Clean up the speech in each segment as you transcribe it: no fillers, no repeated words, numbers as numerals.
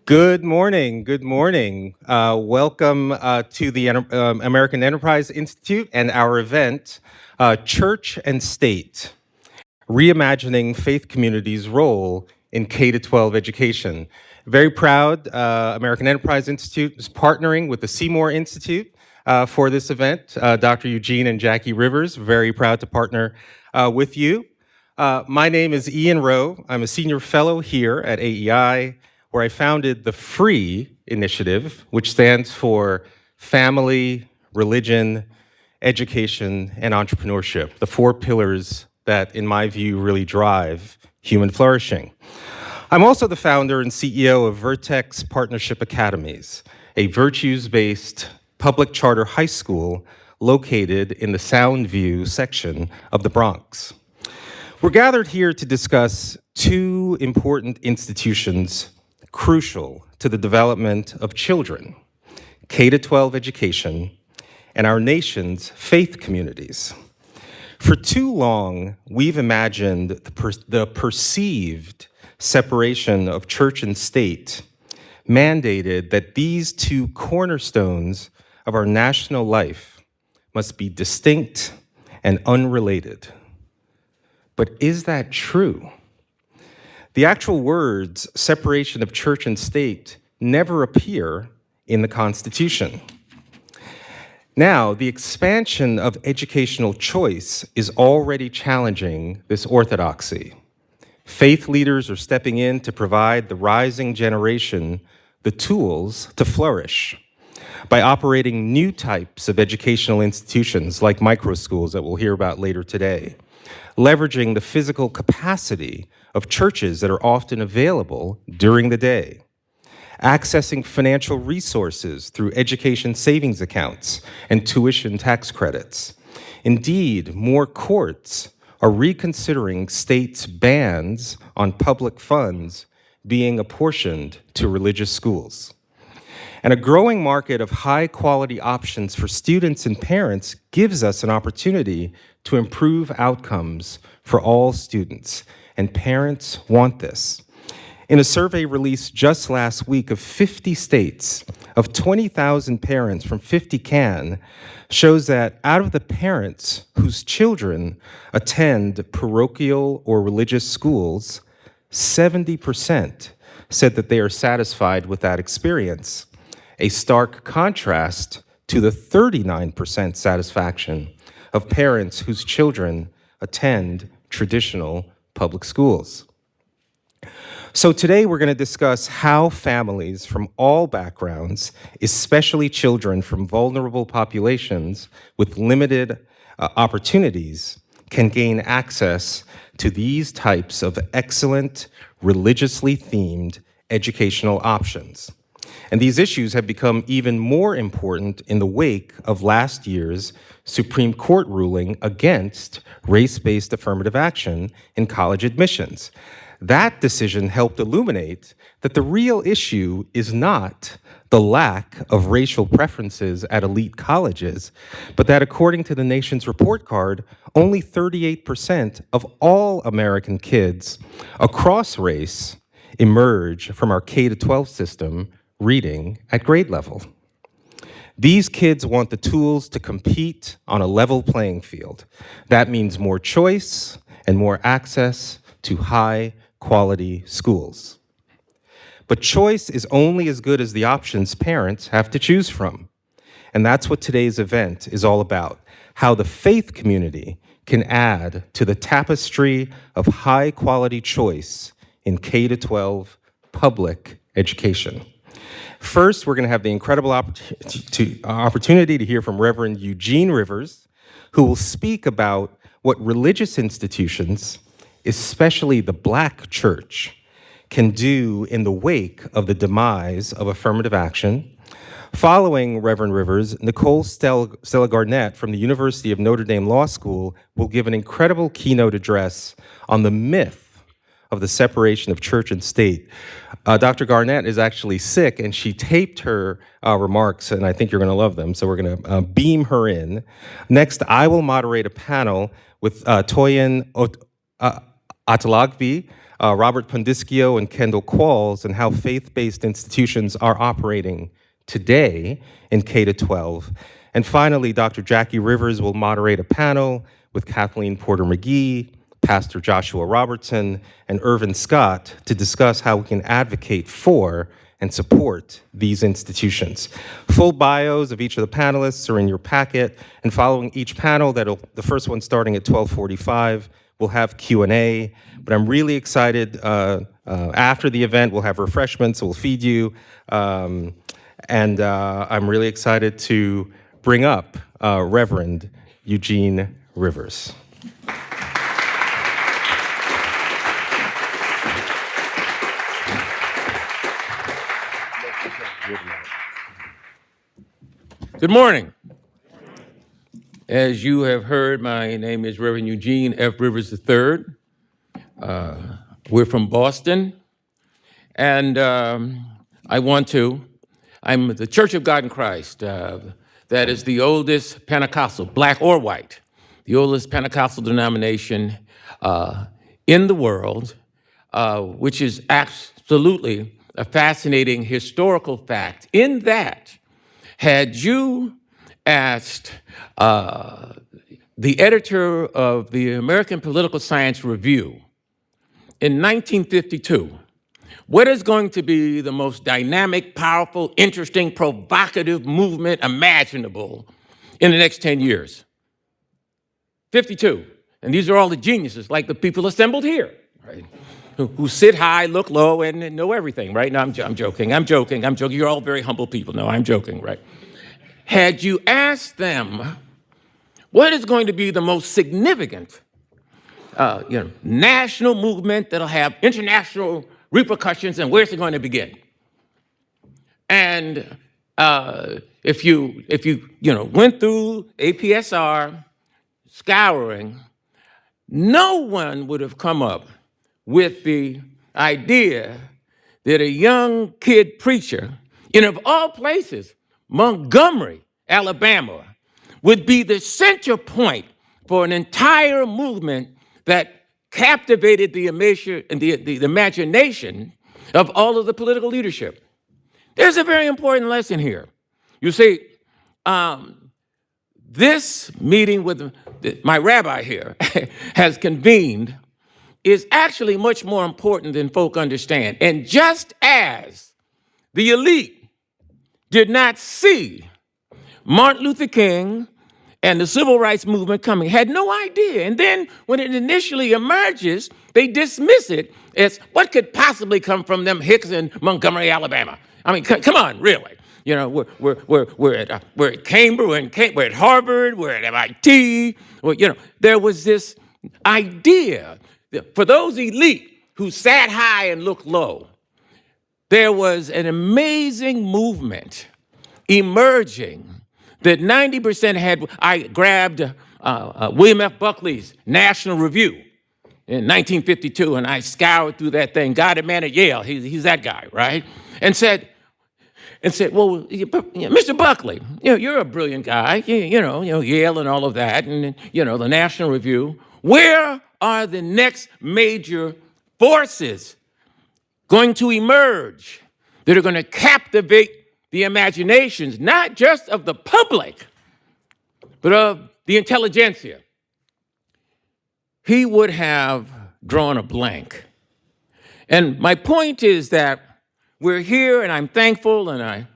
Good morning. Good morning. Welcome to the American Enterprise Institute and our event, Church and State, Reimagining Faith Community's Role in K-12 Education. Very proud, American Enterprise Institute is partnering with the Seymour Institute for this event. Dr. Eugene and Jackie Rivers, very proud to partner with you. My name is Ian Rowe. I'm a senior fellow here at AEI, where I founded the FREE initiative, which stands for Family, Religion, Education, and Entrepreneurship, the four pillars that, in my view, really drive human flourishing. I'm also the founder and CEO of Vertex Partnership Academies, a virtues-based public charter high school located in the Soundview section of the Bronx. We're gathered here to discuss two important institutions crucial to the development of children, K-12 education, and our nation's faith communities. For too long, we've imagined the perceived separation of church and state mandated that these two cornerstones of our national life must be distinct and unrelated. But is that true? The actual words separation of church and state never appear in the Constitution. Now, the expansion of educational choice is already challenging this orthodoxy. Faith leaders are stepping in to provide the rising generation the tools to flourish by operating new types of educational institutions like microschools that we'll hear about later today, leveraging the physical capacity of churches that are often available during the day, accessing financial resources through education savings accounts and tuition tax credits. Indeed, more courts are reconsidering states' bans on public funds being apportioned to religious schools. And a growing market of high-quality options for students and parents gives us an opportunity to improve outcomes for all students, and parents want this. In a survey released just last week of 50 states, of 20,000 parents from 50 can, shows that out of the parents whose children attend parochial or religious schools, 70% said that they are satisfied with that experience, a stark contrast to the 39% satisfaction of parents whose children attend traditional public schools. So today we're going to discuss how families from all backgrounds, especially children from vulnerable populations with limited opportunities, can gain access to these types of excellent, religiously themed educational options. And these issues have become even more important in the wake of last year's Supreme Court ruling against race-based affirmative action in college admissions. That decision helped illuminate that the real issue is not the lack of racial preferences at elite colleges, but that according to the nation's report card, only 38% of all American kids across race emerge from our K-12 system reading at grade level. These kids want the tools to compete on a level playing field. That means more choice and more access to high-quality schools. But choice is only as good as the options parents have to choose from. And that's what today's event is all about, how the faith community can add to the tapestry of high-quality choice in K-12 public education. First, we're going to have the incredible opportunity to hear from Reverend Eugene Rivers, who will speak about what religious institutions, especially the Black church, can do in the wake of the demise of affirmative action. Following Reverend Rivers, Nicole Stella Garnett from the University of Notre Dame Law School will give an incredible keynote address on the myth of the separation of church and state. Dr. Garnett is actually sick, and she taped her remarks, and I think you're going to love them, so we're going to beam her in. Next, I will moderate a panel with Toyin Atalagvi, Robert Pundischio and Kendall Qualls, and how faith-based institutions are operating today in K-12. And finally, Dr. Jackie Rivers will moderate a panel with Kathleen Porter-McGee, Pastor Joshua Robertson, and Irvin Scott to discuss how we can advocate for and support these institutions. Full bios of each of the panelists are in your packet, and following each panel, the first one starting at 12:45, we'll have Q&A, but I'm really excited. After the event, we'll have refreshments, we'll feed you, and I'm really excited to bring up Reverend Eugene Rivers. Good morning. As you have heard, my name is Reverend Eugene F. Rivers III. We're from Boston, and I'm the Church of God in Christ. That is the oldest Pentecostal, black or white, the oldest Pentecostal denomination in the world, which is absolutely a fascinating historical fact in that had you asked the editor of the American Political Science Review in 1952, what is going to be the most dynamic, powerful, interesting, provocative movement imaginable in the next 10 years? 52. And these are all the geniuses, like the people assembled here, right? Who sit high, look low, and know everything, right? No, I'm joking. You're all very humble people. No, I'm joking, right? Had you asked them what is going to be the most significant national movement that'll have international repercussions, and where's it going to begin? And if you went through APSR scouring, no one would have come up with the idea that a young kid preacher of all places, Montgomery, Alabama, would be the center point for an entire movement that captivated the imagination of all of the political leadership. There's a very important lesson here. You see, this meeting with my rabbi here has convened is actually much more important than folk understand. And just as the elite did not see Martin Luther King and the civil rights movement coming, had no idea. And then when it initially emerges, they dismiss it as what could possibly come from them hicks in Montgomery, Alabama. I mean, come on, really. We're at Cambridge, we're at Harvard, we're at MIT. There was this idea that for those elite who sat high and looked low, there was an amazing movement emerging that 90% had. I grabbed William F. Buckley's National Review in 1952, and I scoured through that thing. Got a man at Yale, he's that guy, right? And said, well, Mr. Buckley, you're a brilliant guy, Yale and all of that, and the National Review. Where are the next major forces going to emerge that are going to captivate the imaginations, not just of the public, but of the intelligentsia? He would have drawn a blank. And my point is that we're here, and I'm thankful, and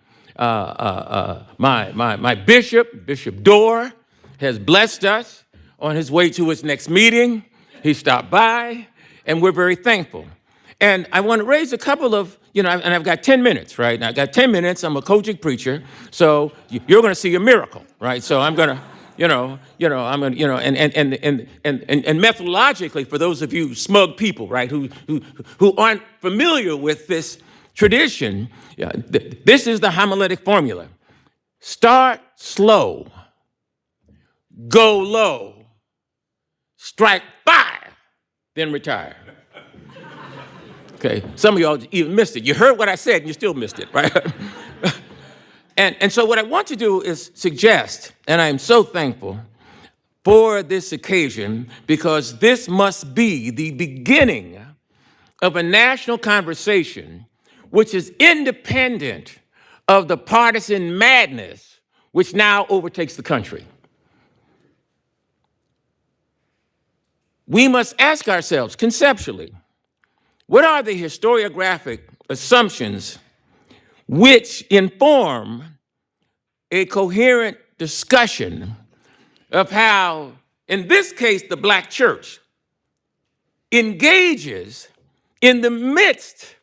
my Bishop Dorr, has blessed us on his way to his next meeting. He stopped by, and we're very thankful. And I want to raise a couple of, and I've got 10 minutes, right? And I've got 10 minutes. I'm a Kojic preacher, so you're going to see a miracle, right? So I'm going to, and methodologically, for those of you smug people, right, who aren't familiar with this tradition, this is the homiletic formula. Start slow, go low, strike fire, then retire. Okay, some of y'all even missed it. You heard what I said and you still missed it, right? and so what I want to do is suggest, and I'm so thankful for this occasion, because this must be the beginning of a national conversation which is independent of the partisan madness which now overtakes the country. We must ask ourselves conceptually, what are the historiographic assumptions which inform a coherent discussion of how, in this case, the Black church engages in the midst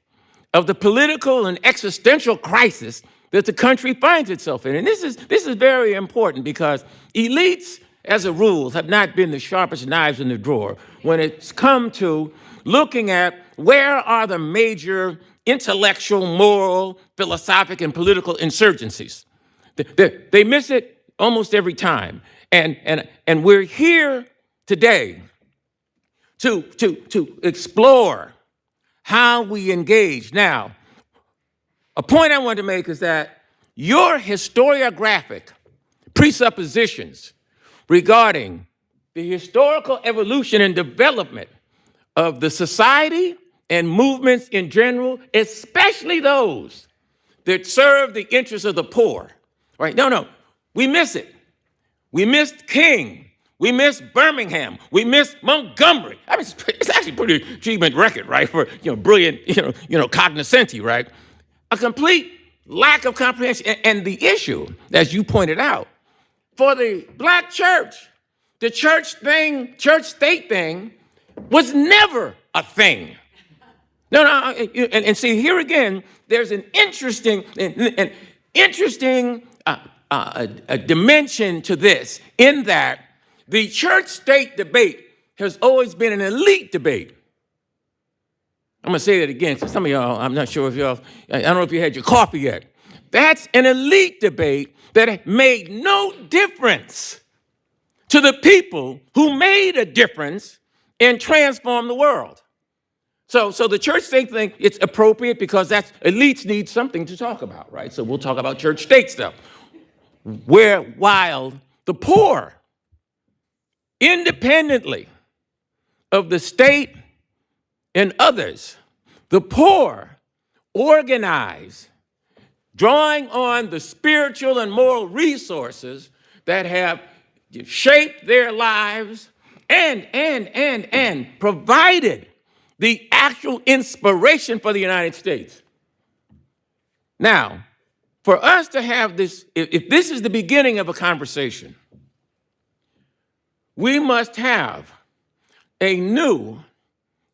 of the political and existential crisis that the country finds itself in? And this is very important because elites, as a rule, have not been the sharpest knives in the drawer when it's come to looking at where are the major intellectual, moral, philosophic, and political insurgencies. They miss it almost every time. And we're here today to explore how we engage. Now, a point I want to make is that your historiographic presuppositions regarding the historical evolution and development of the society and movements in general, especially those that serve the interests of the poor, right? No, we miss it. We missed King. We missed Birmingham. We missed Montgomery. I mean, it's actually a pretty achievement record, right? For brilliant, cognoscenti, right? A complete lack of comprehension. And the issue, as you pointed out, for the Black church, the church-state thing was never a thing. No, and see, here again, there's an interesting a dimension to this, in that the church-state debate has always been an elite debate. I'm gonna say that again, so some of y'all, I'm not sure if y'all, I don't know if you had your coffee yet. That's an elite debate that made no difference to the people who made a difference and transformed the world. So the church-state thing, it's appropriate because elites need something to talk about, right? So we'll talk about church-state stuff. While the poor, independently of the state and others, the poor organize, drawing on the spiritual and moral resources that have shaped their lives and provided the actual inspiration for the United States. Now, for us to have this, if this is the beginning of a conversation, we must have a new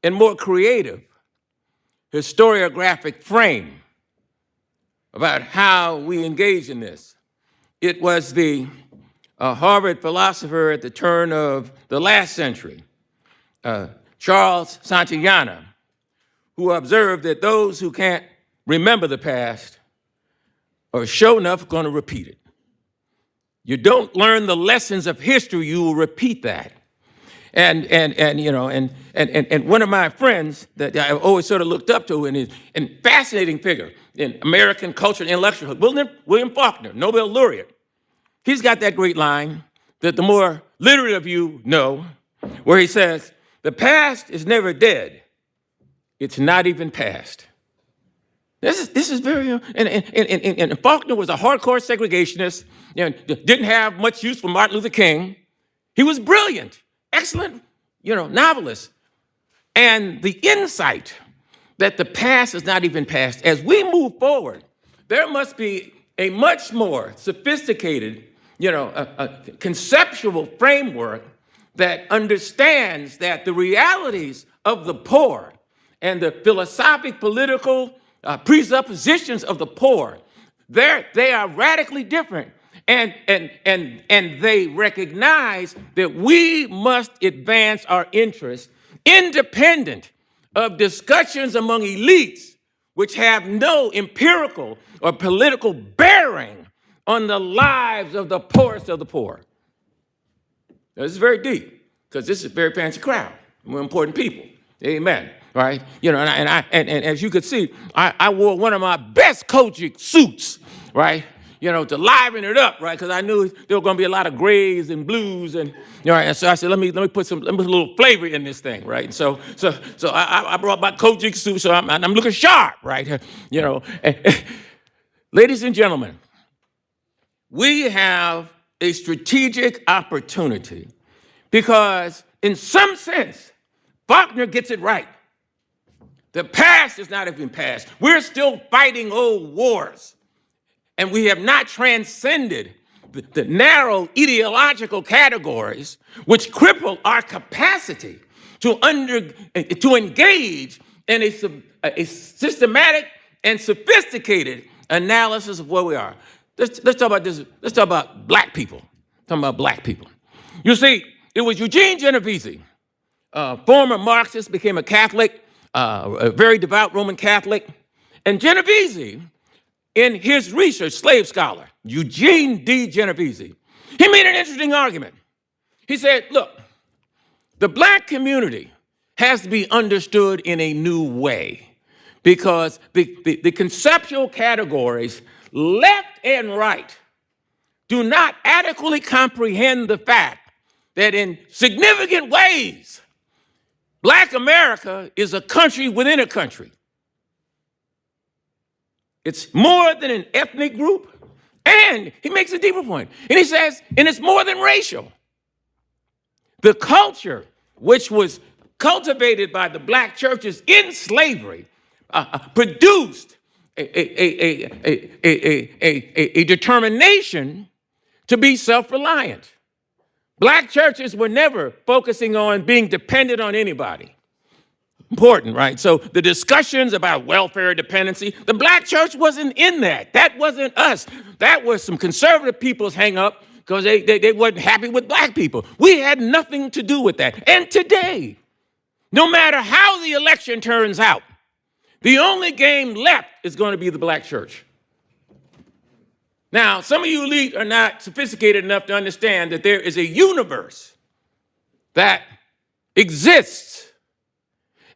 and more creative historiographic frame about how we engage in this. It was the Harvard philosopher at the turn of the last century, Charles Santayana, who observed that those who can't remember the past are sure enough going to repeat it. You don't learn the lessons of history, you will repeat that. And one of my friends that I always sort of looked up to and fascinating figure in American culture and intellectual, William Faulkner, Nobel laureate. He's got that great line that the more literate of you know, where he says, "The past is never dead. It's not even past." This is very, and Faulkner was a hardcore segregationist, didn't have much use for Martin Luther King. He was brilliant, excellent, novelist. And the insight that the past is not even past, as we move forward, there must be a much more sophisticated, a conceptual framework that understands that the realities of the poor and the philosophic, political presuppositions of the poor, they are radically different. And they recognize that we must advance our interests independent of discussions among elites which have no empirical or political bearing on the lives of the poorest of the poor. Now, this is very deep, because this is a very fancy crowd. We're important people. Amen. Right? And as you could see, I wore one of my best Kojic suits, right? to liven it up, right? Because I knew there were going to be a lot of grays and blues, and and so I said, let me put a little flavor in this thing, right? And so I brought my coaching suit, so I'm looking sharp, right? Ladies and gentlemen, we have a strategic opportunity because, in some sense, Faulkner gets it right. The past is not even past. We're still fighting old wars. And we have not transcended the narrow ideological categories which cripple our capacity to engage in a systematic and sophisticated analysis of where we are. Let's talk about this. Let's talk about black people. Talking about black people. You see, it was Eugene Genovese, former Marxist, became a Catholic, a very devout Roman Catholic. And Genovese, in his research, slave scholar, Eugene D. Genovese, he made an interesting argument. He said, look, the black community has to be understood in a new way because the conceptual categories, left and right, do not adequately comprehend the fact that in significant ways, Black America is a country within a country. It's more than an ethnic group. And he makes a deeper point. And he says, and it's more than racial. The culture which was cultivated by the black churches in slavery produced a determination to be self-reliant. Black churches were never focusing on being dependent on anybody. Important, right? So the discussions about welfare dependency, the black church wasn't in that. That wasn't us. That was some conservative people's hang up because they weren't happy with black people. We had nothing to do with that. And today, no matter how the election turns out, the only game left is going to be the black church. Now, some of you elite are not sophisticated enough to understand that there is a universe that exists,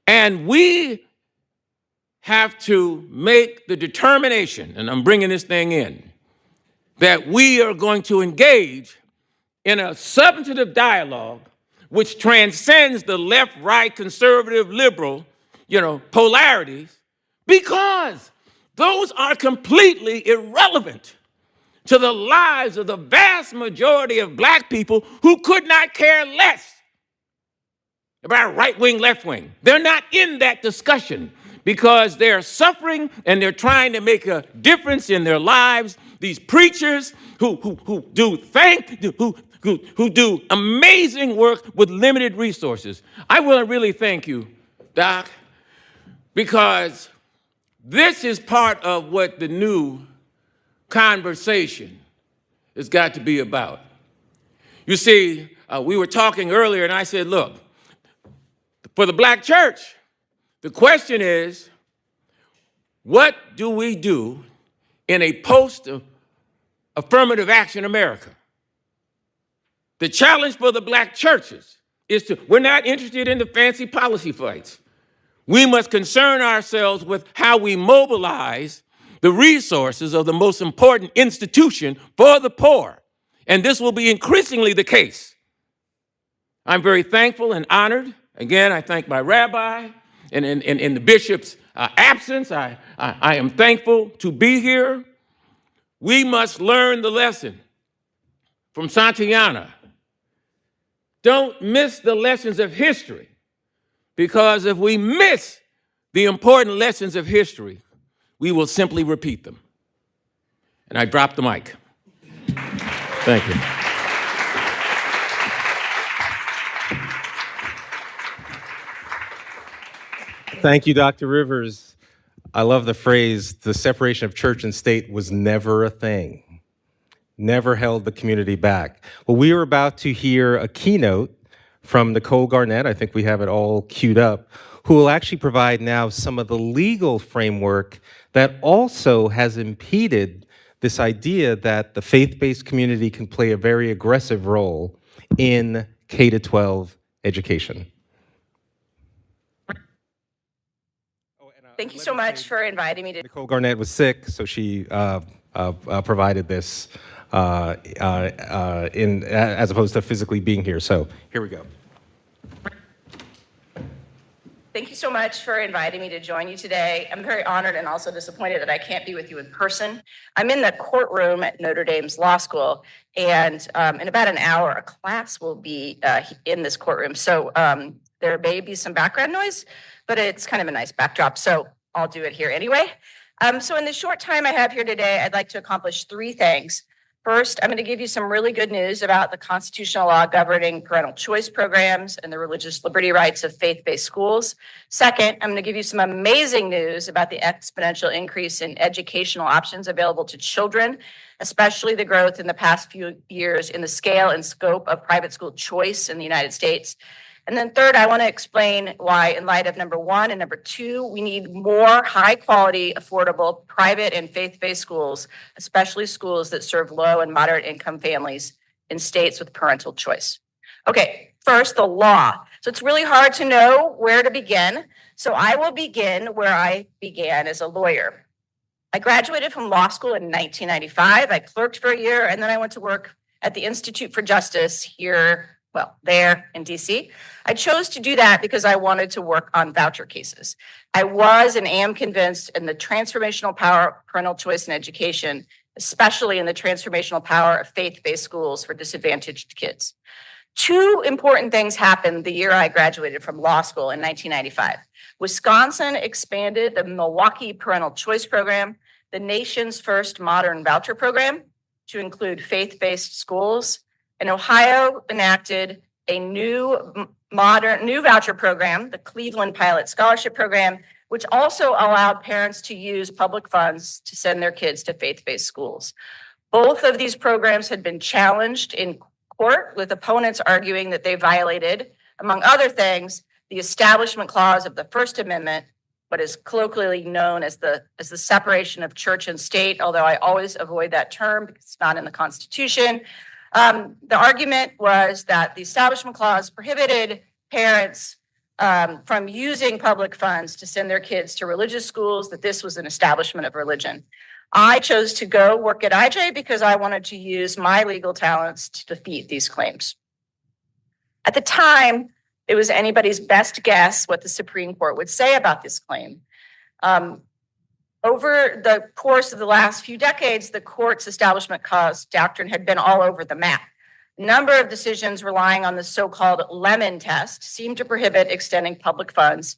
and we have to make the determination, and I'm bringing this thing in, that we are going to engage in a substantive dialogue which transcends the left, right, conservative, liberal, polarities, because those are completely irrelevant to the lives of the vast majority of black people who could not care less about right wing, left wing. They're not in that discussion because they're suffering and they're trying to make a difference in their lives. These preachers who do amazing work with limited resources. I want to really thank you, Doc, because this is part of what the new conversation has got to be about. You see, we were talking earlier and I said, look, for the black church, the question is, what do we do in a post-affirmative action America? The challenge for the black churches is we're not interested in the fancy policy fights. We must concern ourselves with how we mobilize the resources of the most important institution for the poor. And this will be increasingly the case. I'm very thankful and honored. Again, I thank my rabbi and in the bishop's absence. I am thankful to be here. We must learn the lesson from Santayana. Don't miss the lessons of history, because if we miss the important lessons of history, we will simply repeat them. And I drop the mic. Thank you. Thank you, Dr. Rivers. I love the phrase, the separation of church and state was never a thing, never held the community back. Well, we are about to hear a keynote from Nicole Garnett. I think we have it all queued up, who will actually provide now some of the legal framework that also has impeded this idea that the faith-based community can play a very aggressive role in K-12 education. Oh, and Thank you so much for inviting me to. Nicole Garnett was sick, so she provided this as opposed to physically being here. So here we go. Thank you so much for inviting me to join you today. I'm very honored and also disappointed that I can't be with you in person. I'm in the courtroom at Notre Dame's law school, and in about an hour, a class will be in this courtroom. So there may be some background noise, but it's kind of a nice backdrop. So I'll do it here anyway. So in the short time I have here today, I'd like to accomplish three things. First, I'm going to give you some really good news about the constitutional law governing parental choice programs and the religious liberty rights of faith-based schools. Second, I'm going to give you some amazing news about the exponential increase in educational options available to children, especially the growth in the past few years in the scale and scope of private school choice in the United States. And then third, I want to explain why, in light of number one and number two, we need more high quality, affordable, private and faith-based schools, especially schools that serve low and moderate income families in states with parental choice. Okay, first, the law. So it's really hard to know where to begin. So I will begin where I began as a lawyer. I graduated from law school in 1995. I clerked for a year, and then I went to work at the Institute for Justice here, there in DC. I chose to do that because I wanted to work on voucher cases. I was and am convinced in the transformational power of parental choice in education, especially in the transformational power of faith-based schools for disadvantaged kids. Two important things happened the year I graduated from law school in 1995. Wisconsin expanded the Milwaukee Parental Choice Program, the nation's first modern voucher program, to include faith-based schools. And Ohio enacted a new voucher program, the Cleveland Pilot Scholarship Program, which also allowed parents to use public funds to send their kids to faith-based schools. Both of these programs had been challenged in court, with opponents arguing that they violated, among other things, the Establishment Clause of the First Amendment, what is colloquially known as the separation of church and state, although I always avoid that term because it's not in the Constitution. The argument was that the Establishment Clause prohibited parents from using public funds to send their kids to religious schools, that this was an establishment of religion. I chose to go work at IJ because I wanted to use my legal talents to defeat these claims. At the time, it was anybody's best guess what the Supreme Court would say about this claim. Over the course of the last few decades, the court's Establishment Clause doctrine had been all over the map. A number of decisions relying on the so-called Lemon test seemed to prohibit extending public funds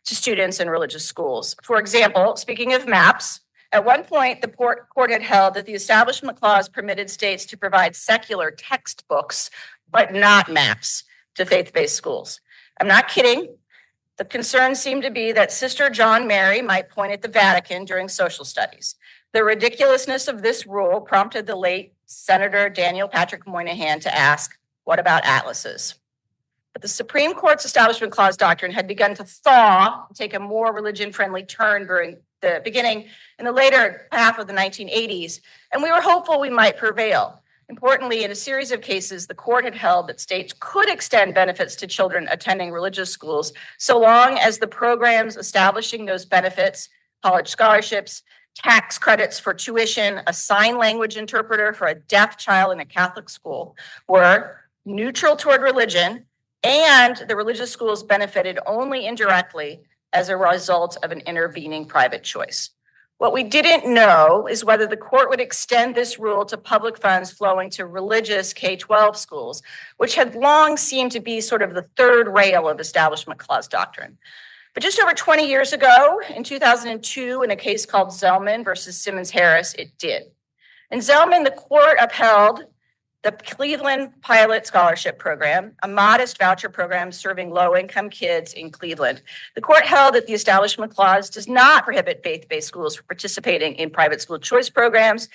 to students in religious schools. For example, speaking of maps, at one point, the court had held that the Establishment Clause permitted states to provide secular textbooks, but not maps to faith-based schools. I'm not kidding. The concern seemed to be that Sister John Mary might point at the Vatican during social studies. The ridiculousness of this rule prompted the late Senator Daniel Patrick Moynihan to ask, what about atlases? But the Supreme Court's Establishment Clause doctrine had begun to thaw, take a more religion-friendly turn during the beginning in the later half of the 1980s, and we were hopeful we might prevail. Importantly, in a series of cases, the court had held that states could extend benefits to children attending religious schools so long as the programs establishing those benefits, college scholarships, tax credits for tuition, a sign language interpreter for a deaf child in a Catholic school, were neutral toward religion, and the religious schools benefited only indirectly as a result of an intervening private choice. What we didn't know is whether the court would extend this rule to public funds flowing to religious K-12 schools, which had long seemed to be sort of the third rail of Establishment Clause doctrine. But just over 20 years ago, in 2002, in a case called Zellman versus Simmons-Harris, it did. In Zellman, the court upheld the Cleveland Pilot Scholarship Program, a modest voucher program serving low-income kids in Cleveland. The court held that the Establishment Clause does not prohibit faith-based schools from participating in private school choice programs,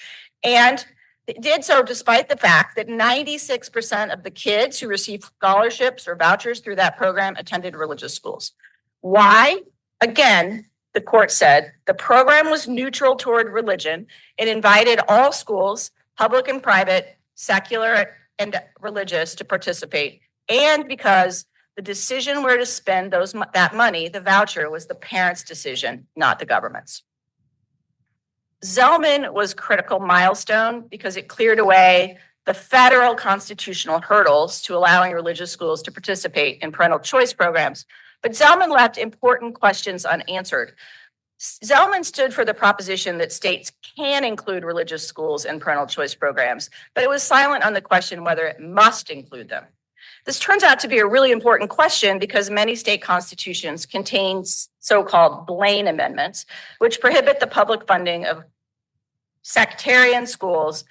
and it did so despite the fact that 96% of the kids who received scholarships or vouchers through that program attended religious schools. Why? Again, the court said the program was neutral toward religion. It invited all schools, public and private, secular and religious, to participate, and because The decision where to spend that money, the voucher, was the parents' decision, not the government's. Zelman was a critical milestone because it cleared away the federal constitutional hurdles to allowing religious schools to participate in parental choice programs. But Zelman left important questions unanswered. Zelman stood for the proposition that states can include religious schools in parental choice programs, but it was silent on the question whether it must include them. This turns out to be a really important question because many state constitutions contain so-called Blaine amendments, which prohibit the public funding of sectarian schools.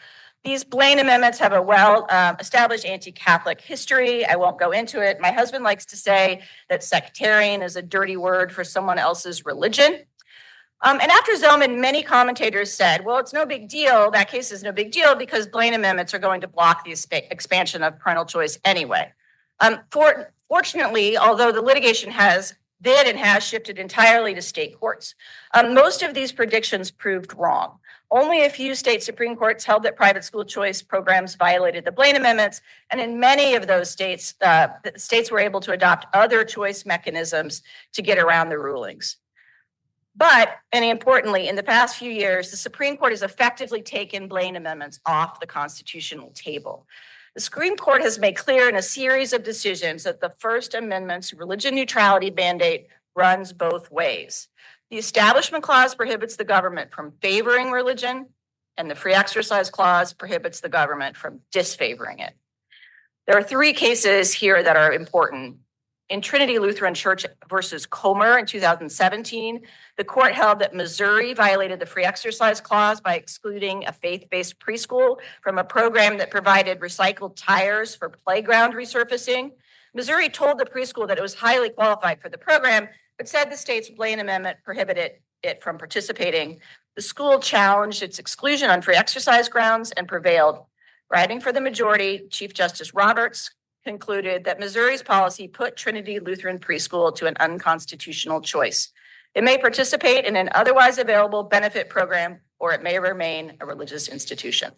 These Blaine amendments have a well-established anti-Catholic history. I won't go into it. My husband likes to say that sectarian is a dirty word for someone else's religion. And after Zelman, many commentators said, well, it's no big deal. That case is no big deal because Blaine amendments are going to block the expansion of parental choice anyway. Fortunately, although the litigation has shifted entirely to state courts, most of these predictions proved wrong. Only a few state Supreme Courts held that private school choice programs violated the Blaine amendments, and in many of those states, the states were able to adopt other choice mechanisms to get around the rulings. But, and importantly, in the past few years, the Supreme Court has effectively taken Blaine amendments off the constitutional table. The Supreme Court has made clear in a series of decisions that the First Amendment's religion neutrality mandate runs both ways. The Establishment Clause prohibits the government from favoring religion, and the Free Exercise Clause prohibits the government from disfavoring it. There are three cases here that are important. In Trinity Lutheran Church versus Comer in 2017, the court held that Missouri violated the Free Exercise Clause by excluding a faith-based preschool from a program that provided recycled tires for playground resurfacing. Missouri told the preschool that it was highly qualified for the program, but said the state's Blaine Amendment prohibited it from participating. The school challenged its exclusion on free exercise grounds and prevailed. Writing for the majority, Chief Justice Roberts concluded that Missouri's policy put Trinity Lutheran Preschool to an unconstitutional choice. It may participate in an otherwise available benefit program, or it may remain a religious institution.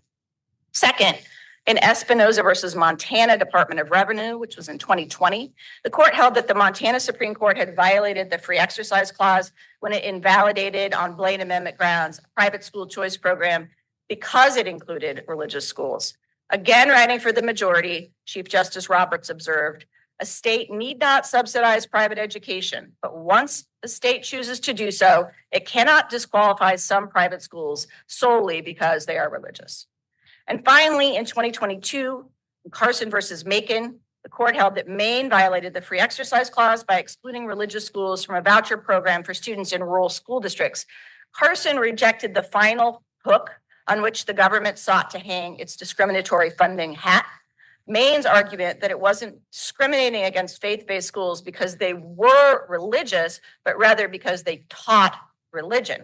Second, in Espinoza versus Montana Department of Revenue, which was in 2020, the court held that the Montana Supreme Court had violated the Free Exercise Clause when it invalidated on Blaine Amendment grounds a private school choice program because it included religious schools. Again, writing for the majority, Chief Justice Roberts observed, a state need not subsidize private education, but once the state chooses to do so, it cannot disqualify some private schools solely because they are religious. And finally, in 2022, in Carson versus Macon, the court held that Maine violated the Free Exercise Clause by excluding religious schools from a voucher program for students in rural school districts. Carson rejected the final hook on which the government sought to hang its discriminatory funding hat. Maine's argument that it wasn't discriminating against faith-based schools because they were religious, but rather because they taught religion.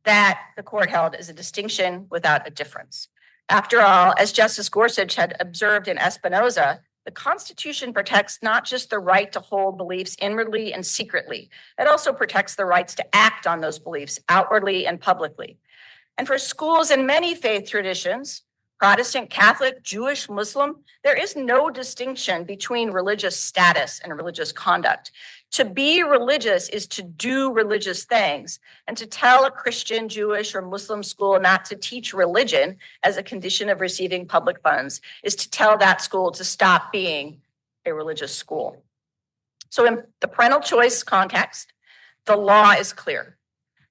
That the court held is a distinction without a difference. After all, as Justice Gorsuch had observed in Espinoza, the Constitution protects not just the right to hold beliefs inwardly and secretly, it also protects the rights to act on those beliefs outwardly and publicly. And for schools in many faith traditions, Protestant, Catholic, Jewish, Muslim, there is no distinction between religious status and religious conduct. To be religious is to do religious things, and to tell a Christian, Jewish, or Muslim school not to teach religion as a condition of receiving public funds is to tell that school to stop being a religious school. So in the parental choice context, the law is clear.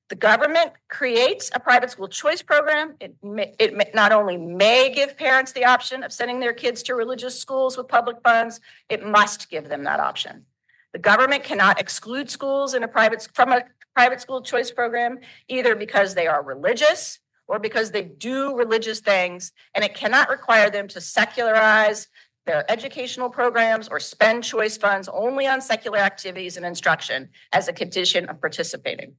The government creates a private school choice program. It not only may give parents the option of sending their kids to religious schools with public funds, it must give them that option. The government cannot exclude schools from a private school choice program, either because they are religious or because they do religious things, and it cannot require them to secularize their educational programs or spend choice funds only on secular activities and instruction as a condition of participating.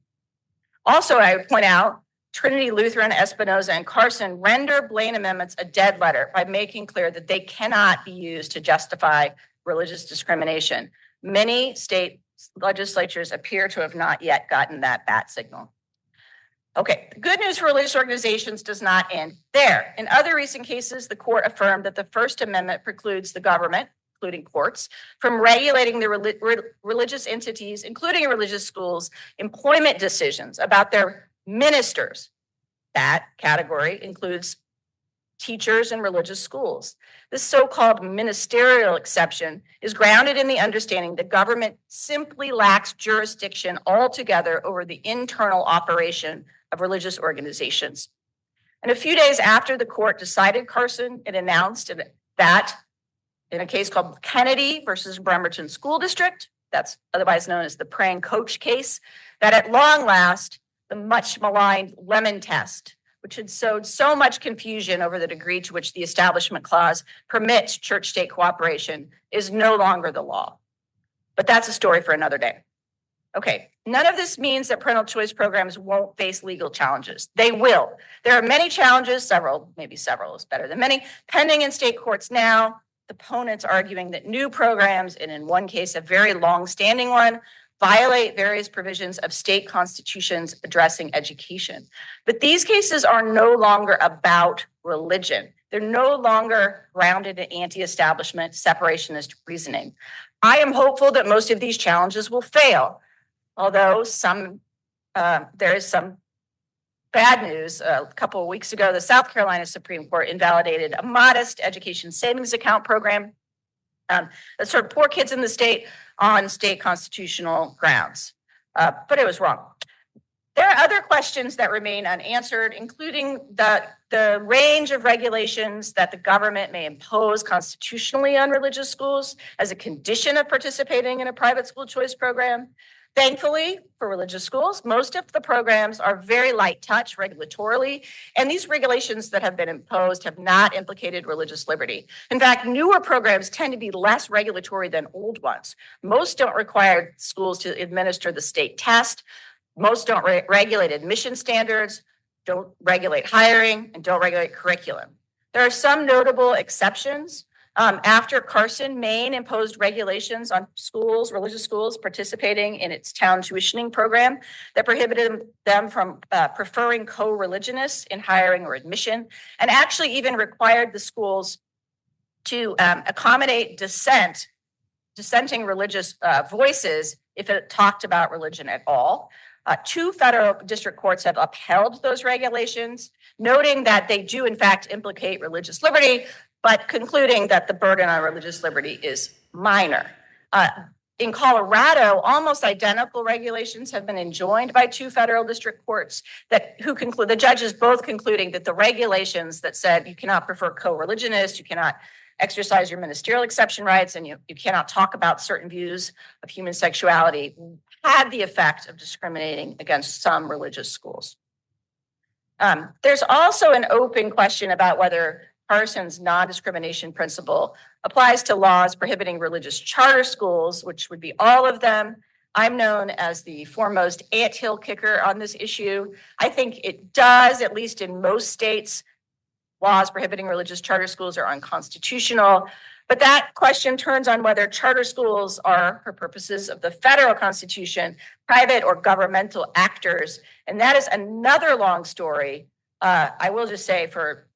Also, I would point out, Trinity Lutheran, Espinoza, and Carson render Blaine amendments a dead letter by making clear that they cannot be used to justify religious discrimination. Many state legislatures appear to have not yet gotten that bat signal. Okay, the good news for religious organizations does not end there. In other recent cases, the court affirmed that the First Amendment precludes the government including courts, from regulating the religious entities, including religious schools, employment decisions about their ministers. That category includes teachers in religious schools. This so-called ministerial exception is grounded in the understanding that government simply lacks jurisdiction altogether over the internal operation of religious organizations. And a few days after the court decided Carson, it announced that in a case called Kennedy versus Bremerton School District, that's otherwise known as the praying coach case, that at long last, the much maligned Lemon Test, which had sowed so much confusion over the degree to which the Establishment Clause permits church-state cooperation, is no longer the law. But that's a story for another day. Okay, none of this means that parental choice programs won't face legal challenges. They will. There are many challenges, maybe several is better than many, pending in state courts now. Opponents arguing that new programs, and in one case, a very long-standing one, violate various provisions of state constitutions addressing education. But these cases are no longer about religion. They're no longer grounded in anti-establishment separationist reasoning. I am hopeful that most of these challenges will fail, although there is some bad news. A couple of weeks ago, the South Carolina Supreme Court invalidated a modest education savings account program that served poor kids in the state on state constitutional grounds, but it was wrong. There are other questions that remain unanswered, including the range of regulations that the government may impose constitutionally on religious schools as a condition of participating in a private school choice program. Thankfully, for religious schools, most of the programs are very light touch regulatorily, and these regulations that have been imposed have not implicated religious liberty. In fact, newer programs tend to be less regulatory than old ones. Most don't require schools to administer the state test. Most don't regulate admission standards, don't regulate hiring, and don't regulate curriculum. There are some notable exceptions. After Carson, Maine imposed regulations on schools, religious schools participating in its town tuitioning program that prohibited them from preferring co-religionists in hiring or admission, and actually even required the schools to accommodate dissenting religious voices if it talked about religion at all. Two federal district courts have upheld those regulations, noting that they do in fact implicate religious liberty, but concluding that the burden on religious liberty is minor. In Colorado, almost identical regulations have been enjoined by two federal district courts the judges both concluding that the regulations that said you cannot prefer co-religionists, you cannot exercise your ministerial exception rights, and you cannot talk about certain views of human sexuality had the effect of discriminating against some religious schools. There's also an open question about whether Carson's non-discrimination principle applies to laws prohibiting religious charter schools, which would be all of them. I'm known as the foremost anthill kicker on this issue. I think it does, at least in most states. Laws prohibiting religious charter schools are unconstitutional. But that question turns on whether charter schools are, for purposes of the federal constitution, private or governmental actors. And that is another long story. I will just say for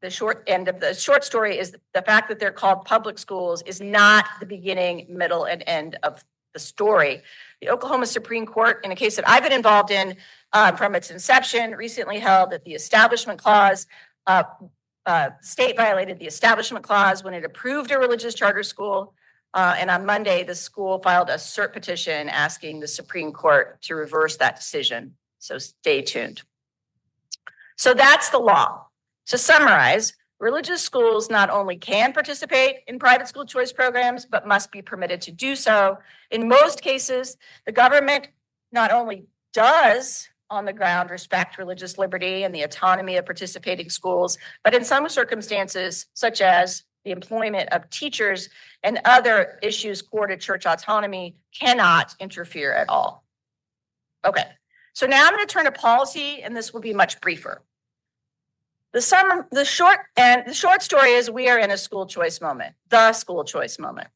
the short end of the short story is the fact that they're called public schools is not the beginning, middle, and end of the story. The Oklahoma Supreme Court, in a case that I've been involved in from its inception, recently held that the Establishment Clause, state violated the Establishment Clause when it approved a religious charter school. And on Monday, the school filed a cert petition asking the Supreme Court to reverse that decision. So stay tuned. So that's the law. To summarize, religious schools not only can participate in private school choice programs, but must be permitted to do so. In most cases, the government not only does on the ground respect religious liberty and the autonomy of participating schools, but in some circumstances, such as the employment of teachers and other issues core to church autonomy, cannot interfere at all. Okay, so now I'm going to turn to policy, and this will be much briefer. The short story is we are in a school choice moment, the school choice moment.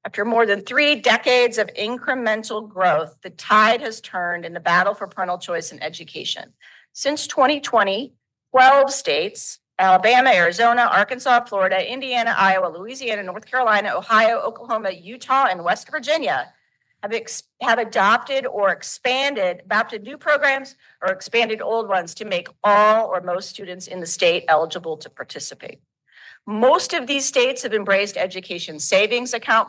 After more than 3 decades of incremental growth, the tide has turned in the battle for parental choice in education. Since 2020, 12 states Alabama, Arizona, Arkansas, Florida, Indiana, Iowa, Louisiana, North Carolina, Ohio, Oklahoma, Utah, and West Virginia have adopted new programs or expanded old ones to make all or most students in the state eligible to participate. Most of these states have embraced education savings account,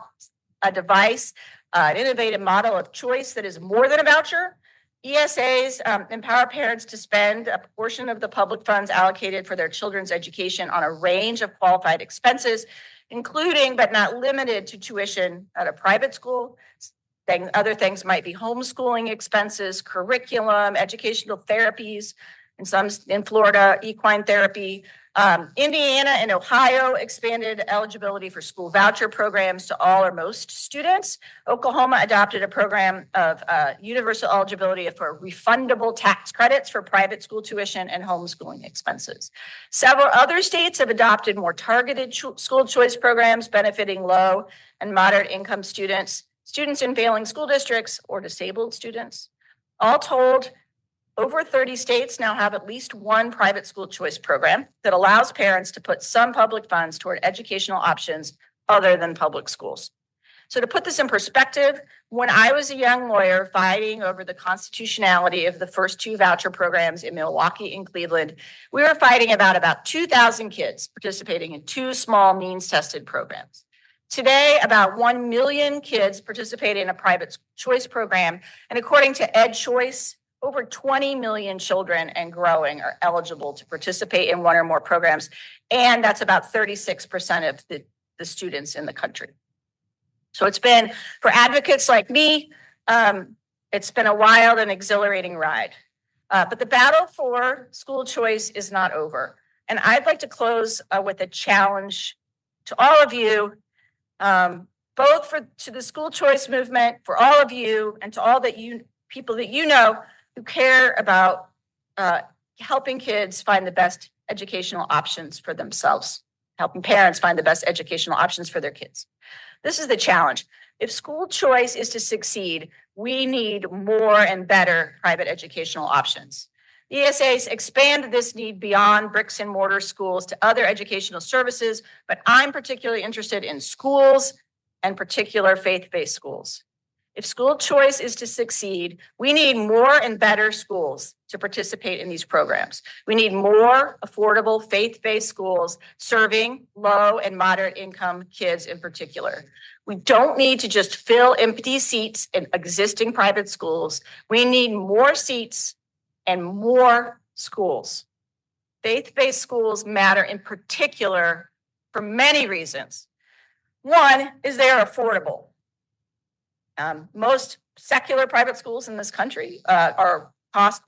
a device, an innovative model of choice that is more than a voucher. ESAs empower parents to spend a portion of the public funds allocated for their children's education on a range of qualified expenses, including but not limited to tuition at a private school. Other things might be homeschooling expenses, curriculum, educational therapies, and some in Florida, equine therapy. Indiana and Ohio expanded eligibility for school voucher programs to all or most students. Oklahoma adopted a program of universal eligibility for refundable tax credits for private school tuition and homeschooling expenses. Several other states have adopted more targeted school choice programs benefiting low and moderate income students, students in failing school districts, or disabled students. All told, over 30 states now have at least one private school choice program that allows parents to put some public funds toward educational options other than public schools. So to put this in perspective, when I was a young lawyer fighting over the constitutionality of the first two voucher programs in Milwaukee and Cleveland, we were fighting about 2,000 kids participating in two small means-tested programs. Today, about 1 million kids participate in a private choice program, and according to EdChoice, over 20 million children and growing are eligible to participate in one or more programs, and that's about 36% of the students in the country. So it's been, for advocates like me, it's been a wild and exhilarating ride. But the battle for school choice is not over. And I'd like to close with a challenge to all of you, both to the school choice movement, for all of you, and to all people that you know who care about helping kids find the best educational options for themselves, helping parents find the best educational options for their kids. This is the challenge. If school choice is to succeed, we need more and better private educational options. ESAs expand this need beyond bricks and mortar schools to other educational services, but I'm particularly interested in schools and particular faith-based schools. If school choice is to succeed, we need more and better schools to participate in these programs. We need more affordable faith-based schools serving low and moderate income kids in particular. We don't need to just fill empty seats in existing private schools. We need more seats and more schools. Faith-based schools matter in particular for many reasons. One is they are affordable. Most secular private schools in this country the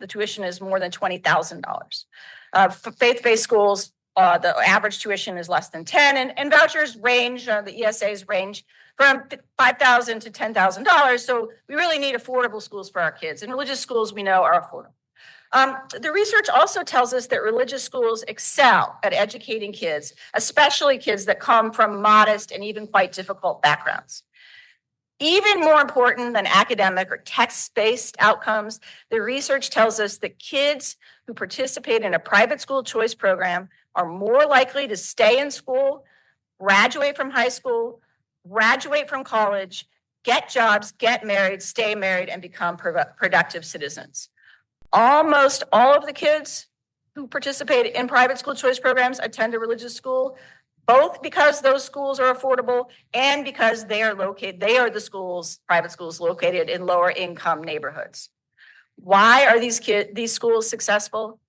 tuition is more than $20,000. For faith-based schools, the average tuition is less than 10, and vouchers range, the ESAs range from $5,000 to $10,000. So we really need affordable schools for our kids, and religious schools we know are affordable. The research also tells us that religious schools excel at educating kids, especially kids that come from modest and even quite difficult backgrounds. Even more important than academic or text-based outcomes, the research tells us that kids who participate in a private school choice program are more likely to stay in school, graduate from high school, graduate from college, get jobs, get married, stay married, and become productive citizens. Almost all of the kids who participate in private school choice programs attend a religious school, both because those schools are affordable and because private schools located in lower income neighborhoods. Why are these schools successful?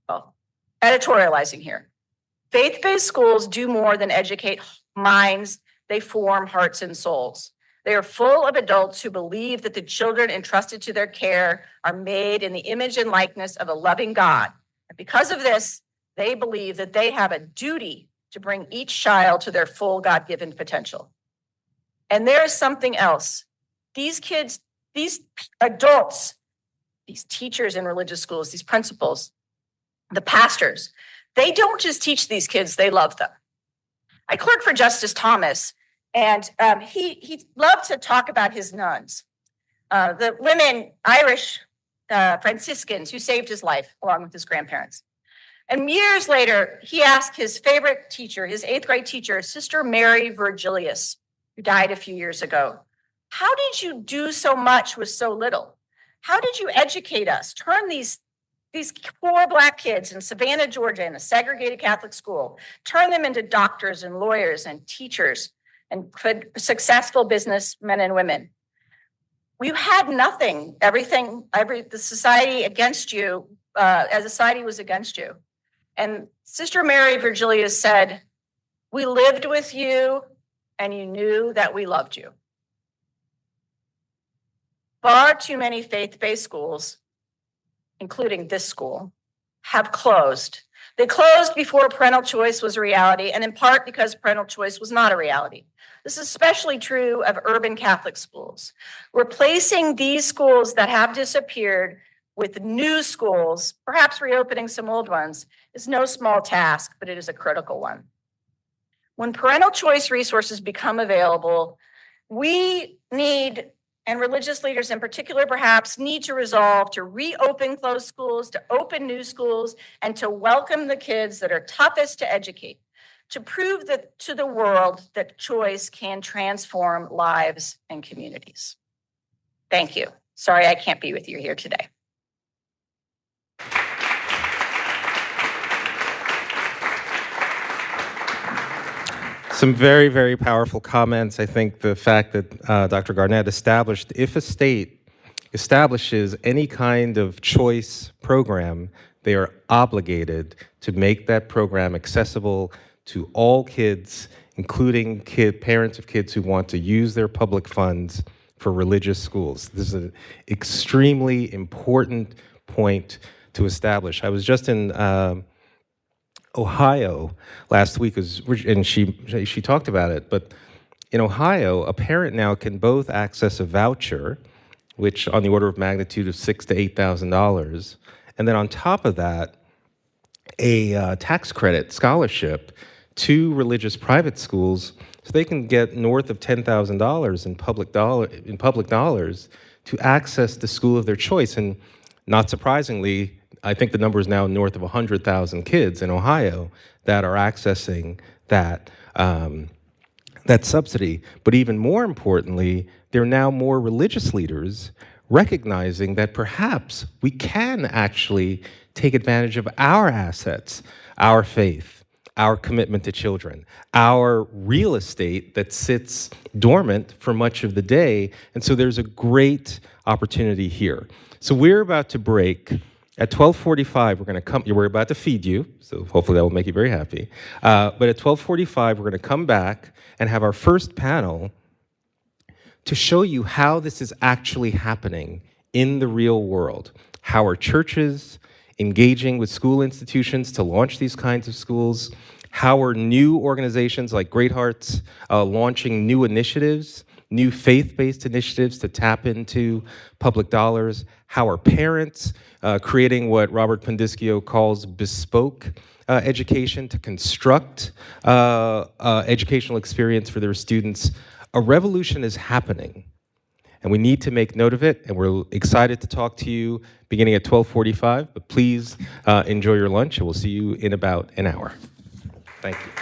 Well, editorializing here. Faith-based schools do more than educate minds, they form hearts and souls. They are full of adults who believe that the children entrusted to their care are made in the image and likeness of a loving God. And because of this, they believe that they have a duty to bring each child to their full God-given potential. And there is something else. These kids, these adults, these teachers in religious schools, these principals, the pastors, they don't just teach these kids, they love them. I clerked for Justice Thomas, and he loved to talk about his nuns, the women, Irish Franciscans who saved his life along with his grandparents. And years later, he asked his favorite teacher, his 8th grade teacher, Sister Mary Virgilius, who died a few years ago, how did you do so much with so little? How did you educate us? Turn these poor Black kids in Savannah, Georgia, in a segregated Catholic school, turn them into doctors and lawyers and teachers and successful businessmen and women. We had nothing. The society against you, as a society was against you. And Sister Mary Virgilius said, we lived with you and you knew that we loved you. Far too many faith-based schools, including this school, have closed. They closed before parental choice was a reality, and in part because parental choice was not a reality. This is especially true of urban Catholic schools. Replacing these schools that have disappeared with new schools, perhaps reopening some old ones, is no small task, but it is a critical one. When parental choice resources become available, we need, and religious leaders in particular perhaps, need to resolve to reopen closed schools, to open new schools, and to welcome the kids that are toughest to educate, to prove that to the world that choice can transform lives and communities. Thank you. Sorry I can't be with you here today. Some very, very powerful comments. I think the fact that Dr. Garnett established, if a state establishes any kind of choice program, they are obligated to make that program accessible to all kids, including parents of kids who want to use their public funds for religious schools. This is an extremely important point to establish. I was just in Ohio last week, and she talked about it, but in Ohio, a parent now can both access a voucher, which on the order of magnitude of $6,000 to $8,000, and then on top of that, a tax credit scholarship to religious private schools, so they can get north of $10,000 in public dollars to access the school of their choice. And not surprisingly, I think the number is now north of 100,000 kids in Ohio that are accessing that subsidy. But even more importantly, there are now more religious leaders recognizing that perhaps we can actually take advantage of our assets, our faith, our commitment to children, our real estate that sits dormant for much of the day. And so there's a great opportunity here. So we're about to break. At 12:45, we're about to feed you, so hopefully that will make you very happy. But at 12:45, we're gonna come back and have our first panel to show you how this is actually happening in the real world. How are churches engaging with school institutions to launch these kinds of schools? How are new organizations like Great Hearts launching new initiatives, new faith-based initiatives to tap into public dollars? How are parents creating what Robert Pendischio calls bespoke education to construct educational experience for their students? A revolution is happening, and we need to make note of it, and we're excited to talk to you beginning at 12:45, but please enjoy your lunch, and we'll see you in about an hour. Thank you.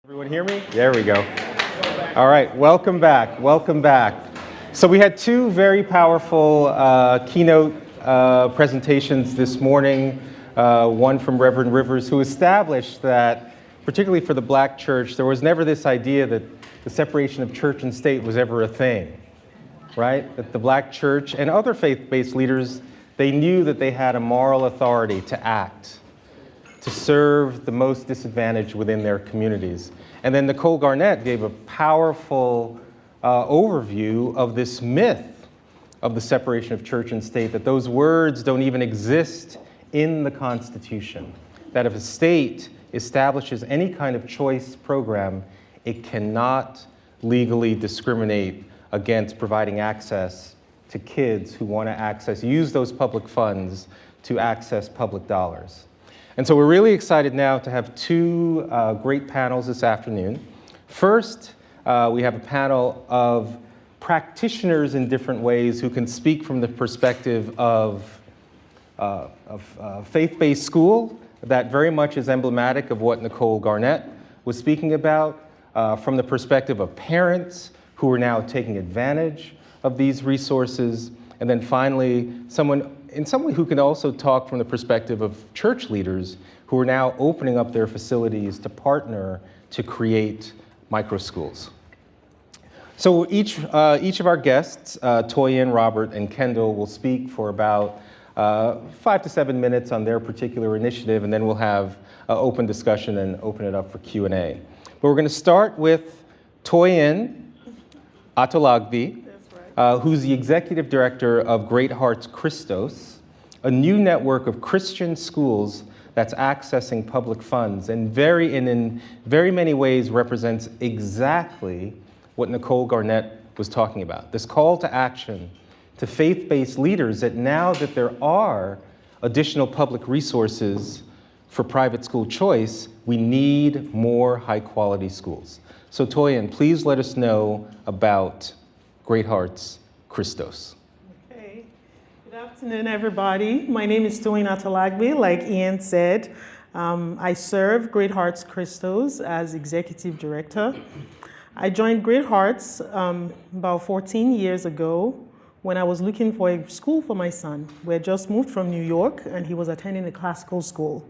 Everyone hear me? There we go. All right, welcome back, welcome back. So we had two very powerful keynote presentations this morning, one from Reverend Rivers, who established that, particularly for the Black church, there was never this idea that the separation of church and state was ever a thing, right? That the Black church and other faith-based leaders, they knew that they had a moral authority to act, to serve the most disadvantaged within their communities. And then Nicole Garnett gave a powerful overview of this myth of the separation of church and state, that those words don't even exist in the Constitution, that if a state establishes any kind of choice program, it cannot legally discriminate against providing access to kids who want to use those public funds to access public dollars. And so we're really excited now to have two great panels this afternoon. First, we have a panel of practitioners in different ways who can speak from the perspective of faith-based school that very much is emblematic of what Nicole Garnett was speaking about, from the perspective of parents who are now taking advantage of these resources, and then finally, someone who can also talk from the perspective of church leaders who are now opening up their facilities to partner to create micro schools. So each of our guests, Toyin, Robert, and Kendall, will speak for about 5 to 7 minutes on their particular initiative, and then we'll have an open discussion and open it up for Q&A. But we're going to start with Toyin Atolagvi, who's the executive director of Great Hearts Christos, a new network of Christian schools that's accessing public funds, and in very many ways represents exactly what Nicole Garnett was talking about. This call to action to faith-based leaders that now that there are additional public resources for private school choice, we need more high-quality schools. So Toyin, please let us know about Great Hearts Christos. Okay. Good afternoon, everybody. My name is Toyin Atolagbe. Like Ian said, I serve Great Hearts Christos as executive director. I joined Great Hearts about 14 years ago when I was looking for a school for my son. We had just moved from New York, and he was attending a classical school.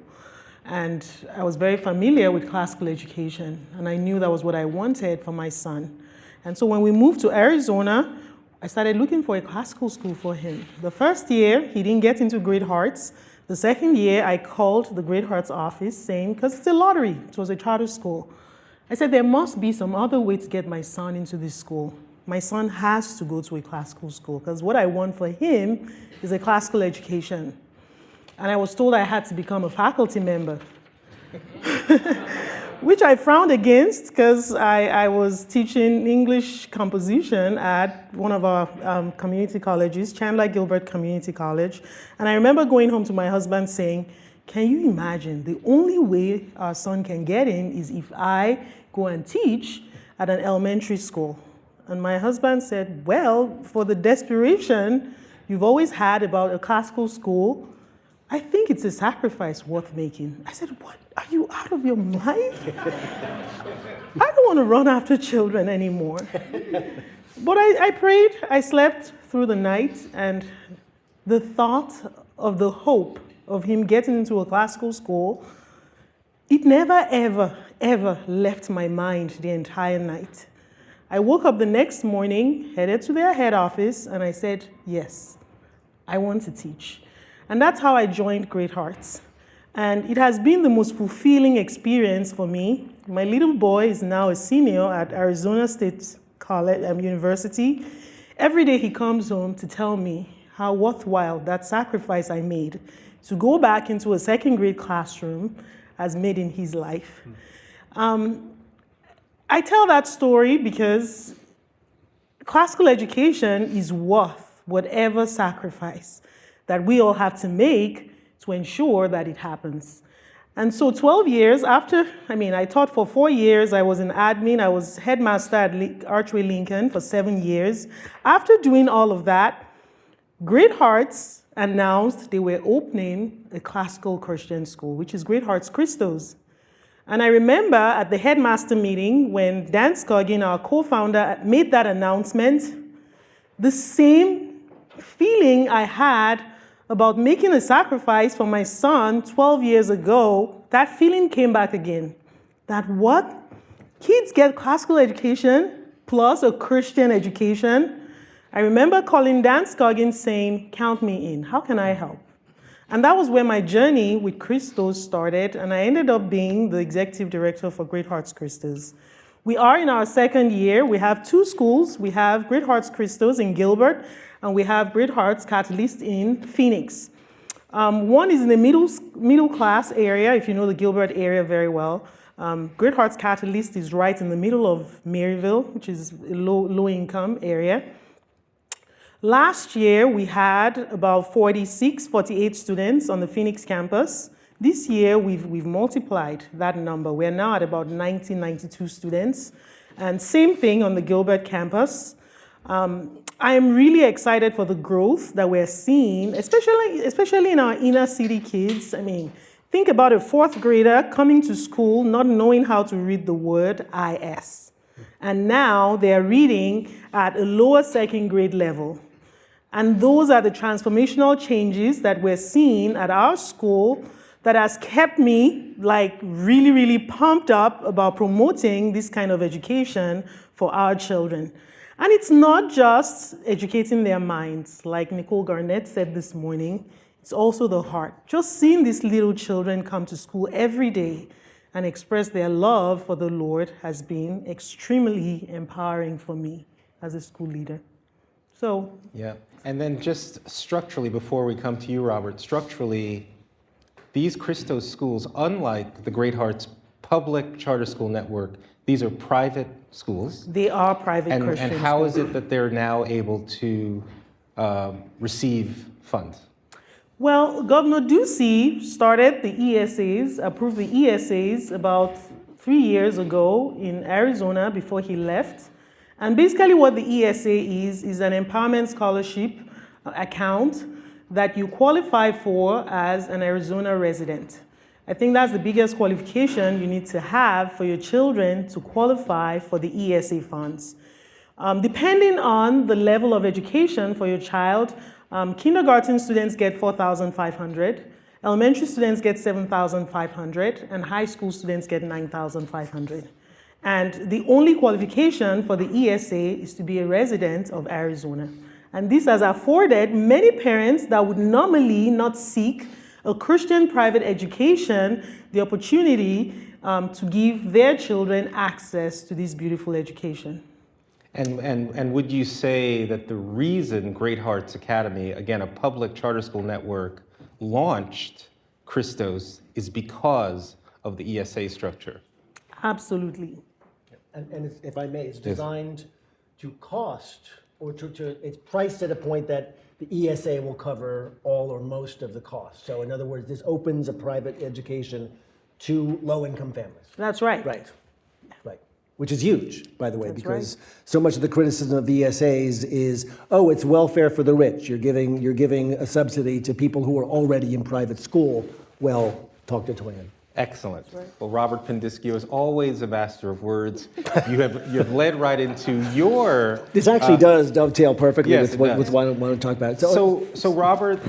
And I was very familiar with classical education, and I knew that was what I wanted for my son. And so when we moved to Arizona, I started looking for a classical school for him. The first year, he didn't get into Great Hearts. The second year, I called the Great Hearts office saying, because it's a lottery, it was a charter school. I said, there must be some other way to get my son into this school. My son has to go to a classical school, because what I want for him is a classical education. And I was told I had to become a faculty member, which I frowned against because I was teaching English composition at one of our community colleges, Chandler Gilbert Community College. And I remember going home to my husband saying, can you imagine, the only way our son can get in is if I go and teach at an elementary school. And my husband said, well, for the desperation you've always had about a classical school, I think it's a sacrifice worth making. I said, what? Are you out of your mind? I don't want to run after children anymore. But I prayed, I slept through the night, and the thought of the hope of him getting into a classical school, it never, ever, ever left my mind the entire night. I woke up the next morning, headed to their head office, and I said, yes, I want to teach. And that's how I joined Great Hearts. And it has been the most fulfilling experience for me. My little boy is now a senior at Arizona State College, University. Every day he comes home to tell me how worthwhile that sacrifice I made to go back into a second grade classroom has made in his life. I tell that story because classical education is worth whatever sacrifice that we all have to make to ensure that it happens. And so 12 years after, I taught for 4 years, I was an admin, I was headmaster at Archway Lincoln for 7 years. After doing all of that, Great Hearts announced they were opening a classical Christian school, which is Great Hearts Christos. And I remember at the headmaster meeting when Dan Scoggin, our co-founder, made that announcement, the same feeling I had about making a sacrifice for my son 12 years ago, that feeling came back again. That what? Kids get classical education plus a Christian education. I remember calling Dan Scoggin saying, count me in, how can I help? And that was where my journey with Christos started, and I ended up being the executive director for Great Hearts Christos. We are in our second year. We have 2 schools. We have Great Hearts Christos in Gilbert, and we have Great Hearts Catalyst in Phoenix. One is in the middle class area, if you know the Gilbert area very well. Great Hearts Catalyst is right in the middle of Maryville, which is a low income area. Last year, we had about 48 students on the Phoenix campus. This year, we've multiplied that number. We're now at about 92 students. And same thing on the Gilbert campus. I am really excited for the growth that we're seeing, especially in our inner city kids. I mean, think about a 4th grader coming to school not knowing how to read the word IS. And now they're reading at a lower 2nd grade level. And those are the transformational changes that we're seeing at our school that has kept me really, really pumped up about promoting this kind of education for our children. And it's not just educating their minds, like Nicole Garnett said this morning, it's also the heart. Just seeing these little children come to school every day and express their love for the Lord has been extremely empowering for me as a school leader. So. Yeah, and then just structurally, before we come to you, Robert, structurally, these Christos schools, unlike the Great Hearts public charter school network, these are private schools. They are private Christian And how schools. is it that they're now able to receive funds? Well, Governor Ducey started the ESAs, approved the ESAs about 3 years ago in Arizona before he left. And basically what the ESA is an empowerment scholarship account that you qualify for as an Arizona resident. I think that's the biggest qualification you need to have for your children to qualify for the ESA funds. Depending on the level of education for your child, kindergarten students get $4,500, elementary students get $7,500, and high school students get $9,500. And the only qualification for the ESA is to be a resident of Arizona. And this has afforded many parents that would normally not seek a Christian private education the opportunity to give their children access to this beautiful education. And would you say that the reason Great Hearts Academy, again, a public charter school network, launched Christos is because of the ESA structure? Absolutely. And if I may, it's designed to cost, or it's priced at a point that the ESA will cover all or most of the cost. So in other words, this opens a private education to low-income families. That's right. Right. Which is huge, by the way, That's because so much of the criticism of ESAs is, oh, it's welfare for the rich. You're giving a subsidy to people who are already in private school. Well, talk to Twan. Excellent. Well, Robert Pendiscio is always a master of words. You have led right into your. This actually does dovetail perfectly yes, with what I want to talk about. So Robert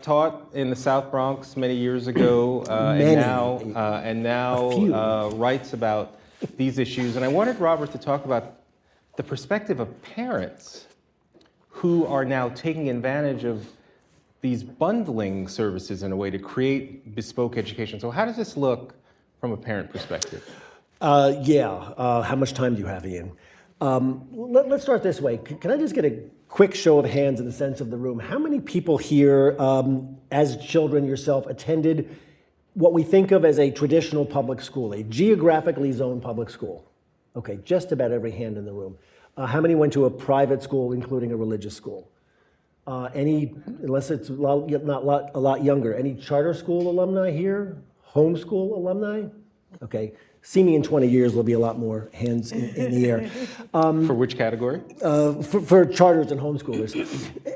taught in the South Bronx many years ago, and now writes about these issues. And I wanted Robert to talk about the perspective of parents who are now taking advantage of these bundling services in a way to create bespoke education. So how does this look from a parent perspective? How much time do you have, Ian? Let's start this way. Can I just get a quick show of hands in the sense of the room? How many people here, as children yourself, attended what we think of as a traditional public school, a geographically zoned public school? Okay, just about every hand in the room. How many went to a private school, including a religious school? Unless it's a lot younger, any charter school alumni here? Homeschool alumni? Okay, see me in 20 years, there'll be a lot more hands in the air. For which category? For charters and homeschoolers.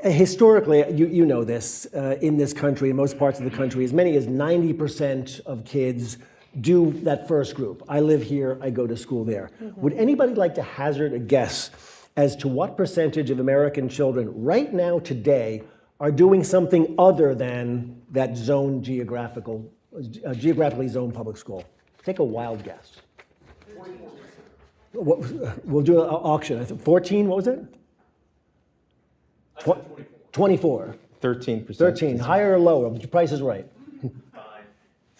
Historically, you know this, in this country, in most parts of the country, as many as 90% of kids do that first group. I live here, I go to school there. Would anybody like to hazard a guess as to what percentage of American children right now today are doing something other than that geographically zoned public school? Take a wild guess. 44%. We'll do an auction. I think 14, what was it? 24. 13%. 13, higher or lower? Your price is right.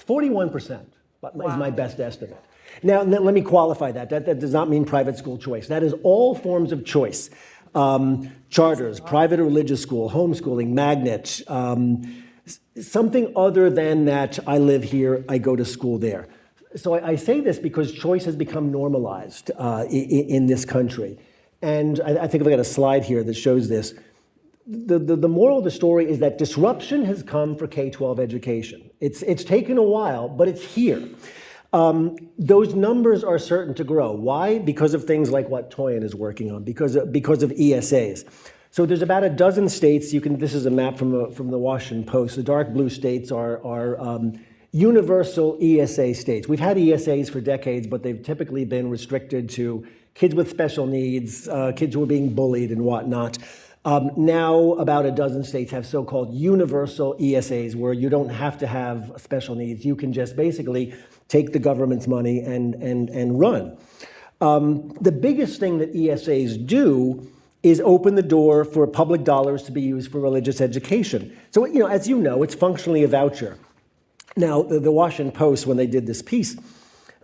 41% is my best estimate. Now, let me qualify that. That does not mean private school choice. That is all forms of choice. Charters, private or religious school, homeschooling, magnet, something other than that I live here, I go to school there. So I say this because choice has become normalized in this country. And I think I've got a slide here that shows this. The moral of the story is that disruption has come for K-12 education. It's taken a while, but it's here. Those numbers are certain to grow. Why? Because of things like what Toyin is working on, because of ESAs. So there's about a dozen states. This is a map from the Washington Post. The dark blue states are universal ESA states. We've had ESAs for decades, but they've typically been restricted to kids with special needs, kids who are being bullied and whatnot. Now about a dozen states have so-called universal ESAs where you don't have to have special needs. You can just basically take the government's money and run. The biggest thing that ESAs do is open the door for public dollars to be used for religious education. So, as you know, it's functionally a voucher. Now, the Washington Post, when they did this piece,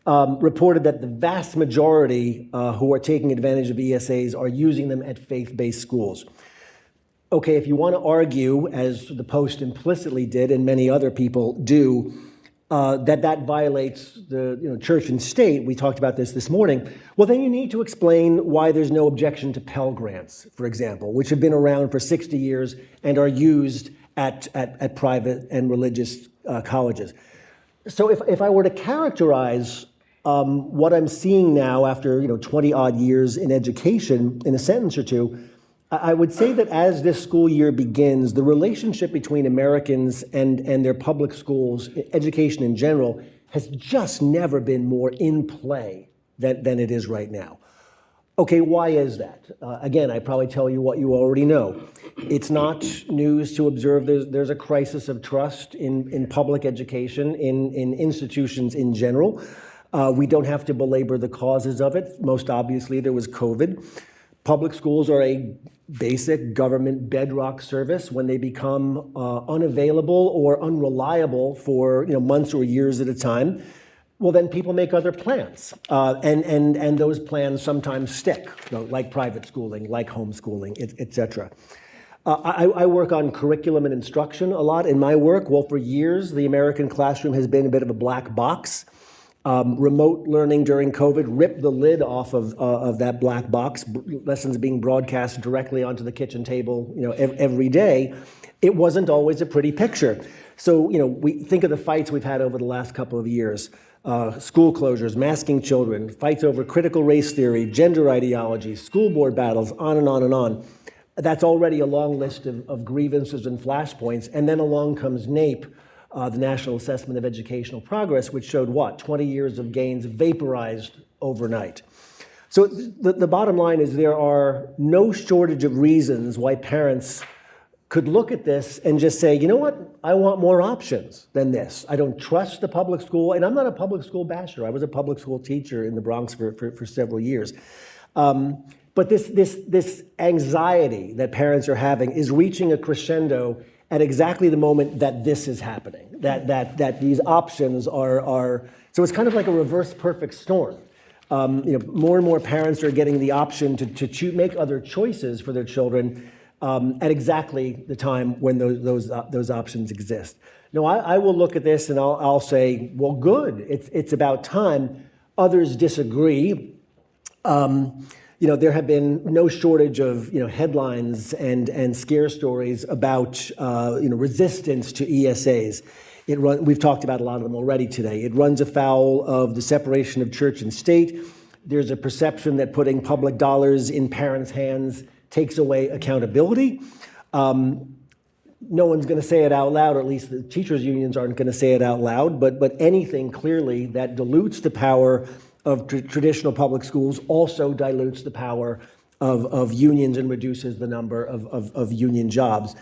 reported that the vast majority who are taking advantage of ESAs are using them at faith-based schools. Okay, if you want to argue, as the Post implicitly did and many other people do, that violates the church and state, we talked about this morning, well, then you need to explain why there's no objection to Pell Grants, for example, which have been around for 60 years and are used at private and religious colleges. So if I were to characterize what I'm seeing now after 20-odd years in education in a sentence or two, I would say that as this school year begins, the relationship between Americans and their public schools, education in general, has just never been more in play than it is right now. Okay, why is that? Again, I probably tell you what you already know. It's not news to observe there's a crisis of trust in public education, in institutions in general. We don't have to belabor the causes of it. Most obviously, there was COVID. Public schools are a basic government bedrock service. When they become unavailable or unreliable for months or years at a time, well, then people make other plans, and those plans sometimes stick, like private schooling, like homeschooling, et cetera. I work on curriculum and instruction a lot in my work. Well, for years, the American classroom has been a bit of a black box. Remote learning during COVID ripped the lid off of that black box, lessons being broadcast directly onto the kitchen table, every day. It wasn't always a pretty picture. So, we think of the fights we've had over the last couple of years. School closures, masking children, fights over critical race theory, gender ideology, school board battles, on and on and on. That's already a long list of grievances and flashpoints. And then along comes NAEP, the National Assessment of Educational Progress, which showed 20 years of gains vaporized overnight. So the bottom line is there are no shortage of reasons why parents could look at this and just say, you know what, I want more options than this. I don't trust the public school, and I'm not a public school basher. I was a public school teacher in the Bronx for several years. But this anxiety that parents are having is reaching a crescendo at exactly the moment that this is happening, that these options are, so it's kind of like a reverse perfect storm. More and more parents are getting the option to make other choices for their children at exactly the time when those options exist. Now, I will look at this and I'll say, well, good, it's about time. Others disagree. There have been no shortage of headlines and scare stories about resistance to ESAs. We've talked about a lot of them already today. It runs afoul of the separation of church and state. There's a perception that putting public dollars in parents' hands takes away accountability. no one's going to say it out loud, or at least the teachers' unions aren't going to say it out loud, but anything clearly that dilutes the power of traditional public schools also dilutes the power of unions and reduces the number of union jobs.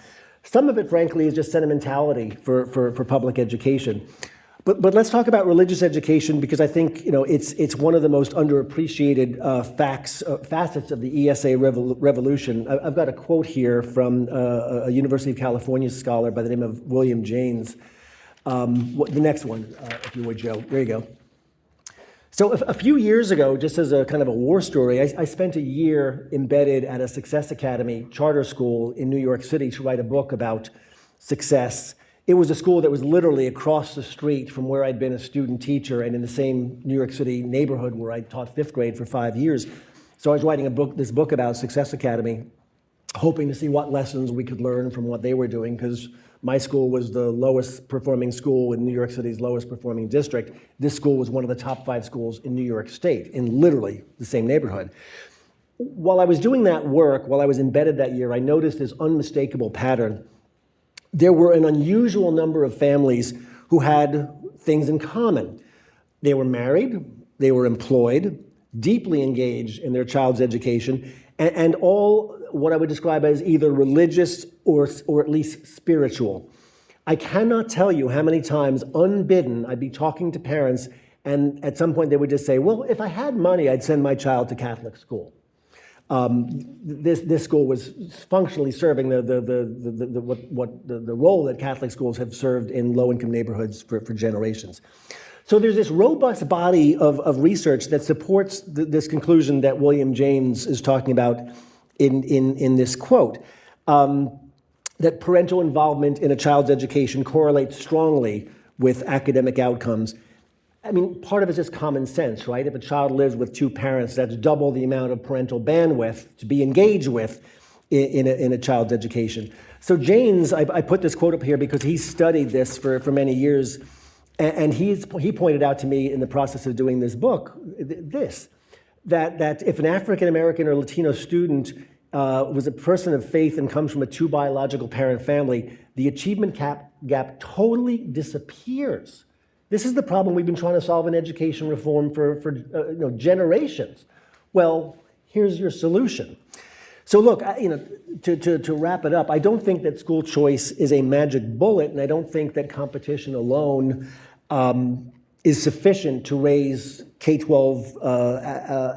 Some of it, frankly, is just sentimentality for public education. But let's talk about religious education, because I think it's one of the most underappreciated facets of the ESA revolution. I've got a quote here from a University of California scholar by the name of William James. The next one, if you would, Joe. There you go. So a few years ago, just as a kind of a war story, I spent a year embedded at a Success Academy charter school in New York City to write a book about success. It was a school that was literally across the street from where I'd been a student teacher and in the same New York City neighborhood where I taught fifth grade for 5 years. So I was writing this book about Success Academy, hoping to see what lessons we could learn from what they were doing, because my school was the lowest performing school in New York City's lowest performing district. This school was one of the top 5 schools in New York State, in literally the same neighborhood. While I was doing that work, while I was embedded that year, I noticed this unmistakable pattern. There were an unusual number of families who had things in common. They were married, they were employed, deeply engaged in their child's education, and all what I would describe as either religious or at least spiritual. I cannot tell you how many times, unbidden, I'd be talking to parents, and at some point they would just say, well, if I had money, I'd send my child to Catholic school. This school was functionally serving the role that Catholic schools have served in low-income neighborhoods for generations. So there's this robust body of research that supports this conclusion that William James is talking about in this quote, that parental involvement in a child's education correlates strongly with academic outcomes. I mean, part of it's just common sense, right? If a child lives with 2 parents, that's double the amount of parental bandwidth to be engaged with in a child's education. So James, I put this quote up here because he studied this for many years, and he pointed out to me in the process of doing this book, that if an African American or Latino student was a person of faith and comes from a 2 biological parent family, the achievement gap totally disappears. This is the problem we've been trying to solve in education reform for generations. Well, here's your solution. So look, to wrap it up, I don't think that school choice is a magic bullet, and I don't think that competition alone is sufficient to raise K-12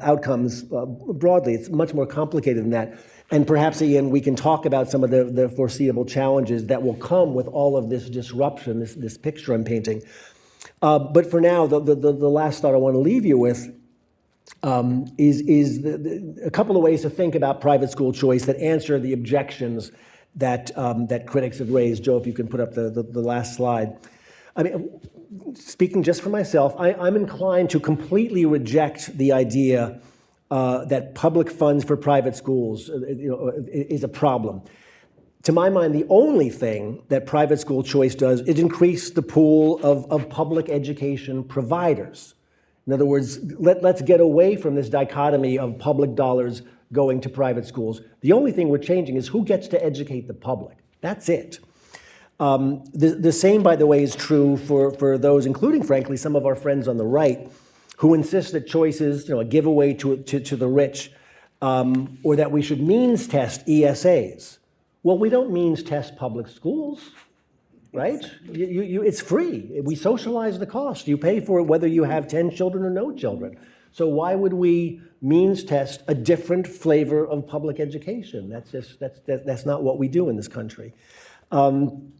outcomes broadly. It's much more complicated than that. And perhaps, Ian, we can talk about some of the foreseeable challenges that will come with all of this disruption, this picture I'm painting. But for now, the last thought I want to leave you with is a couple of ways to think about private school choice that answer the objections that critics have raised. Joe, if you can put up the last slide. I mean, speaking just for myself, I'm inclined to completely reject the idea that public funds for private schools is a problem. To my mind, the only thing that private school choice does is increase the pool of public education providers. In other words, let's get away from this dichotomy of public dollars going to private schools. The only thing we're changing is who gets to educate the public. That's it. The same, by the way, is true for those, including, frankly, some of our friends on the right, who insist that choice is a giveaway to the rich, or that we should means test ESAs. Well, we don't means test public schools, right? It's free. We socialize the cost. You pay for it whether you have 10 children or no children. So why would we means test a different flavor of public education? That's not what we do in this country. In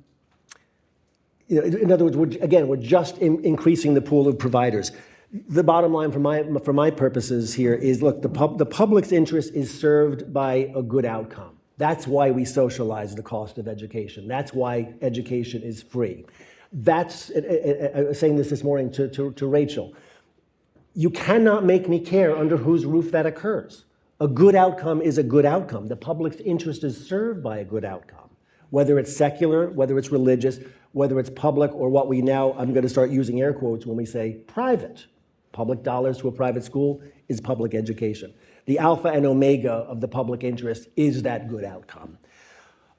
other words, we're just increasing the pool of providers. The bottom line for my purposes here is, look, the public's interest is served by a good outcome. That's why we socialize the cost of education. That's why education is free. I was saying this morning to Rachel. You cannot make me care under whose roof that occurs. A good outcome is a good outcome. The public's interest is served by a good outcome, whether it's secular, whether it's religious, whether it's public, or what we now, I'm going to start using air quotes when we say private. Public dollars to a private school is public education. The alpha and omega of the public interest is that good outcome.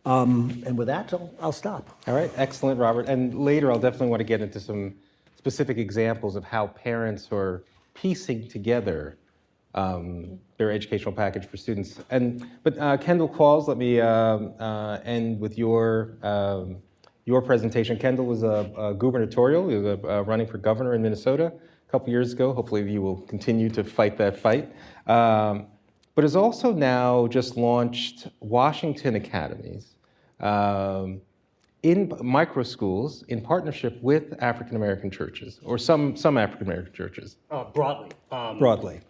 And with that, I'll stop. All right, excellent, Robert. And later, I'll definitely want to get into some specific examples of how parents are piecing together their educational package for students. But Kendall Qualls, let me end with your presentation. Kendall was a gubernatorial. He was running for governor in Minnesota a couple years ago. Hopefully, you will continue to fight that fight. But has also now just launched Washington Academies in micro schools in partnership with African American churches, or some African American churches. Broadly. Broadly.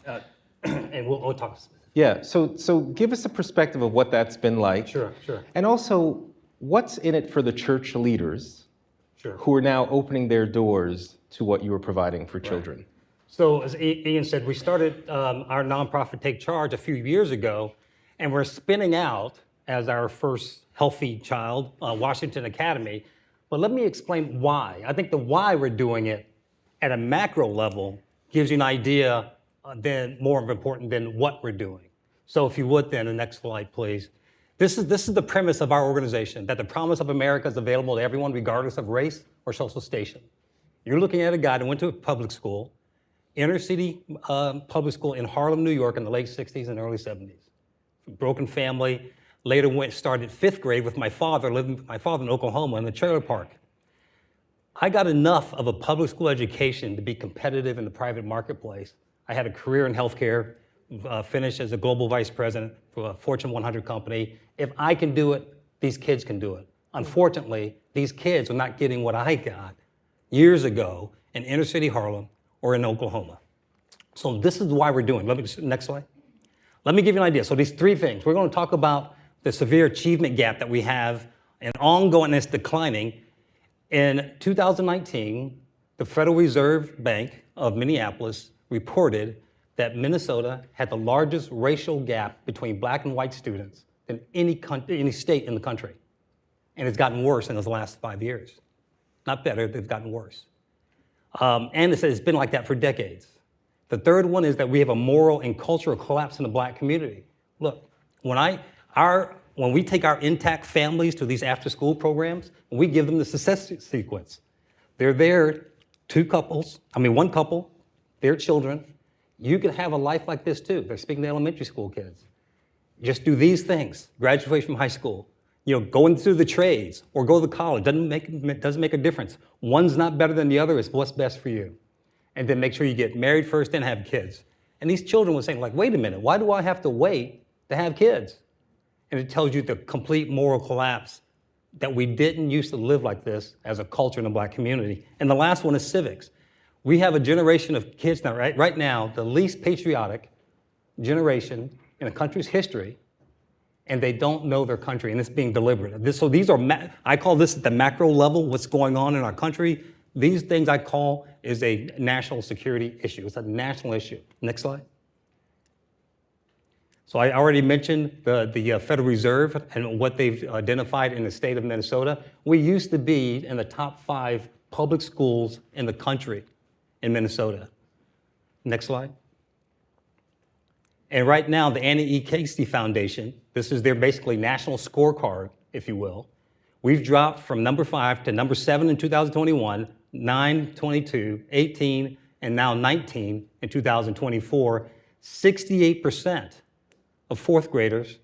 And we'll talk. Yeah, so give us a perspective of what that's been like. Sure. And also, what's in it for the church leaders who are now opening their doors to what you are providing for children? So as Ian said, we started our nonprofit Take Charge a few years ago, and we're spinning out as our first healthy child, Washington Academy. But let me explain why. I think the why we're doing it at a macro level gives you an idea then more important than what we're doing. So if you would then, the next slide, please. This is the premise of our organization, that the promise of America is available to everyone regardless of race or social station. You're looking at a guy that went to a public school, inner city public school in Harlem, New York in the late 60s and early 70s. Broken family, later started 5th grade with my father, living with my father in Oklahoma in the trailer park. I got enough of a public school education to be competitive in the private marketplace. I had a career in healthcare, finished as a global vice president for a Fortune 100 company. If I can do it, these kids can do it. Unfortunately, these kids are not getting what I got years ago in inner city Harlem or in Oklahoma. So this is why we're doing it. Next slide. Let me give you an idea. So these 3 things. We're going to talk about the severe achievement gap that we have and ongoing, and it's declining. In 2019, the Federal Reserve Bank of Minneapolis reported that Minnesota had the largest racial gap between black and white students than any state in the country. And it's gotten worse in the last 5 years. Not better, they've gotten worse. And it's been like that for decades. The third one is that we have a moral and cultural collapse in the black community. Look, when we take our intact families to these after-school programs, and we give them the success sequence, they're there, one couple, their children. You can have a life like this too. They're speaking to elementary school kids. Just do these things, graduate from high school, go into the trades or go to college, doesn't make a difference. One's not better than the other, it's what's best for you. And then make sure you get married first and have kids. And these children were saying, wait a minute, why do I have to wait to have kids? And it tells you the complete moral collapse that we didn't used to live like this as a culture in the black community. And the last one is civics. We have a generation of kids now, right now, the least patriotic generation in a country's history, and they don't know their country, and it's being deliberate. I call this at the macro level, what's going on in our country. These things I call is a national security issue. It's a national issue. Next slide. So I already mentioned the Federal Reserve and what they've identified in the state of Minnesota. We used to be in the top 5 public schools in the country in Minnesota. Next slide. And right now, the Annie E. Casey Foundation, this is their basically national scorecard, if you will. We've dropped from number 5 to number 7 in 2021, 9, 22, 18, and now 19 in 2024. 68% of 4th graders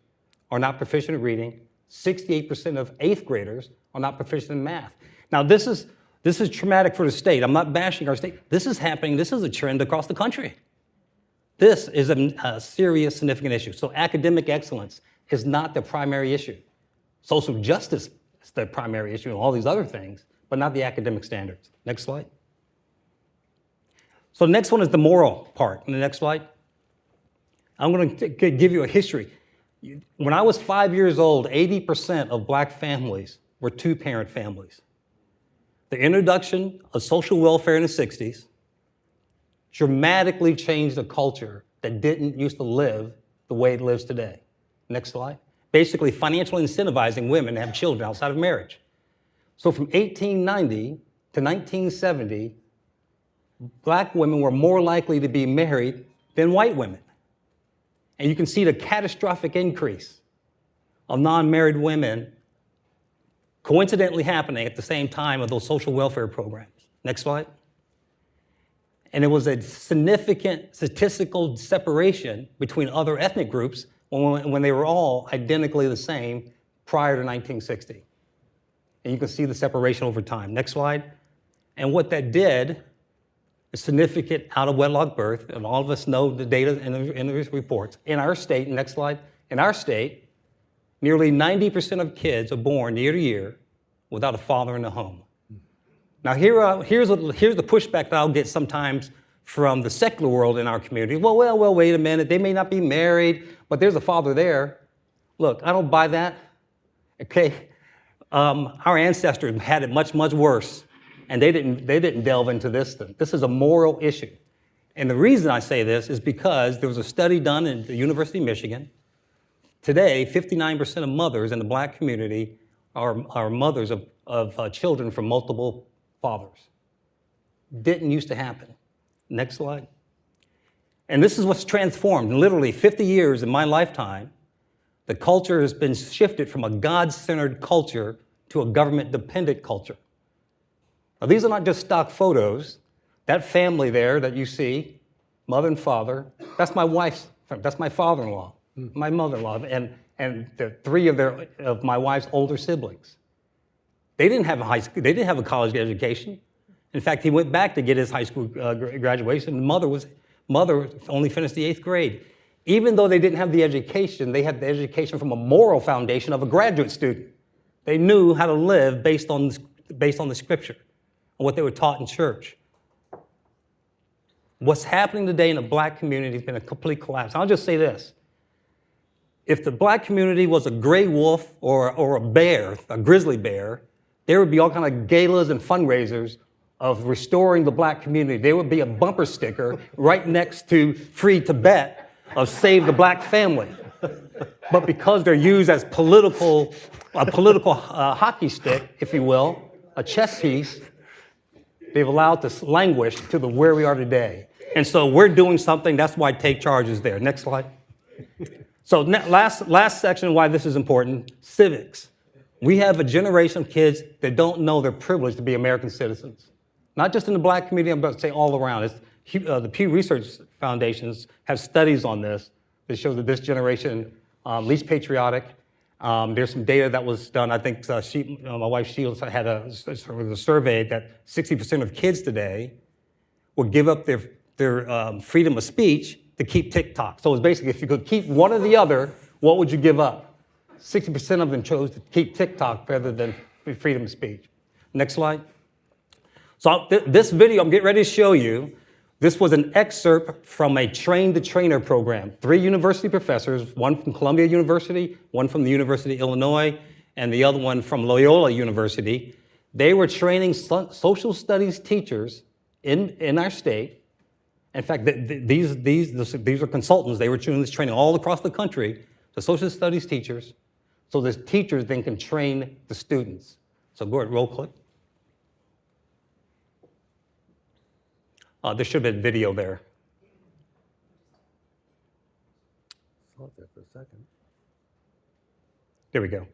are not proficient at reading. 68% of 8th graders are not proficient in math. Now, this is traumatic for the state. I'm not bashing our state. This is happening. This is a trend across the country. This is a serious, significant issue. So academic excellence is not the primary issue. Social justice is the primary issue and all these other things, but not the academic standards. Next slide. So the next one is the moral part. In the next slide. I'm going to give you a history. When I was 5 years old, 80% of black families were 2-parent families. The introduction of social welfare in the 60s dramatically changed a culture that didn't used to live the way it lives today. Next slide. Basically, financially incentivizing women to have children outside of marriage. So from 1890 to 1970, black women were more likely to be married than white women. And you can see the catastrophic increase of non-married women coincidentally happening at the same time of those social welfare programs. Next slide. And there was a significant statistical separation between other ethnic groups when they were all identically the same prior to 1960. And you can see the separation over time. Next slide. And what that did is significant out-of-wedlock birth, and all of us know the data in the reports. In our state, next slide, in our state, nearly 90% of kids are born year to year without a father in the home. Now here's the pushback that I'll get sometimes from the secular world in our community. Well, wait a minute, they may not be married, but there's a father there. Look, I don't buy that, okay? Our ancestors had it much, much worse, and they didn't delve into this thing. This is a moral issue. And the reason I say this is because there was a study done at the University of Michigan. Today, 59% of mothers in the Black community are mothers of children from multiple fathers. Didn't used to happen. Next slide. And this is what's transformed. In literally 50 years in my lifetime, the culture has been shifted from a God-centered culture to a government-dependent culture. Now, these are not just stock photos. That family there that you see, mother and father, that's my wife's, that's my father-in-law, my mother-in-law, and the three of my wife's older siblings. They didn't have they didn't have a college education. In fact, he went back to get his high school graduation. Mother only finished the 8th grade. Even though they didn't have the education, they had the education from a moral foundation of a graduate student. They knew how to live based on the scripture and what they were taught in church. What's happening today in the Black community has been a complete collapse. I'll just say this. If the Black community was a gray wolf or a bear, a grizzly bear, there would be all kinds of galas and fundraisers of restoring the Black community. There would be a bumper sticker right next to Free Tibet of Save the Black Family. But because they're used as a political hockey stick, if you will, a chess piece, they've allowed this languish to where we are today. And so we're doing something. That's why Take Charge is there. Next slide. So last section, why this is important, civics. We have a generation of kids that don't know they're privileged to be American citizens. Not just in the Black community, I'm going to say all around. The Pew Research Foundations have studies on this that show that this generation, least patriotic. There's some data that was done. I think my wife Sheila had a survey that 60% of kids today would give up their freedom of speech to keep TikTok. So it's basically, if you could keep one or the other, what would you give up? 60% of them chose to keep TikTok rather than freedom of speech. Next slide. So this video I'm getting ready to show you, this was an excerpt from a train-the-trainer program. 3 university professors, one from Columbia University, one from the University of Illinois, and the other one from Loyola University. They were training social studies teachers in our state. In fact, these are consultants. They were doing this training all across the country, the social studies teachers, so the teachers then can train the students. So go ahead, roll clip. There should have been video there. Hold there for a second. There we go.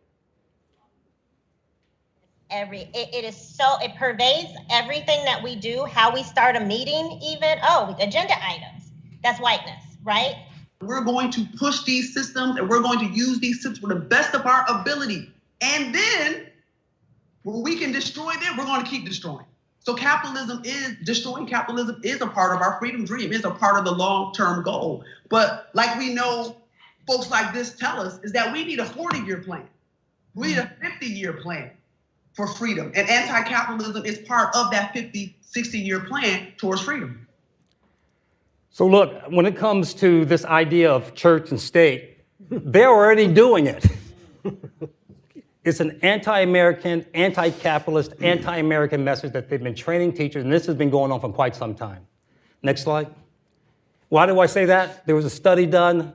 It pervades everything that we do, how we start a meeting even. Agenda items. That's whiteness, right? We're going to push these systems and we're going to use these systems for the best of our ability. And then when we can destroy them, we're going to keep destroying. So destroying capitalism is a part of our freedom dream. It's a part of the long-term goal. But like we know, folks like this tell us, is that we need a 40-year plan. We need a 50-year plan for freedom. And anti-capitalism is part of that 50, 60-year plan towards freedom. So look, when it comes to this idea of church and state, they're already doing it. It's an anti-American, anti-capitalist, anti-American message that they've been training teachers, and this has been going on for quite some time. Next slide. Why do I say that? There was a study done,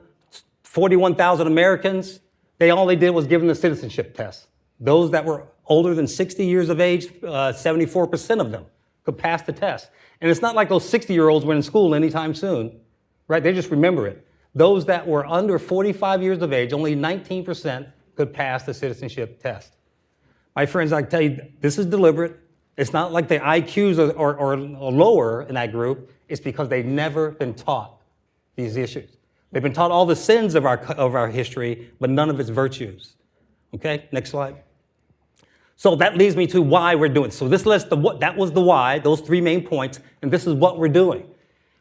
41,000 Americans, all they did was give them the citizenship test. Those that were older than 60 years of age, 74% of them could pass the test. And it's not like those 60-year-olds went in school anytime soon, right? They just remember it. Those that were under 45 years of age, only 19% could pass the citizenship test. My friends, I tell you, this is deliberate. It's not like the IQs are lower in that group. It's because they've never been taught these issues. They've been taught all the sins of our history, but none of its virtues. Okay, next slide. So that leads me to why we're doing it. So this lists that was the why, those 3 main points, and this is what we're doing.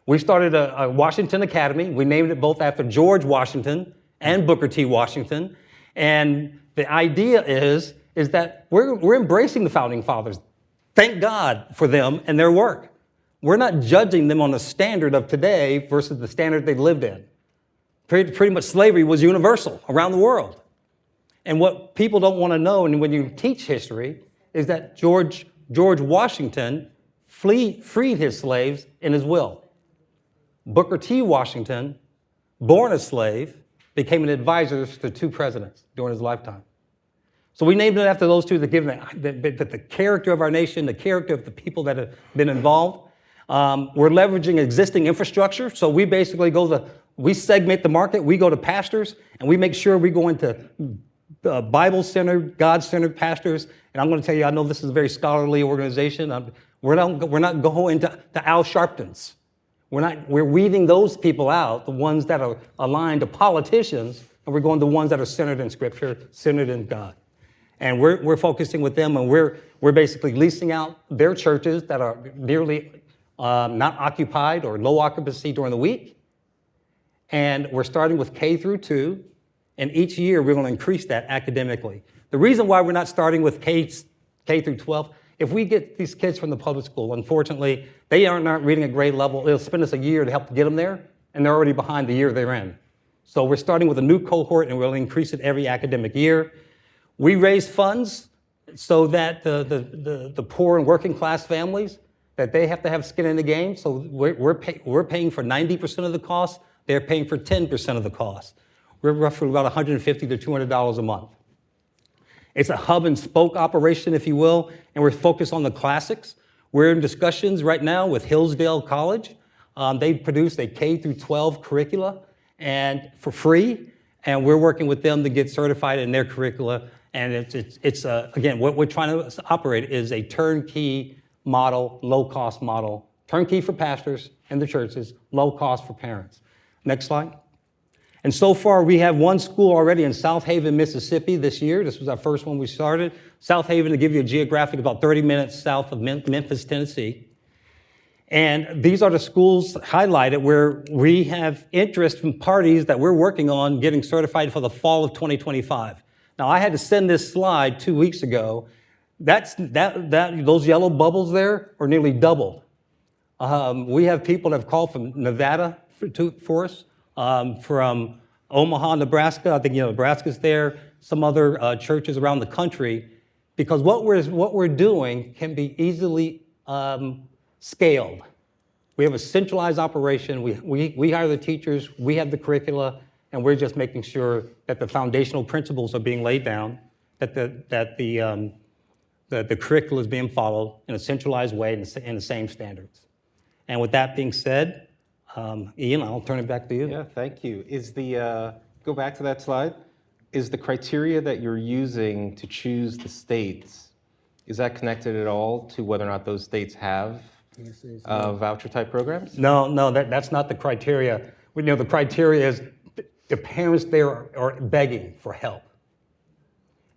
We started a Washington Academy. We named it both after George Washington and Booker T. Washington. And the idea is that we're embracing the Founding Fathers. Thank God for them and their work. We're not judging them on the standard of today versus the standard they lived in. Pretty much slavery was universal around the world. And what people don't want to know, and when you teach history, is that George Washington freed his slaves in his will. Booker T. Washington, born a slave, became an advisor to 2 presidents during his lifetime. So we named it after those 2 that give the character of our nation, the character of the people that have been involved. We're leveraging existing infrastructure. So we basically we segment the market. We go to pastors, and we make sure we go into Bible-centered, God-centered pastors. And I'm going to tell you, I know this is a very scholarly organization. We're not going to Al Sharptons. We're weeding those people out, the ones that are aligned to politicians, and we're going to the ones that are centered in Scripture, centered in God. And we're focusing with them, and we're basically leasing out their churches that are nearly not occupied or low occupancy during the week. And we're starting with K through 2, and each year we're going to increase that academically. The reason why we're not starting with K through 12, if we get these kids from the public school, unfortunately, they aren't reading at grade level. It'll spend us a year to help get them there, and they're already behind the year they're in. So we're starting with a new cohort, and we'll increase it every academic year. We raise funds so that the poor and working class families, that they have to have skin in the game. So we're paying for 90% of the cost. They're paying for 10% of the cost. We're roughly about $150 to $200 a month. It's a hub and spoke operation, if you will, and we're focused on the classics. We're in discussions right now with Hillsdale College. They produce a K through 12 curricula and for free, and we're working with them to get certified in their curricula. And it's again, what we're trying to operate is a turnkey model, low-cost model, turnkey for pastors and the churches, low cost for parents. Next slide. And so far, we have 1 school already in South Haven, Mississippi this year. This was our first one we started. South Haven, to give you a geographic, about 30 minutes south of Memphis, Tennessee. And these are the schools highlighted where we have interest from parties that we're working on getting certified for the fall of 2025. Now, I had to send this slide 2 weeks ago. Those yellow bubbles there are nearly doubled. We have people that have called from Nevada for us, from Omaha, Nebraska. I think Nebraska's there. Some other churches around the country, because what we're doing can be easily scaled. We have a centralized operation. We hire the teachers. We have the curricula, and we're just making sure that the foundational principles are being laid down, that the curricula is being followed in a centralized way in the same standards. And with that being said, Ian, I'll turn it back to you. Yeah, thank you. Go back to that slide. Is the criteria that you're using to choose the states, is that connected at all to whether or not those states have voucher type programs? No, that's not the criteria. The criteria is the parents there are begging for help.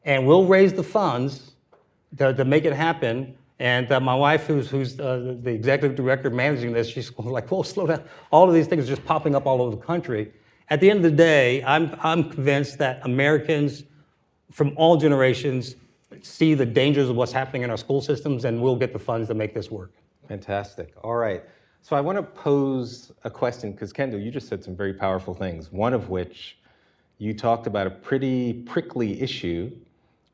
And we'll raise the funds to make it happen. And my wife, who's the executive director managing this, she's like, whoa, slow down. All of these things are just popping up all over the country. At the end of the day, I'm convinced that Americans from all generations see the dangers of what's happening in our school systems, and we'll get the funds to make this work. Fantastic. All right. So I want to pose a question, because Kendall, you just said some very powerful things, one of which you talked about a pretty prickly issue,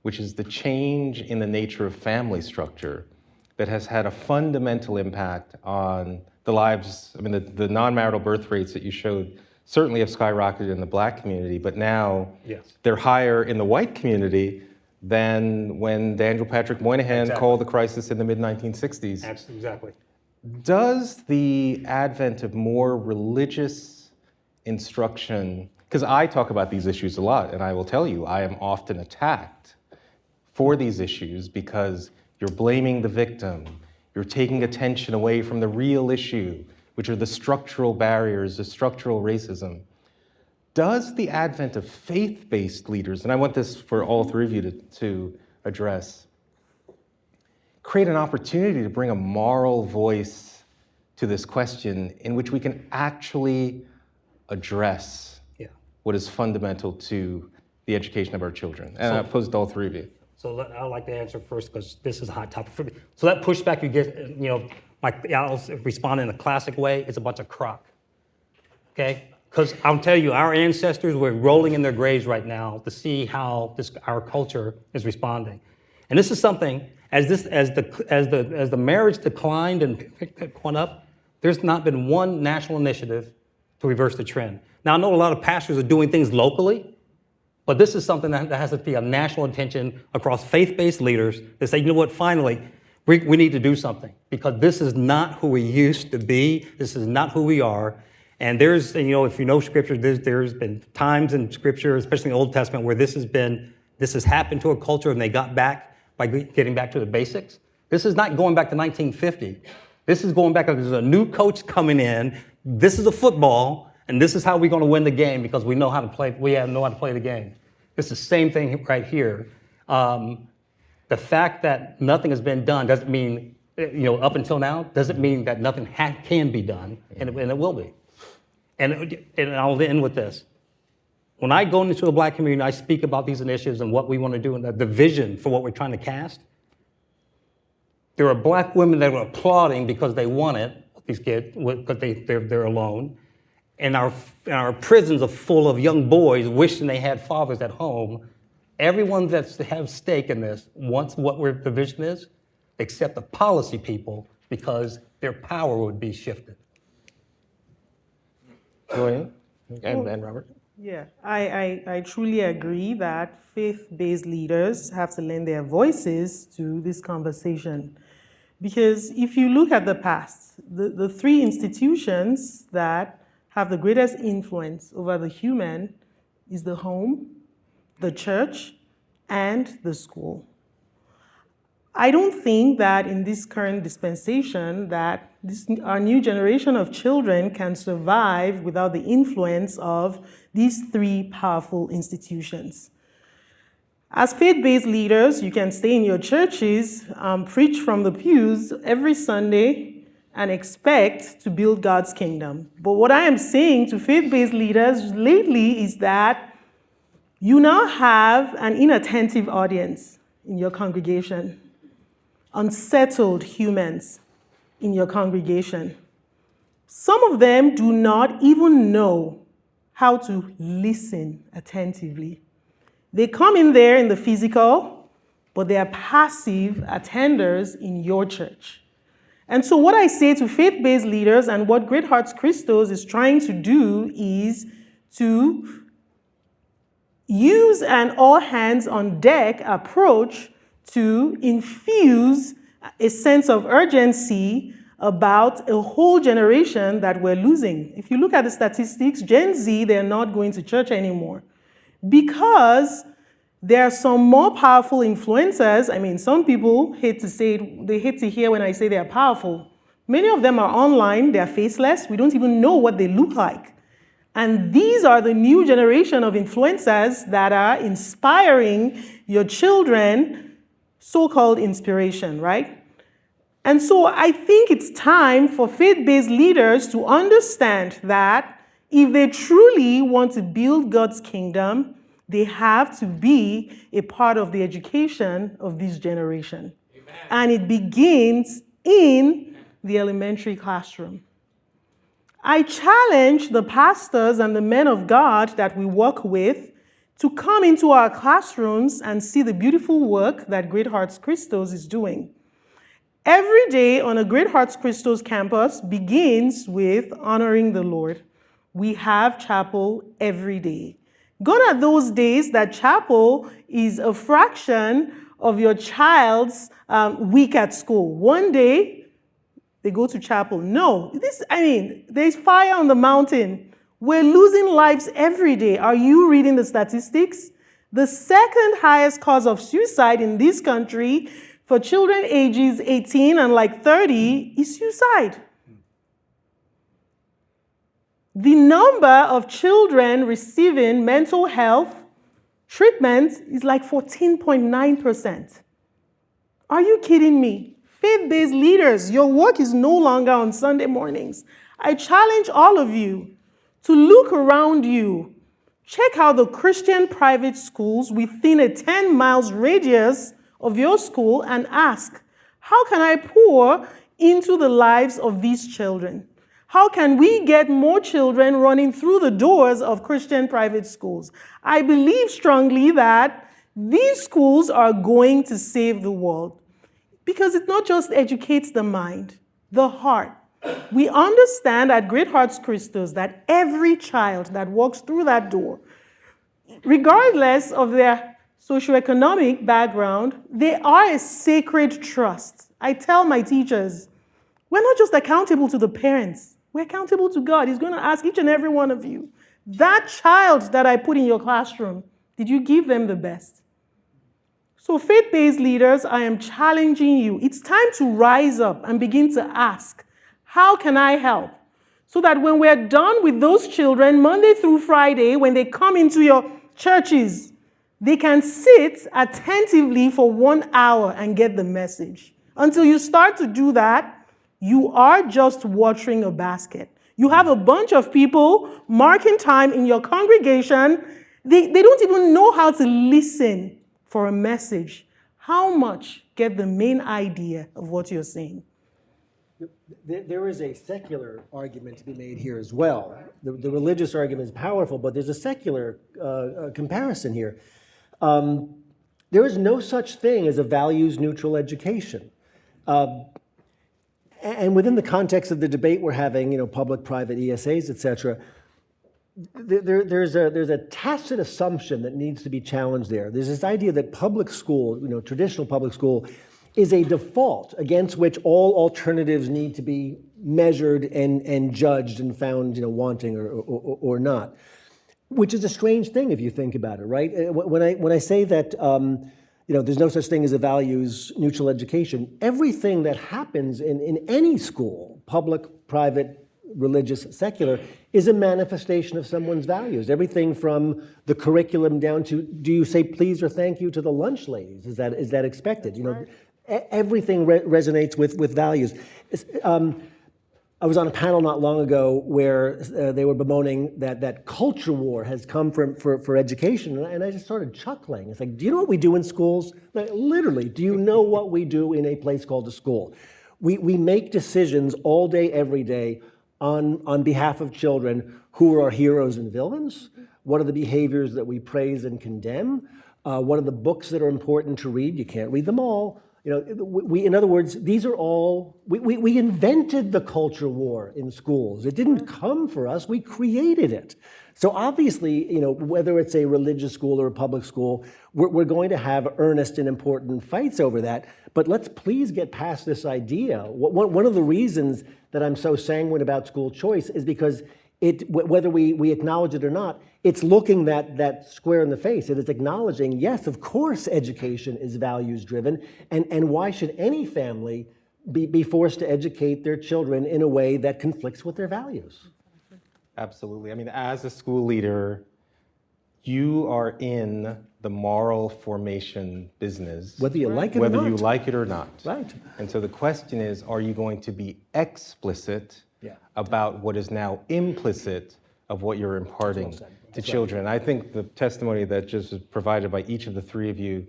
which is the change in the nature of family structure that has had a fundamental impact on the lives. I mean, the non-marital birth rates that you showed certainly have skyrocketed in the Black community, but now they're higher in the white community than when Daniel Patrick Moynihan called the crisis in the mid-1960s. Exactly. Does the advent of more religious instruction, because I talk about these issues a lot, and I will tell you, I am often attacked for these issues because you're blaming the victim, you're taking attention away from the real issue, which are the structural barriers, the structural racism. Does the advent of faith-based leaders, and I want this for all three of you to address, create an opportunity to bring a moral voice to this question in which we can actually address what is fundamental to the education of our children? And I pose it to all three of you. So I'd like to answer first because this is a hot topic for me. So that pushback you get, I'll respond in a classic way, it's a bunch of crock, okay? Because I'll tell you, our ancestors were rolling in their graves right now to see how our culture is responding. And this is something, as the marriage declined and went up, there's not been one national initiative to reverse the trend. Now, I know a lot of pastors are doing things locally, but this is something that has to be a national attention across faith-based leaders to say, you know what, finally, we need to do something because this is not who we used to be. This is not who we are. And there's, if you know Scripture, there's been times in Scripture, especially in the Old Testament, where this has happened to a culture and they got back by getting back to the basics. This is not going back to 1950. This is going back, there's a new coach coming in. This is a football, and this is how we're going to win the game because we know how to play. We know how to play the game. It's the same thing right here. The fact that nothing has been done doesn't mean, up until now, doesn't mean that nothing can be done, and it will be. And I'll end with this. When I go into the Black community and I speak about these initiatives and what we want to do and the vision for what we're trying to cast, there are Black women that are applauding because they want it, these kids, because they're alone. And our prisons are full of young boys wishing they had fathers at home. Everyone that's to have stake in this wants what the vision is, except the policy people, because their power would be shifted. Go ahead. And Robert? Yeah, I truly agree that faith-based leaders have to lend their voices to this conversation. Because if you look at the past, the three institutions that have the greatest influence over the human is the home, the church, and the school. I don't think that in this current dispensation that our new generation of children can survive without the influence of these three powerful institutions. As faith-based leaders, you can stay in your churches, preach from the pews every Sunday, and expect to build God's kingdom. But what I am saying to faith-based leaders lately is that you now have an inattentive audience in your congregation, unsettled humans in your congregation. Some of them do not even know how to listen attentively. They come in there in the physical, but they are passive attenders in your church. And so what I say to faith-based leaders and what Great Hearts Christos is trying to do is to use an all-hands-on-deck approach to infuse a sense of urgency about a whole generation that we're losing. If you look at the statistics, Gen Z, they're not going to church anymore because there are some more powerful influencers. I mean, some people hate to say it, they hate to hear when I say they're powerful. Many of them are online, they're faceless, we don't even know what they look like. And these are the new generation of influencers that are inspiring your children, so-called inspiration, right? And so I think it's time for faith-based leaders to understand that if they truly want to build God's kingdom, they have to be a part of the education of this generation. Amen. And it begins in the elementary classroom. I challenge the pastors and the men of God that we work with to come into our classrooms and see the beautiful work that Great Hearts Christos is doing. Every day on a Great Hearts Christos campus begins with honoring the Lord. We have chapel every day. Gone are those days that chapel is a fraction of your child's week at school. One day, they go to chapel. No, there's fire on the mountain. We're losing lives every day. Are you reading the statistics? The second highest cause of suicide in this country for children ages 18 and like 30 is suicide. The number of children receiving mental health treatment is like 14.9%. Are you kidding me? Faith-based leaders, your work is no longer on Sunday mornings. I challenge all of you to look around you. Check out the Christian private schools within a 10 miles radius of your school and ask, how can I pour into the lives of these children? How can we get more children running through the doors of Christian private schools? I believe strongly that these schools are going to save the world because it not just educates the mind, the heart. We understand at Great Hearts Christos that every child that walks through that door, regardless of their socioeconomic background, they are a sacred trust. I tell my teachers, we're not just accountable to the parents, we're accountable to God. He's going to ask each and every one of you, that child that I put in your classroom, did you give them the best? So faith-based leaders, I am challenging you. It's time to rise up and begin to ask, how can I help? So that when we're done with those children, Monday through Friday, when they come into your churches, they can sit attentively for 1 hour and get the message. Until you start to do that, you are just watering a basket. You have a bunch of people marking time in your congregation. They don't even know how to listen for a message. How much get the main idea of what you're saying? There is a secular argument to be made here as well. The religious argument is powerful, but there's a secular comparison here. There is no such thing as a values-neutral education. And within the context of the debate we're having, public-private ESAs, et cetera, there's a tacit assumption that needs to be challenged there. There's this idea that public school, traditional public school, is a default against which all alternatives need to be measured and judged and found, wanting or not, which is a strange thing if you think about it, right? When I say that, there's no such thing as a values-neutral education, everything that happens in any school, public, private, religious, secular, is a manifestation of someone's values. Everything from the curriculum down to, do you say please or thank you to the lunch ladies? Is that expected? Right. Everything resonates with values. I was on a panel not long ago where they were bemoaning that culture war has come for education, and I just started chuckling. It's like, do you know what we do in schools? Like, literally, do you know what we do in a place called a school? We make decisions all day, every day, on behalf of children who are our heroes and villains. What are the behaviors that we praise and condemn? What are the books that are important to read? You can't read them all. In other words, these are all, we invented the culture war in schools. It didn't come for us, we created it. So obviously, whether it's a religious school or a public school, we're going to have earnest and important fights over that. But let's please get past this idea. One of the reasons that I'm so sanguine about school choice is because whether we acknowledge it or not, it's looking that square in the face. It is acknowledging, yes, of course, education is values-driven, and why should any family be forced to educate their children in a way that conflicts with their values? Absolutely. I mean, as a school leader, you are in the moral formation business. Whether you like it or not. Whether you like it or not. Right. And so the question is, are you going to be explicit about what is now implicit of what you're imparting to children? I think the testimony that just was provided by each of the three of you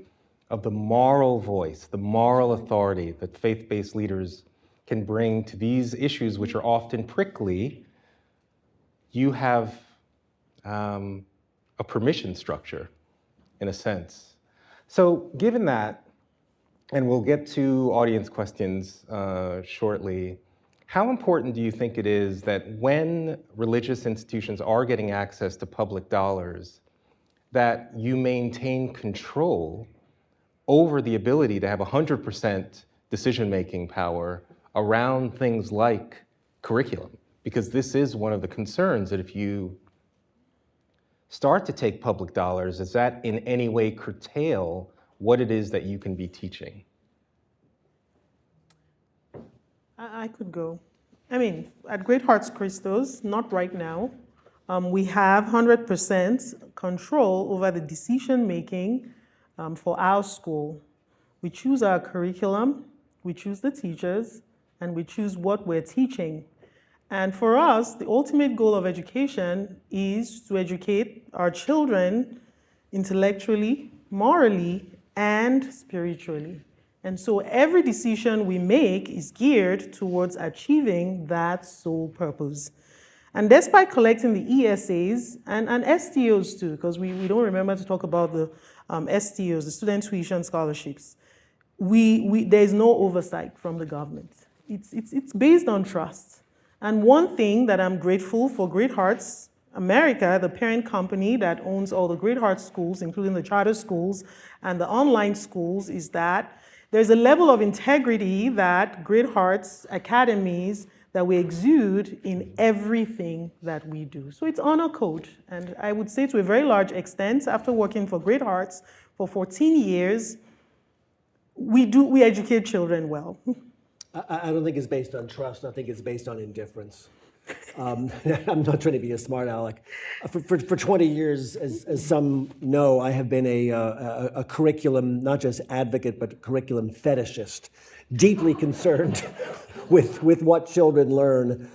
of the moral voice, the moral authority that faith-based leaders can bring to these issues, which are often prickly, you have a permission structure, in a sense. So given that, and we'll get to audience questions shortly, how important do you think it is that when religious institutions are getting access to public dollars, that you maintain control over the ability to have 100% decision-making power around things like curriculum? Because this is one of the concerns that if you start to take public dollars, does that in any way curtail what it is that you can be teaching? I could go. I mean, at Great Hearts Christos, not right now. We have 100% control over the decision making for our school. We choose our curriculum, we choose the teachers, and we choose what we're teaching. And for us, the ultimate goal of education is to educate our children intellectually, morally, and spiritually. And so every decision we make is geared towards achieving that sole purpose. And despite collecting the ESAs and STOs too, because we don't remember to talk about the STOs, the student tuition scholarships, there's no oversight from the government. It's based on trust. And one thing that I'm grateful for Great Hearts America, the parent company that owns all the Great Hearts schools, including the charter schools and the online schools, is that there's a level of integrity that Great Hearts academies that we exude in everything that we do. So it's honor code. And I would say to a very large extent, after working for Great Hearts for 14 years, we educate children well. I don't think it's based on trust. I think it's based on indifference. I'm not trying to be a smart aleck. For 20 years, as some know, I have been a curriculum, not just advocate, but curriculum fetishist, deeply concerned with what children learn,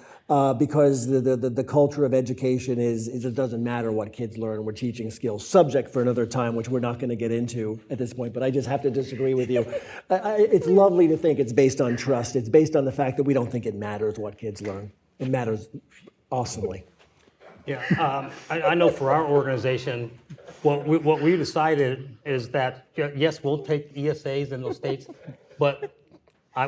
because the culture of education is it doesn't matter what kids learn. We're teaching skills, subject for another time, which we're not going to get into at this point, but I just have to disagree with you. It's lovely to think it's based on trust. It's based on the fact that we don't think it matters what kids learn. It matters awesomely. Yeah, I know for our organization, what we decided is that, yes, we'll take ESAs in those states, but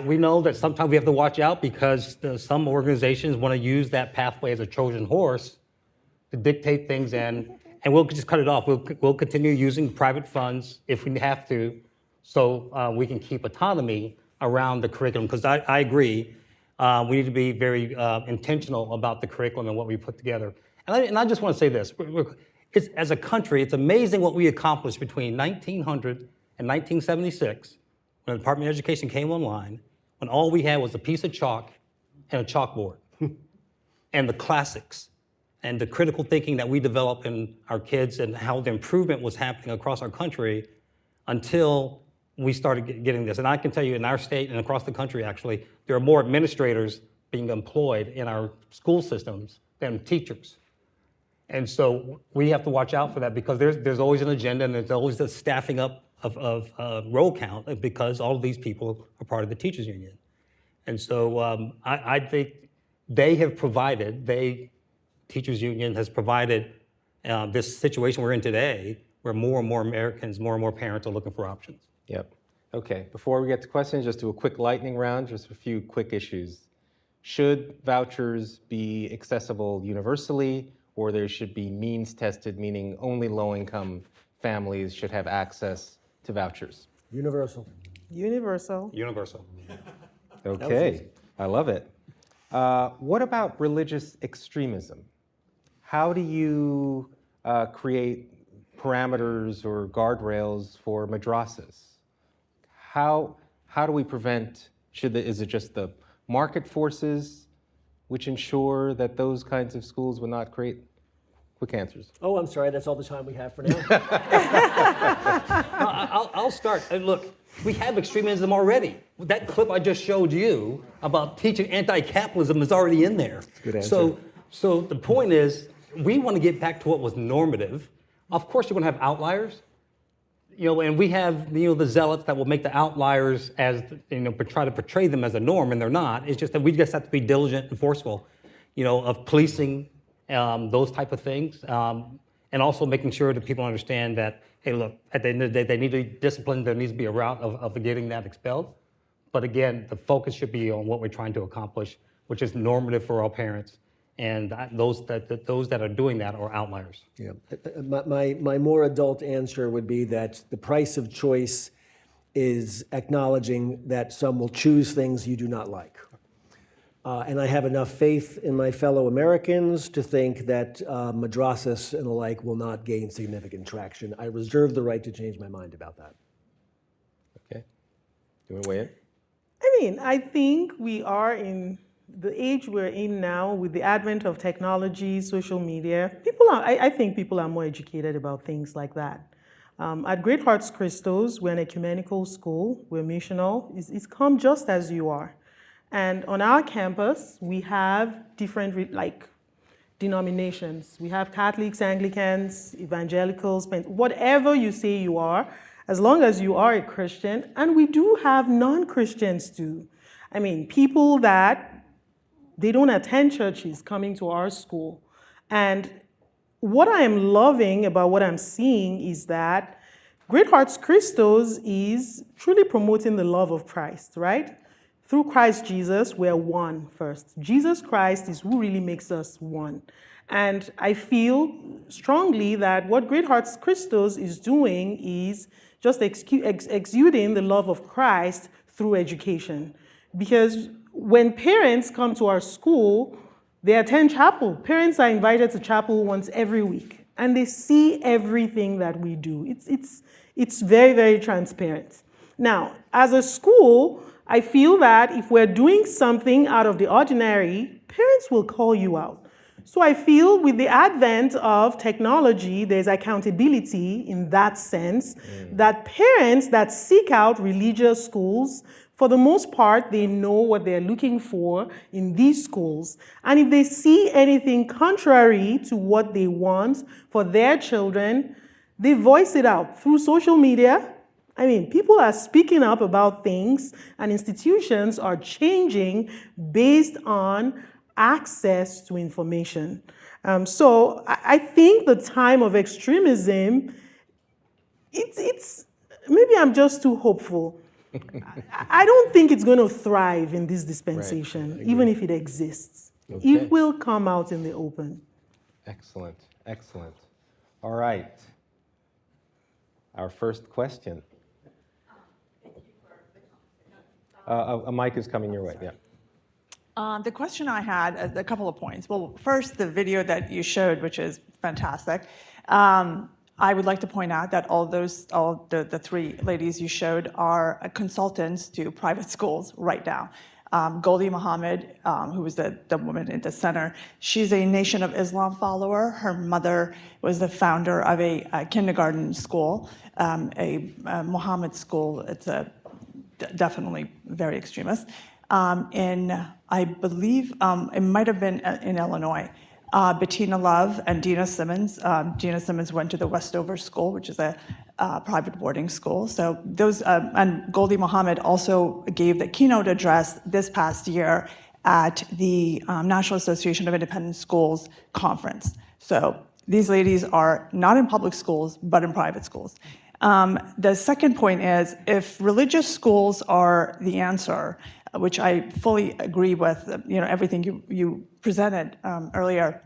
we know that sometimes we have to watch out because some organizations want to use that pathway as a Trojan horse to dictate things, and we'll just cut it off. We'll continue using private funds if we have to, so we can keep autonomy around the curriculum, because I agree. We need to be very intentional about the curriculum and what we put together. And I just want to say this. As a country, it's amazing what we accomplished between 1900 and 1976, when the Department of Education came online, when all we had was a piece of chalk and a chalkboard, and the classics, and the critical thinking that we developed in our kids, and how the improvement was happening across our country until we started getting this. And I can tell you in our state and across the country, actually, there are more administrators being employed in our school systems than teachers. And so we have to watch out for that, because there's always an agenda, and there's always the staffing up of roll count, because all of these people are part of the teachers union. And so I think teachers union has provided this situation we're in today, where more and more Americans, more and more parents are looking for options. Yep. Okay, before we get to questions, just do a quick lightning round, just a few quick issues. Should vouchers be accessible universally, or there should be means tested, meaning only low-income families should have access to vouchers? Universal. Universal. Universal. Okay, I love it. What about religious extremism? How do you create parameters or guardrails for madrasas? How do we prevent, is it just the market forces which ensure that those kinds of schools will not create quick answers? Oh, I'm sorry, that's all the time we have for now. I'll start. Look, we have extremism already. That clip I just showed you about teaching anti-capitalism is already in there. Good answer. So the point is, we want to get back to what was normative. Of course, you're going to have outliers. And we have, the zealots that will make the outliers as, try to portray them as a norm, and they're not. It's just that we just have to be diligent and forceful, of policing those type of things, and also making sure that people understand that, hey, look, at the end of the day, they need to be disciplined. There needs to be a route of getting that expelled. But again, the focus should be on what we're trying to accomplish, which is normative for all parents. And those that are doing that are outliers. Yeah, my more adult answer would be that the price of choice is acknowledging that some will choose things you do not like. And I have enough faith in my fellow Americans to think that madrasas and the like will not gain significant traction. I reserve the right to change my mind about that. Okay. Do you want to weigh in? I mean, I think we are in the age we're in now with the advent of technology, social media. I think people are more educated about things like that. At Great Hearts Christos, we're an ecumenical school, we're missional. It's come just as you are. And on our campus, we have different denominations. We have Catholics, Anglicans, evangelicals, whatever you say you are, as long as you are a Christian. And we do have non-Christians too. I mean, people that they don't attend churches coming to our school. And what I am loving about what I'm seeing is that Great Hearts Christos is truly promoting the love of Christ, right? Through Christ Jesus, we're one first. Jesus Christ is who really makes us one. And I feel strongly that what Great Hearts Christos is doing is just exuding the love of Christ through education. Because when parents come to our school, they attend chapel. Parents are invited to chapel once every week, and they see everything that we do. It's very, very transparent. Now, as a school, I feel that if we're doing something out of the ordinary, parents will call you out. So I feel with the advent of technology, there's accountability in that sense, that parents that seek out religious schools, for the most part, they know what they're looking for in these schools. And if they see anything contrary to what they want for their children, they voice it out through social media. I mean, people are speaking up about things, and institutions are changing based on access to information. So I think the time of extremism, it's maybe I'm just too hopeful. I don't think it's going to thrive in this dispensation, even if it exists. Okay. It will come out in the open. Excellent, excellent. All right. Our first question. A mic is coming your way, yeah. The question I had, a couple of points. Well, first, the video that you showed, which is fantastic. I would like to point out that all the three ladies you showed are consultants to private schools right now. Goldie Muhammad, who was the woman in the center, she's a Nation of Islam follower. Her mother was the founder of a kindergarten school, a Muhammad school. It's definitely very extremist. And I believe it might have been in Illinois. Bettina Love and Dina Simmons. Dina Simmons went to the Westover School, which is a private boarding school. So those, and Goldie Muhammad also gave the keynote address this past year at the National Association of Independent Schools conference. So these ladies are not in public schools, but in private schools. The second point is, if religious schools are the answer, which I fully agree with, everything you presented earlier,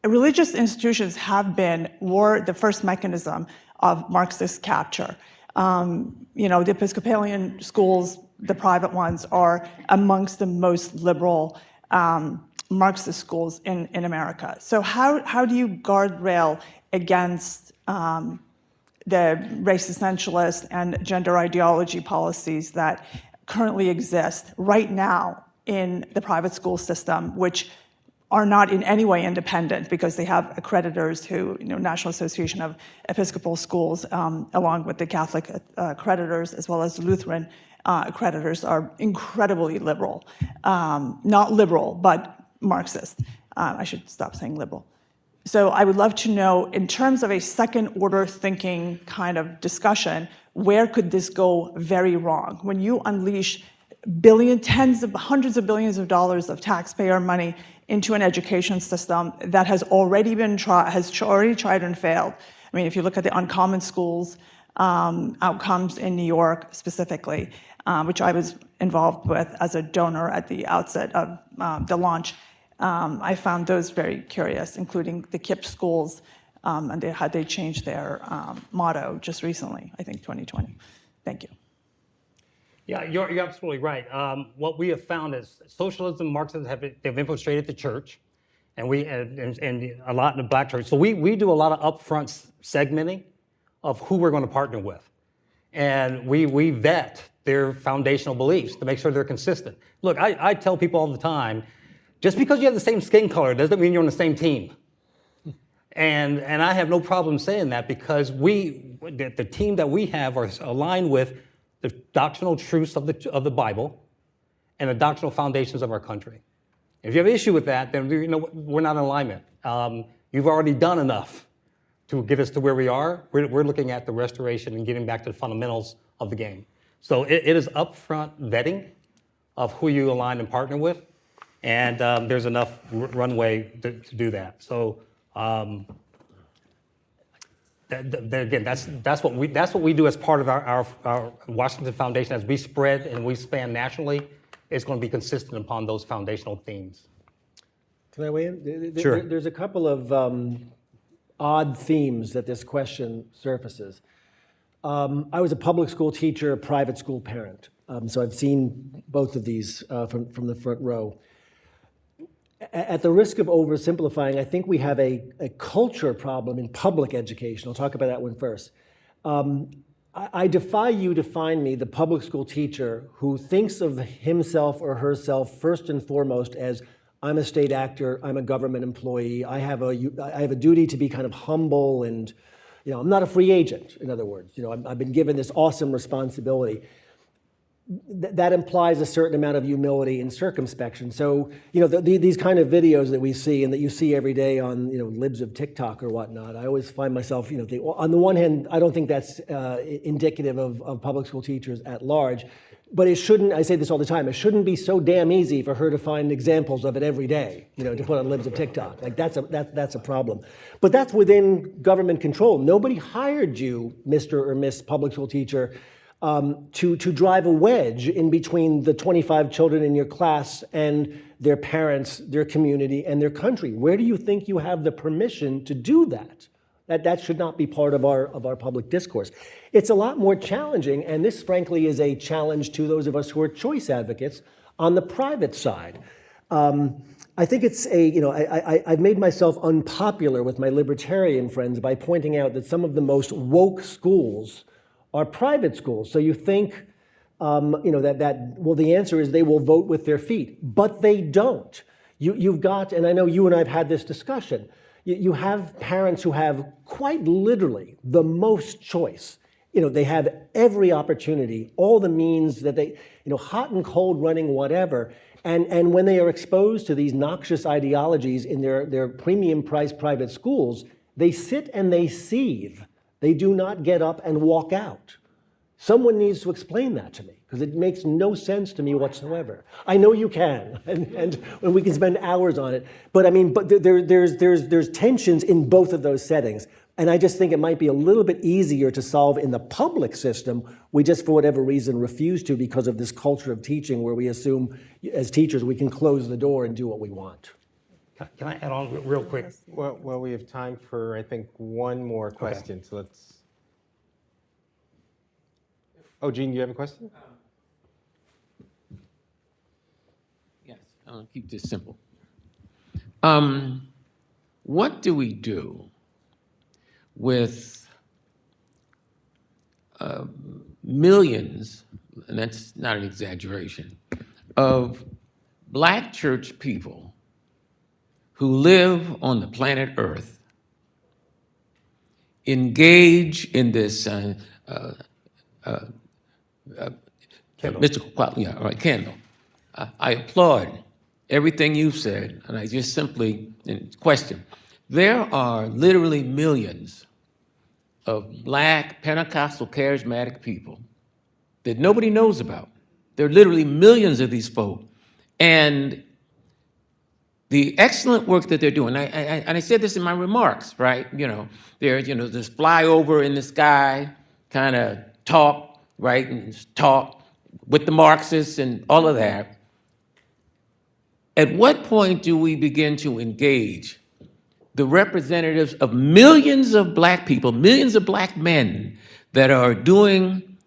religious institutions were the first mechanism of Marxist capture. The Episcopalian schools, the private ones, are amongst the most liberal Marxist schools in America. So how do you guardrail against the race essentialist and gender ideology policies that currently exist right now in the private school system, which are not in any way independent because they have accreditors who, National Association of Episcopal Schools, along with the Catholic accreditors, as well as Lutheran accreditors, are incredibly liberal. Not liberal, but Marxist. I should stop saying liberal. So I would love to know, in terms of a second order thinking kind of discussion, where could this go very wrong? When you unleash hundreds of billions of dollars of taxpayer money into an education system that has already tried and failed. I mean, if you look at the Uncommon Schools outcomes in New York specifically, which I was involved with as a donor at the outset of the launch, I found those very curious, including the KIPP schools, and they changed their motto just recently, I think 2020. Thank you. Yeah, you're absolutely right. What we have found is socialism, Marxism they've infiltrated the church, and a lot in the black church. So we do a lot of upfront segmenting of who we're going to partner with, and we vet their foundational beliefs to make sure they're consistent. Look, I tell people all the time, just because you have the same skin color doesn't mean you're on the same team. And I have no problem saying that, because the team that we have are aligned with the doctrinal truths of the Bible and the doctrinal foundations of our country. If you have an issue with that, then we're not in alignment. You've already done enough to get us to where we are. We're looking at the restoration and getting back to the fundamentals of the game. So it is upfront vetting of who you align and partner with, and there's enough runway to do that. So again, that's what we do as part of our Washington Foundation. As we spread and we span nationally, it's going to be consistent upon those foundational themes. Can I weigh in? Sure. There's a couple of odd themes that this question surfaces. I was a public school teacher, a private school parent, so I've seen both of these from the front row. At the risk of oversimplifying, I think we have a culture problem in public education. I'll talk about that one first. I defy you to find me the public school teacher who thinks of himself or herself first and foremost as, I'm a state actor, I'm a government employee, I have a duty to be kind of humble and, I'm not a free agent, in other words. I've been given this awesome responsibility. That implies a certain amount of humility and circumspection. So, these kind of videos that we see and that you see every day on, libs of TikTok or whatnot, I always find myself, on the one hand, I don't think that's indicative of public school teachers at large, but it shouldn't, I say this all the time, it shouldn't be so damn easy for her to find examples of it every day, to put on libs of TikTok. Like that's a problem. But that's within government control. Nobody hired you, Mr. or Miss Public School Teacher, to drive a wedge in between the 25 children in your class and their parents, their community, and their country. Where do you think you have the permission to do that? That should not be part of our public discourse. It's a lot more challenging, and this, frankly, is a challenge to those of us who are choice advocates on the private side. I think it's I've made myself unpopular with my libertarian friends by pointing out that some of the most woke schools are private schools. So you think, the answer is they will vote with their feet, but they don't. You've got, and I know you and I have had this discussion, you have parents who have quite literally the most choice. They have every opportunity, all the means that they, hot and cold running, whatever. And when they are exposed to these noxious ideologies in their premium priced private schools, they sit and they seethe. They do not get up and walk out. Someone needs to explain that to me, because it makes no sense to me whatsoever. I know you can, and we can spend hours on it. But there's tensions in both of those settings. And I just think it might be a little bit easier to solve in the public system. We just, for whatever reason, refuse to because of this culture of teaching where we assume, as teachers, we can close the door and do what we want. Can I add on real quick? Well, we have time for, I think, one more question. Okay. So let's. Oh, Gene, you have a question? Yes, I'll keep this simple. What do we do with millions, and that's not an exaggeration, of Black church people who live on the planet Earth, engage in this mystical quality? Yeah, all right, candle. I applaud everything you've said, and I just simply question. There are literally millions of Black Pentecostal charismatic people that nobody knows about. There are literally millions of these folk. And the excellent work that they're doing, and I said this in my remarks, right? There's this flyover in the sky kind of talk, right? And talk with the Marxists and all of that. At what point do we begin to engage the representatives of millions of Black people, millions of Black men that are doing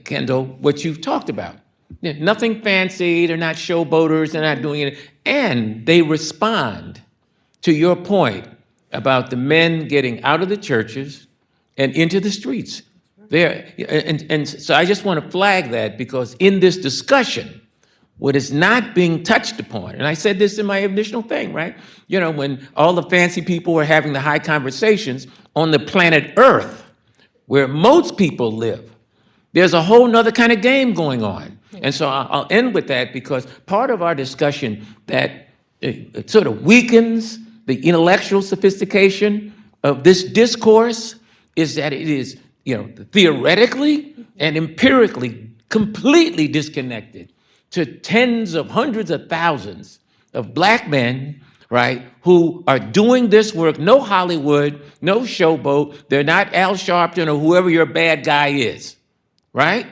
Kendall, what you've talked about. Yeah, nothing fancy, they're not showboaters, they're not doing it. And they respond to your point about the men getting out of the churches and into the streets. And so I just want to flag that, because in this discussion, what is not being touched upon, and I said this in my initial thing, right? You know, when all the fancy people were having the high conversations on the planet Earth, where most people live, there's a whole nother kind of game going on. And so I'll end with that, because part of our discussion that it sort of weakens the intellectual sophistication of this discourse is that it is, you know, theoretically and empirically completely disconnected to tens of hundreds of thousands of black men, right, who are doing this work. No Hollywood, no showboat. They're not Al Sharpton or whoever your bad guy is, right?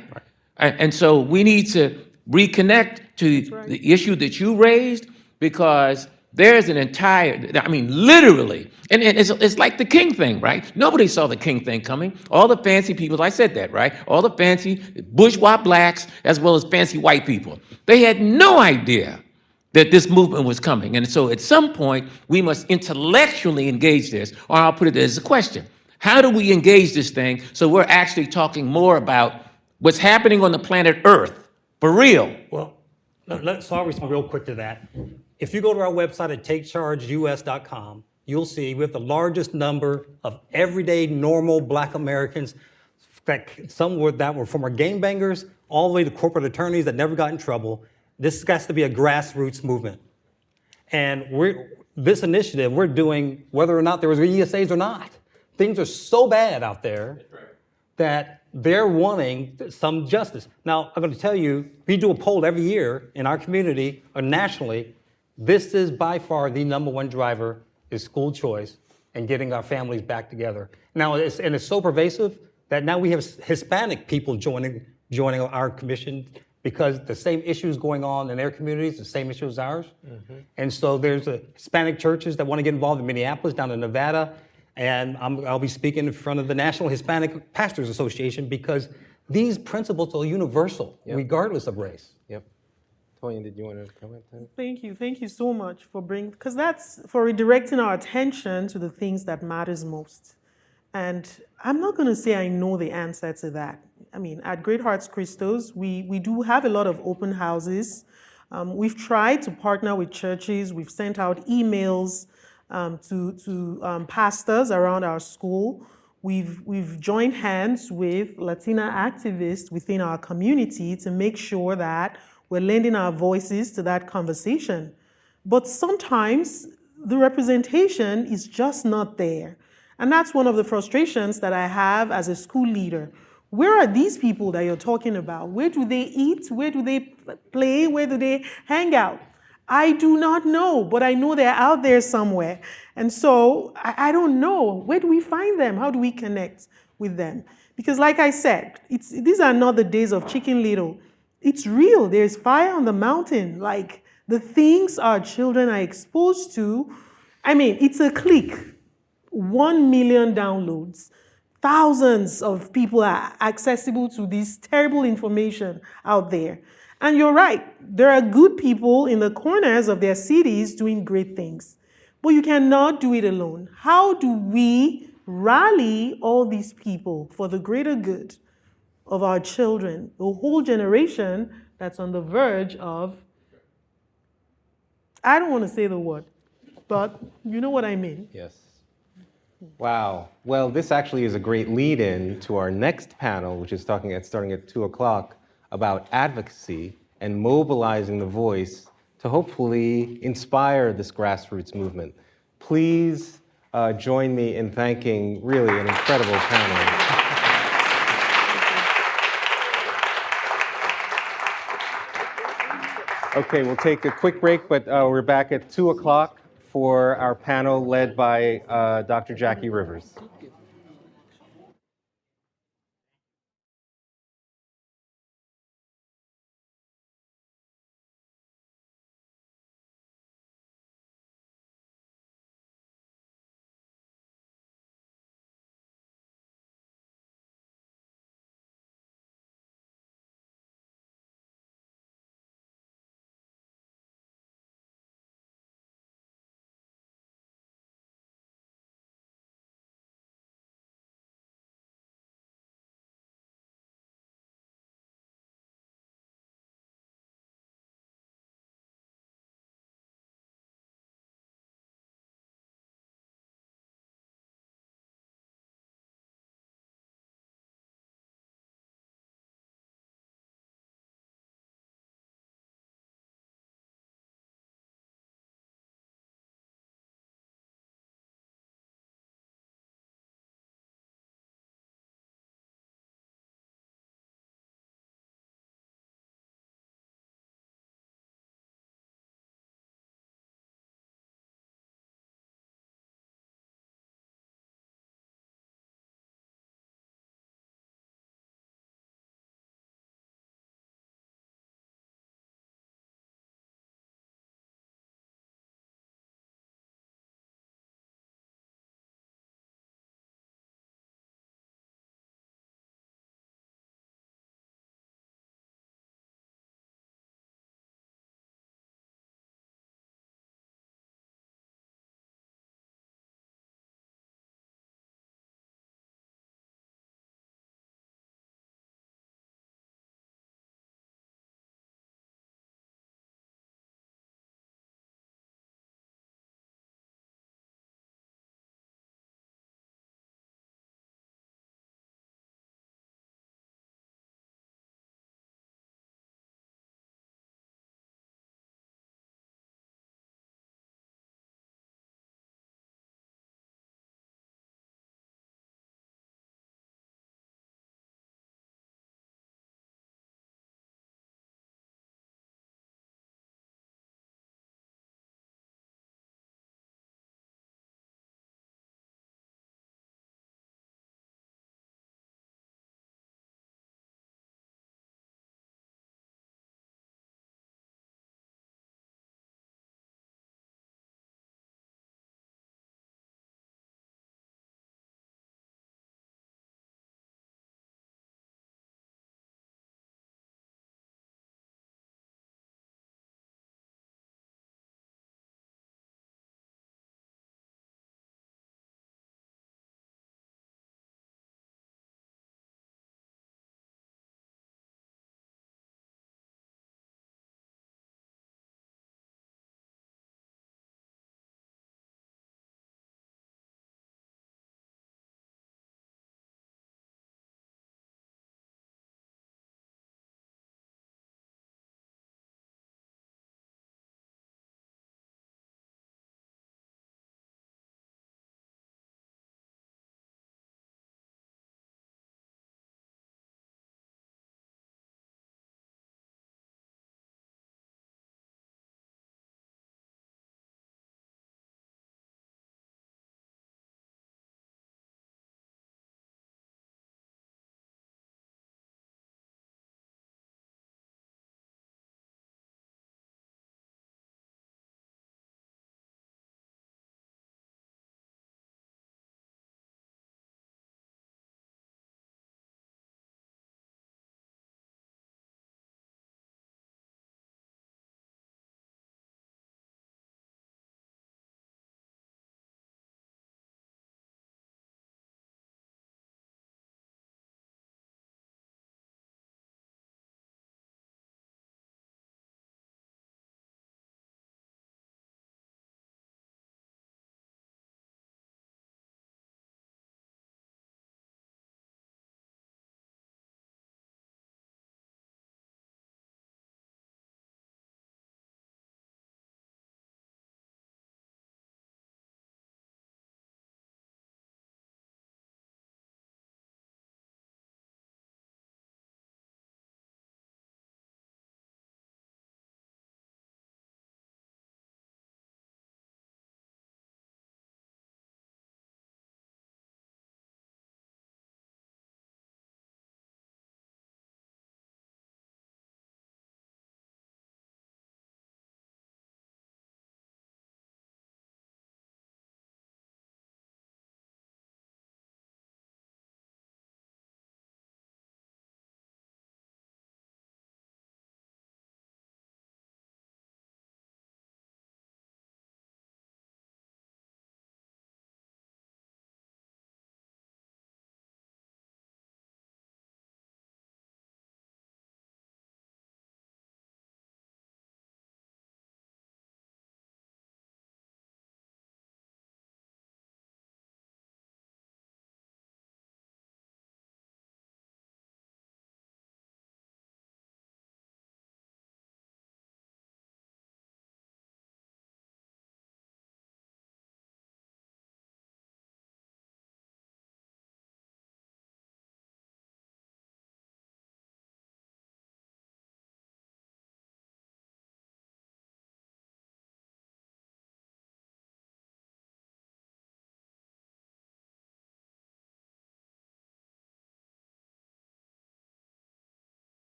And so we need to reconnect to the issue that you raised, because there's an entire, I mean, literally, and it's like the King thing, right? Nobody saw the King thing coming. All the fancy people, I said that, right? All the fancy bourgeois blacks as well as fancy white people, they had no idea that this movement was coming. And so at some point, we must intellectually engage this, or I'll put it as a question. How do we engage this thing so we're actually talking more about what's happening on the planet Earth, for real? Well, so I'll respond real quick to that. If you go to our website at takechargeus.com, you'll see we have the largest number of everyday, normal black Americans, that that were former gangbangers, all the way to corporate attorneys that never got in trouble. This has to be a grassroots movement. And this initiative we're doing, whether or not there was ESAs or not. Things are so bad out there that they're wanting some justice. Now, I'm going to tell you, we do a poll every year in our community or nationally. This is by far the number one driver, is school choice and getting our families back together. Now, it's so pervasive that now we have Hispanic people joining our commission, because the same issues going on in their communities, the same issues as ours. And so there's Hispanic churches that want to get involved in Minneapolis, down in Nevada. And I'll be speaking in front of the National Hispanic Pastors Association, because these principles are universal, regardless of race. Yep. Toyin, did you want to comment? Thank you so much for because that's for redirecting our attention to the things that matters most. And I'm not going to say I know the answer to that. I mean, at Great Hearts Christos, we do have a lot of open houses. We've tried to partner with churches. We've sent out emails to pastors around our school. We've joined hands with Latina activists within our community to make sure that we're lending our voices to that conversation. But sometimes the representation is just not there. And that's one of the frustrations that I have as a school leader. Where are these people that you're talking about? Where do they eat? Where do they play? Where do they hang out? I do not know, but I know they're out there somewhere. And so I don't know. Where do we find them? How do we connect with them? Because like I said, these are not the days of Chicken Little. It's real. There's fire on the mountain. Like the things our children are exposed to, I mean, it's a click. 1 million downloads. Thousands of people are accessible to this terrible information out there. And you're right, there are good people in the corners of their cities doing great things. But you cannot do it alone. How do we rally all these people for the greater good of our children, the whole generation that's on the verge of, I don't want to say the word, but you know what I mean. Yes. Wow. Well, this actually is a great lead-in to our next panel, which is starting at 2 o'clock, about advocacy and mobilizing the voice to hopefully inspire this grassroots movement. Please join me in thanking really an incredible panel. Okay, we'll take a quick break, but we're back at 2 o'clock for our panel led by Dr. Jackie Rivers.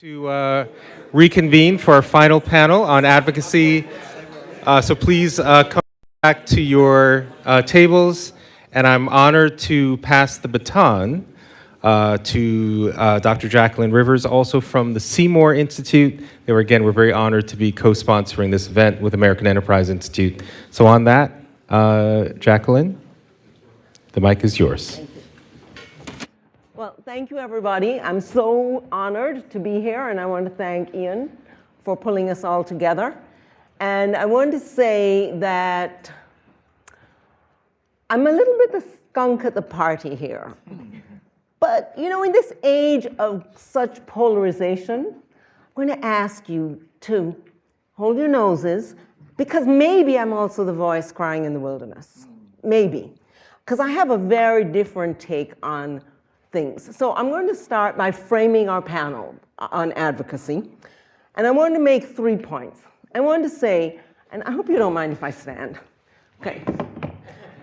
To reconvene for our final panel on advocacy. So please come back to your tables, and I'm honored to pass the baton to Dr. Jacqueline Rivers, also from the Seymour Institute. We're very honored to be co-sponsoring this event with American Enterprise Institute. So on that, Jacqueline, the mic is yours. Well, thank you, everybody. I'm so honored to be here, and I want to thank Ian for pulling us all together. And I want to say that I'm a little bit the skunk at the party here. But, you know, in this age of such polarization, I'm going to ask you to hold your noses, because maybe I'm also the voice crying in the wilderness. Maybe. Because I have a very different take on things. So I'm going to start by framing our panel on advocacy. And I want to make 3 points. I want to say, and I hope you don't mind if I stand. Okay.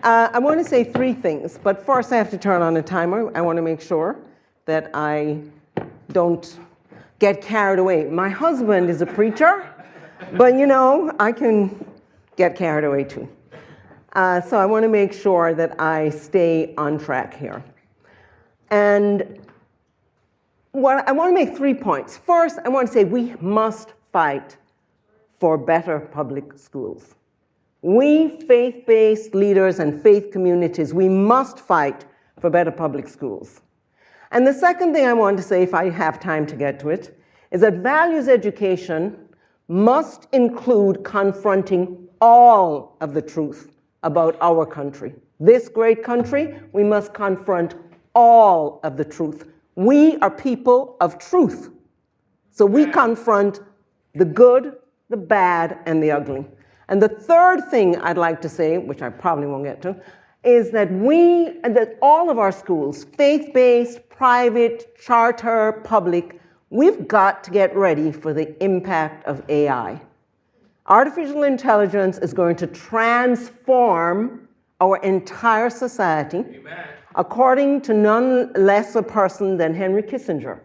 I want to say 3 things, but first I have to turn on a timer. I want to make sure that I don't get carried away. My husband is a preacher, but you know, I can get carried away too. So I want to make sure that I stay on track here. And I want to make 3 points. First, I want to say we must fight for better public schools. We faith-based leaders and faith communities, we must fight for better public schools. And the second thing I want to say, if I have time to get to it, is that values education must include confronting all of the truth about our country. This great country, we must confront all of the truth. We are people of truth. So we confront the good, the bad, and the ugly. And the third thing I'd like to say, which I probably won't get to, is that all of our schools, faith-based, private, charter, public, we've got to get ready for the impact of AI. Artificial intelligence is going to transform our entire society. Amen. According to none less a person than Henry Kissinger.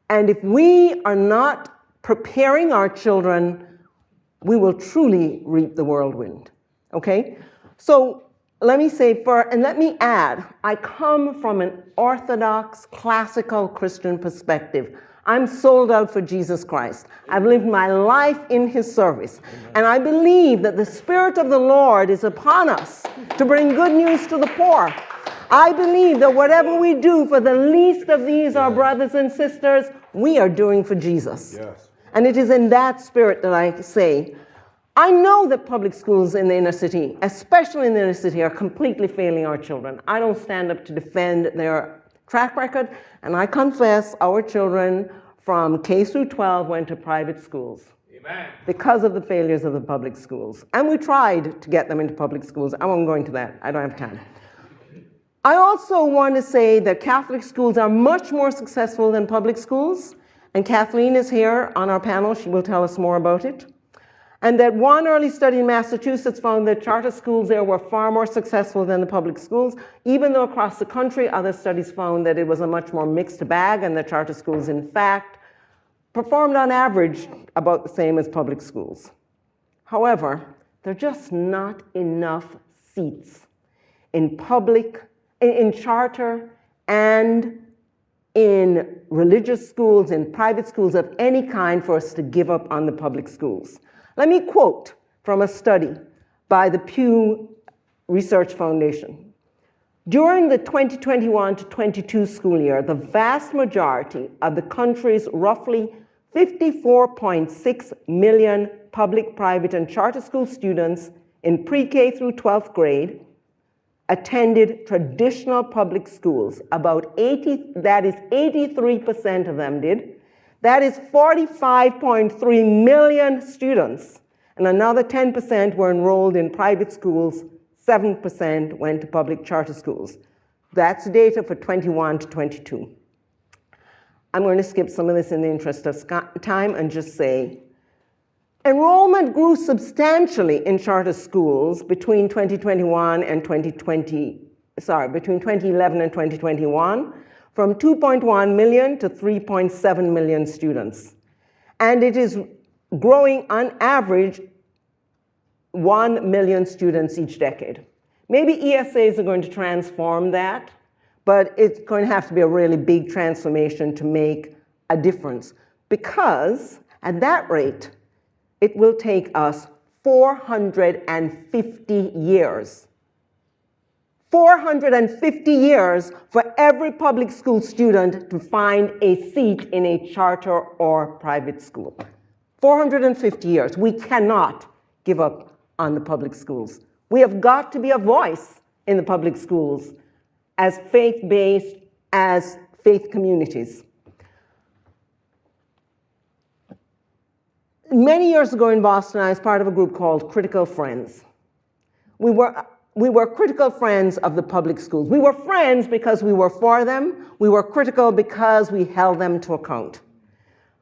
And if we are not preparing our children, we will truly reap the whirlwind, okay? So let me say and let me add, I come from an Orthodox, classical Christian perspective. I'm sold out for Jesus Christ. I've lived my life in his service. And I believe that the Spirit of the Lord is upon us to bring good news to the poor. I believe that whatever we do for the least of these, our brothers and sisters, we are doing for Jesus. Yes. And it is in that spirit that I say, I know that public schools in the inner city, especially in the inner city, are completely failing our children. I don't stand up to defend their track record, and I confess our children from K through 12 went to private schools. Amen. Because of the failures of the public schools. And we tried to get them into public schools. I won't go into that. I don't have time. I also want to say that Catholic schools are much more successful than public schools, and Kathleen is here on our panel. She will tell us more about it. And that one early study in Massachusetts found that charter schools there were far more successful than the public schools, even though across the country other studies found that it was a much more mixed bag, and the charter schools, in fact, performed on average about the same as public schools. However, there are just not enough seats in charter and in religious schools, in private schools of any kind for us to give up on the public schools. Let me quote from a study by the Pew Research Foundation. During the 2021 to 22 school year, the vast majority of the country's roughly 54.6 million public, private, and charter school students in pre-K through 12th grade attended traditional public schools. That is 83% of them did. That is 45.3 million students. And another 10% were enrolled in private schools. 7% went to public charter schools. That's data for 21 to 22. I'm going to skip some of this in the interest of time and just say, enrollment grew substantially in charter schools between 2011 and 2021, from 2.1 million to 3.7 million students. And it is growing on average 1 million students each decade. Maybe ESAs are going to transform that, but it's going to have to be a really big transformation to make a difference, because at that rate, it will take us 450 years. 450 years for every public school student to find a seat in a charter or private school. 450 years. We cannot give up on the public schools. We have got to be a voice in the public schools as faith-based, as faith communities. Many years ago in Boston, I was part of a group called Critical Friends. We were critical friends of the public schools. We were friends because we were for them. We were critical because we held them to account.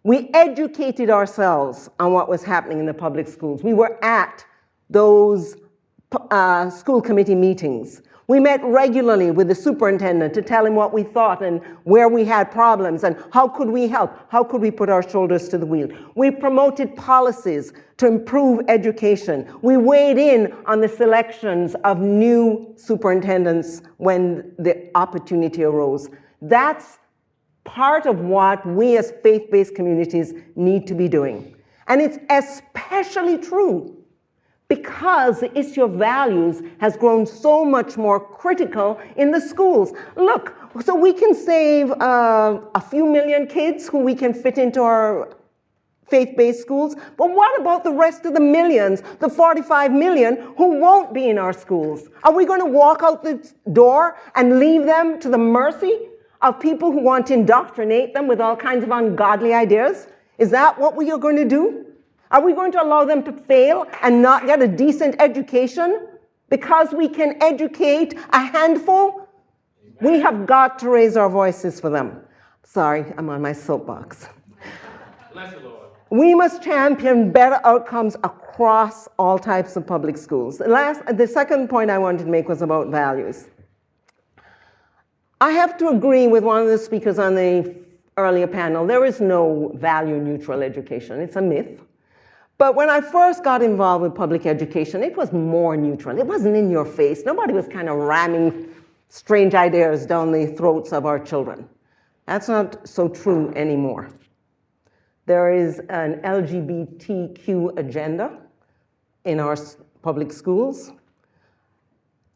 We educated ourselves on what was happening in the public schools. We were at those school committee meetings. We met regularly with the superintendent to tell him what we thought and where we had problems and how could we help, how could we put our shoulders to the wheel. We promoted policies to improve education. We weighed in on the selections of new superintendents when the opportunity arose. That's part of what we as faith-based communities need to be doing. And it's especially true because the issue of values has grown so much more critical in the schools. Look, so we can save a few million kids who we can fit into our faith-based schools, but what about the rest of the millions, the 45 million who won't be in our schools? Are we going to walk out the door and leave them to the mercy of people who want to indoctrinate them with all kinds of ungodly ideas? Is that what we are going to do? Are we going to allow them to fail and not get a decent education because we can educate a handful? We have got to raise our voices for them. Sorry, I'm on my soapbox. Bless the Lord. We must champion better outcomes across all types of public schools. The second point I wanted to make was about values. I have to agree with one of the speakers on the earlier panel. There is no value-neutral education. It's a myth. But when I first got involved with public education, it was more neutral. It wasn't in your face. Nobody was kind of ramming strange ideas down the throats of our children. That's not so true anymore. There is an LGBTQ agenda in our public schools.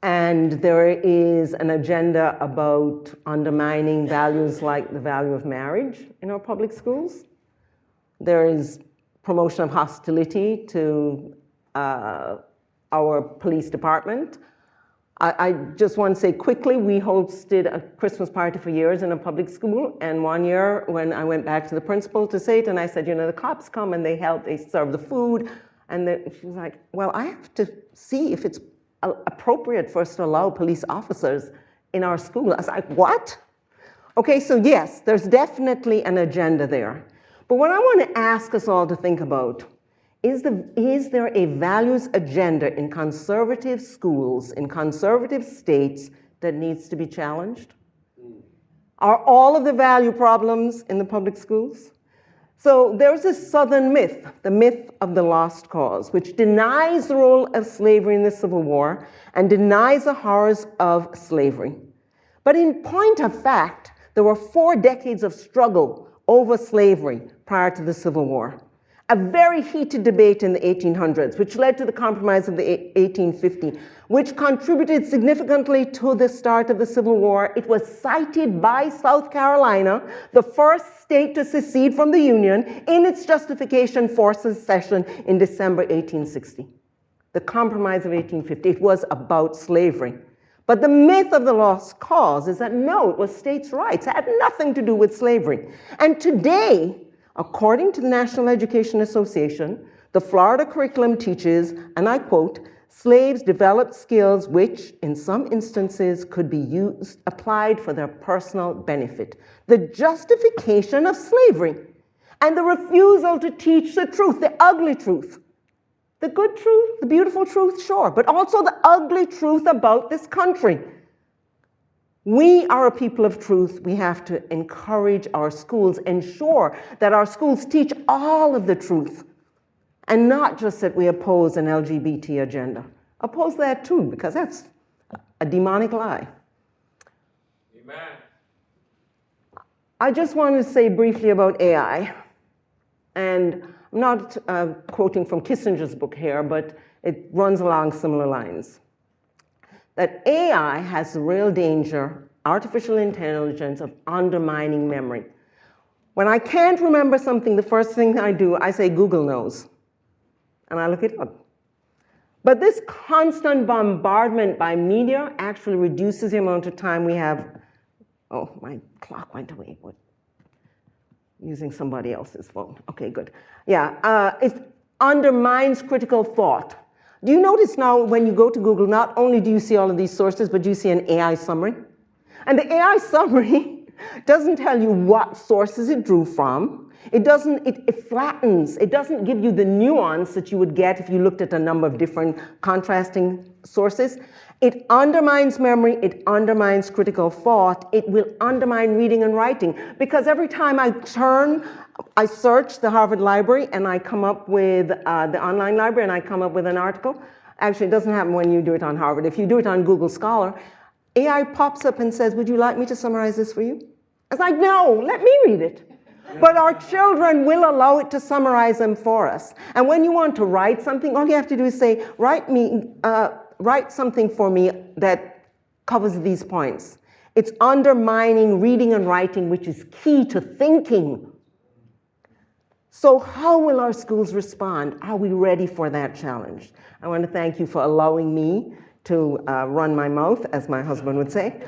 And there is an agenda about undermining values like the value of marriage in our public schools. There is promotion of hostility to our police department. I just want to say quickly, we hosted a Christmas party for years in a public school, and one year when I went back to the principal to say it, and I said, you know, the cops come and they help, they serve the food, and she was like, well, I have to see if it's appropriate for us to allow police officers in our school. I was like, what? Okay, so yes, there's definitely an agenda there. But what I want to ask us all to think about is there a values agenda in conservative schools, in conservative states that needs to be challenged? Are all of the value problems in the public schools? So there's this Southern myth, the myth of the lost cause, which denies the role of slavery in the Civil War and denies the horrors of slavery. But in point of fact, there were 4 decades of struggle over slavery prior to the Civil War. A very heated debate in the 1800s, which led to the Compromise of the 1850, which contributed significantly to the start of the Civil War. It was cited by South Carolina, the first state to secede from the Union, in its justification for secession in December 1860. The Compromise of 1850, it was about slavery. But the myth of the lost cause is that no, it was states' rights. It had nothing to do with slavery. And today, according to the National Education Association, the Florida curriculum teaches, and I quote, slaves developed skills which, in some instances, could be applied for their personal benefit. The justification of slavery and the refusal to teach the truth, the ugly truth. The good truth, the beautiful truth, sure, but also the ugly truth about this country. We are a people of truth. We have to encourage our schools, ensure that our schools teach all of the truth, and not just that we oppose an LGBT agenda. Oppose that too, because that's a demonic lie. Amen. I just wanted to say briefly about AI. And I'm not quoting from Kissinger's book here, but it runs along similar lines. That AI has the real danger, artificial intelligence, of undermining memory. When I can't remember something, the first thing I do, I say Google knows, and I look it up. But this constant bombardment by media actually reduces the amount of time we have. Oh, my clock went away. What? Using somebody else's phone. Okay, good. Yeah, it undermines critical thought. Do you notice now when you go to Google, not only do you see all of these sources, but you see an AI summary? And the AI summary doesn't tell you what sources it drew from. It flattens. It doesn't give you the nuance that you would get if you looked at a number of different contrasting sources. It undermines memory. It undermines critical thought. It will undermine reading and writing, because every time I search the Harvard Library and I come up with the online library and I come up with an article. Actually, it doesn't happen when you do it on Harvard. If you do it on Google Scholar, AI pops up and says, would you like me to summarize this for you? It's like, no, let me read it. But our children will allow it to summarize them for us. And when you want to write something, all you have to do is say, write something for me that covers these points. It's undermining reading and writing, which is key to thinking. So how will our schools respond? Are we ready for that challenge? I want to thank you for allowing me to run my mouth, as my husband would say.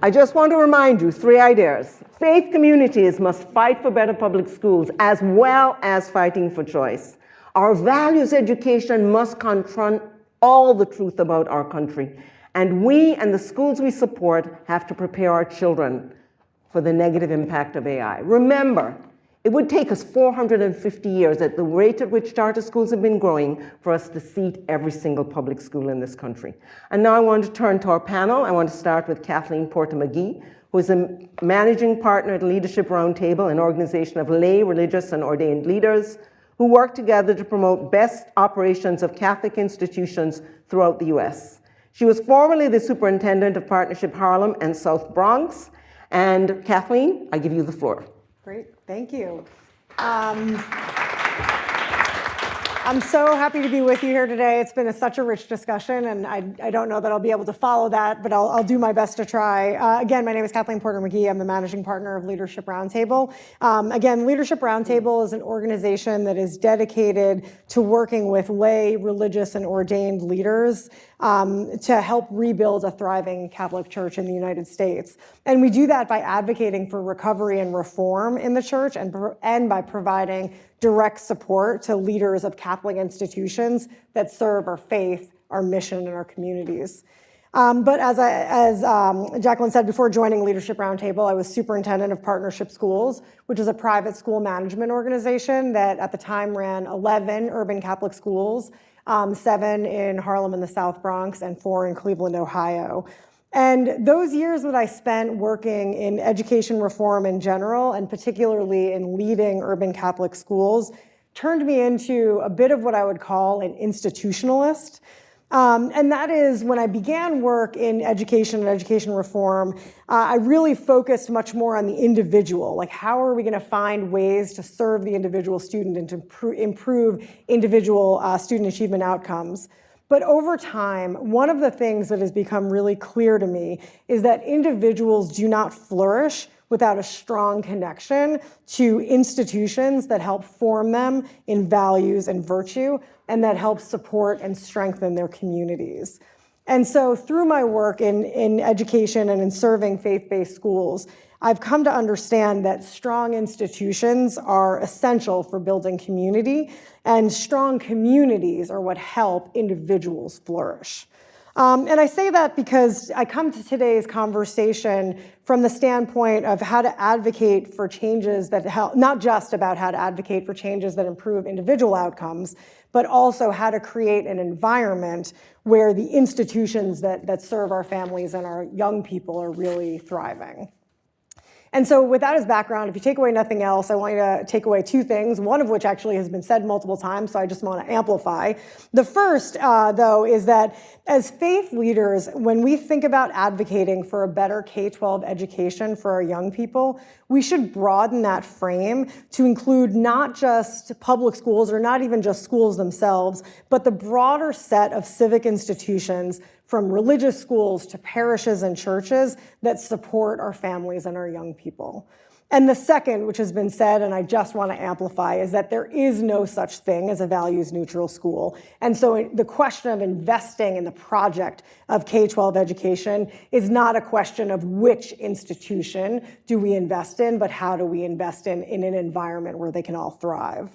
I just want to remind you, 3 ideas. Faith communities must fight for better public schools as well as fighting for choice. Our values education must confront all the truth about our country. And we and the schools we support have to prepare our children for the negative impact of AI. Remember, it would take us 450 years, at the rate at which charter schools have been growing, for us to seat every single public school in this country. And now I want to turn to our panel. I want to start with Kathleen Porter-McGee, who is a managing partner at Leadership Roundtable, an organization of lay, religious, and ordained leaders who work together to promote best operations of Catholic institutions throughout the US. She was formerly the superintendent of Partnership Harlem and South Bronx. And Kathleen, I give you the floor. Great, thank you. I'm so happy to be with you here today. It's been such a rich discussion, and I don't know that I'll be able to follow that, but I'll do my best to try. Again, my name is Kathleen Porter-McGee. I'm the managing partner of Leadership Roundtable. Again, Leadership Roundtable is an organization that is dedicated to working with lay, religious, and ordained leaders to help rebuild a thriving Catholic Church in the United States. And we do that by advocating for recovery and reform in the Church, and by providing direct support to leaders of Catholic institutions that serve our faith, our mission, and our communities. But as Jacqueline said, before joining Leadership Roundtable, I was superintendent of Partnership Schools, which is a private school management organization that at the time ran 11 urban Catholic schools, 7 in Harlem and the South Bronx, and 4 in Cleveland, Ohio. And those years that I spent working in education reform in general, and particularly in leading urban Catholic schools, turned me into a bit of what I would call an institutionalist. And that is, when I began work in education and education reform, I really focused much more on the individual. Like, how are we going to find ways to serve the individual student and to improve individual student achievement outcomes? But over time, one of the things that has become really clear to me is that individuals do not flourish without a strong connection to institutions that help form them in values and virtue, and that help support and strengthen their communities. And so through my work in education and in serving faith-based schools, I've come to understand that strong institutions are essential for building community, and strong communities are what help individuals flourish. And I say that because I come to today's conversation from the standpoint of how to advocate for changes that help, not just about how to advocate for changes that improve individual outcomes, but also how to create an environment where the institutions that serve our families and our young people are really thriving. And so with that as background, if you take away nothing else, I want you to take away two things, one of which actually has been said multiple times, so I just want to amplify. The first, though, is that as faith leaders, when we think about advocating for a better K-12 education for our young people, we should broaden that frame to include not just public schools or not even just schools themselves, but the broader set of civic institutions from religious schools to parishes and churches that support our families and our young people. And the second, which has been said, and I just want to amplify, is that there is no such thing as a values-neutral school. And so the question of investing in the project of K-12 education is not a question of which institution do we invest in, but how do we invest in an environment where they can all thrive.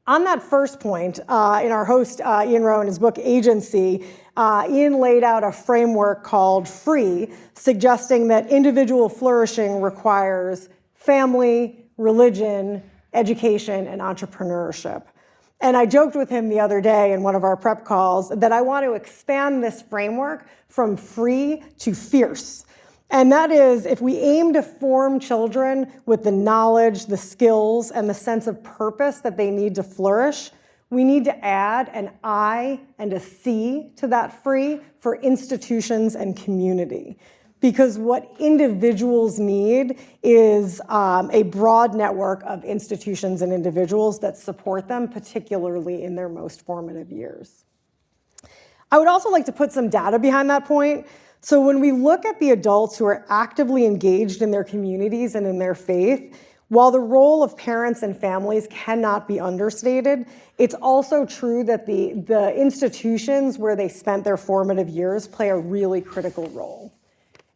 On that first point, in our host, Ian Rowe, in his book, Agency, Ian laid out a framework called FREE, suggesting that individual flourishing requires family, religion, education, and entrepreneurship. And I joked with him the other day in one of our prep calls that I want to expand this framework from free to fierce. And that is, if we aim to form children with the knowledge, the skills, and the sense of purpose that they need to flourish, we need to add an I and a C to that free for institutions and community. Because what individuals need is a broad network of institutions and individuals that support them, particularly in their most formative years. I would also like to put some data behind that point. So when we look at the adults who are actively engaged in their communities and in their faith, while the role of parents and families cannot be understated, it's also true that the institutions where they spent their formative years play a really critical role.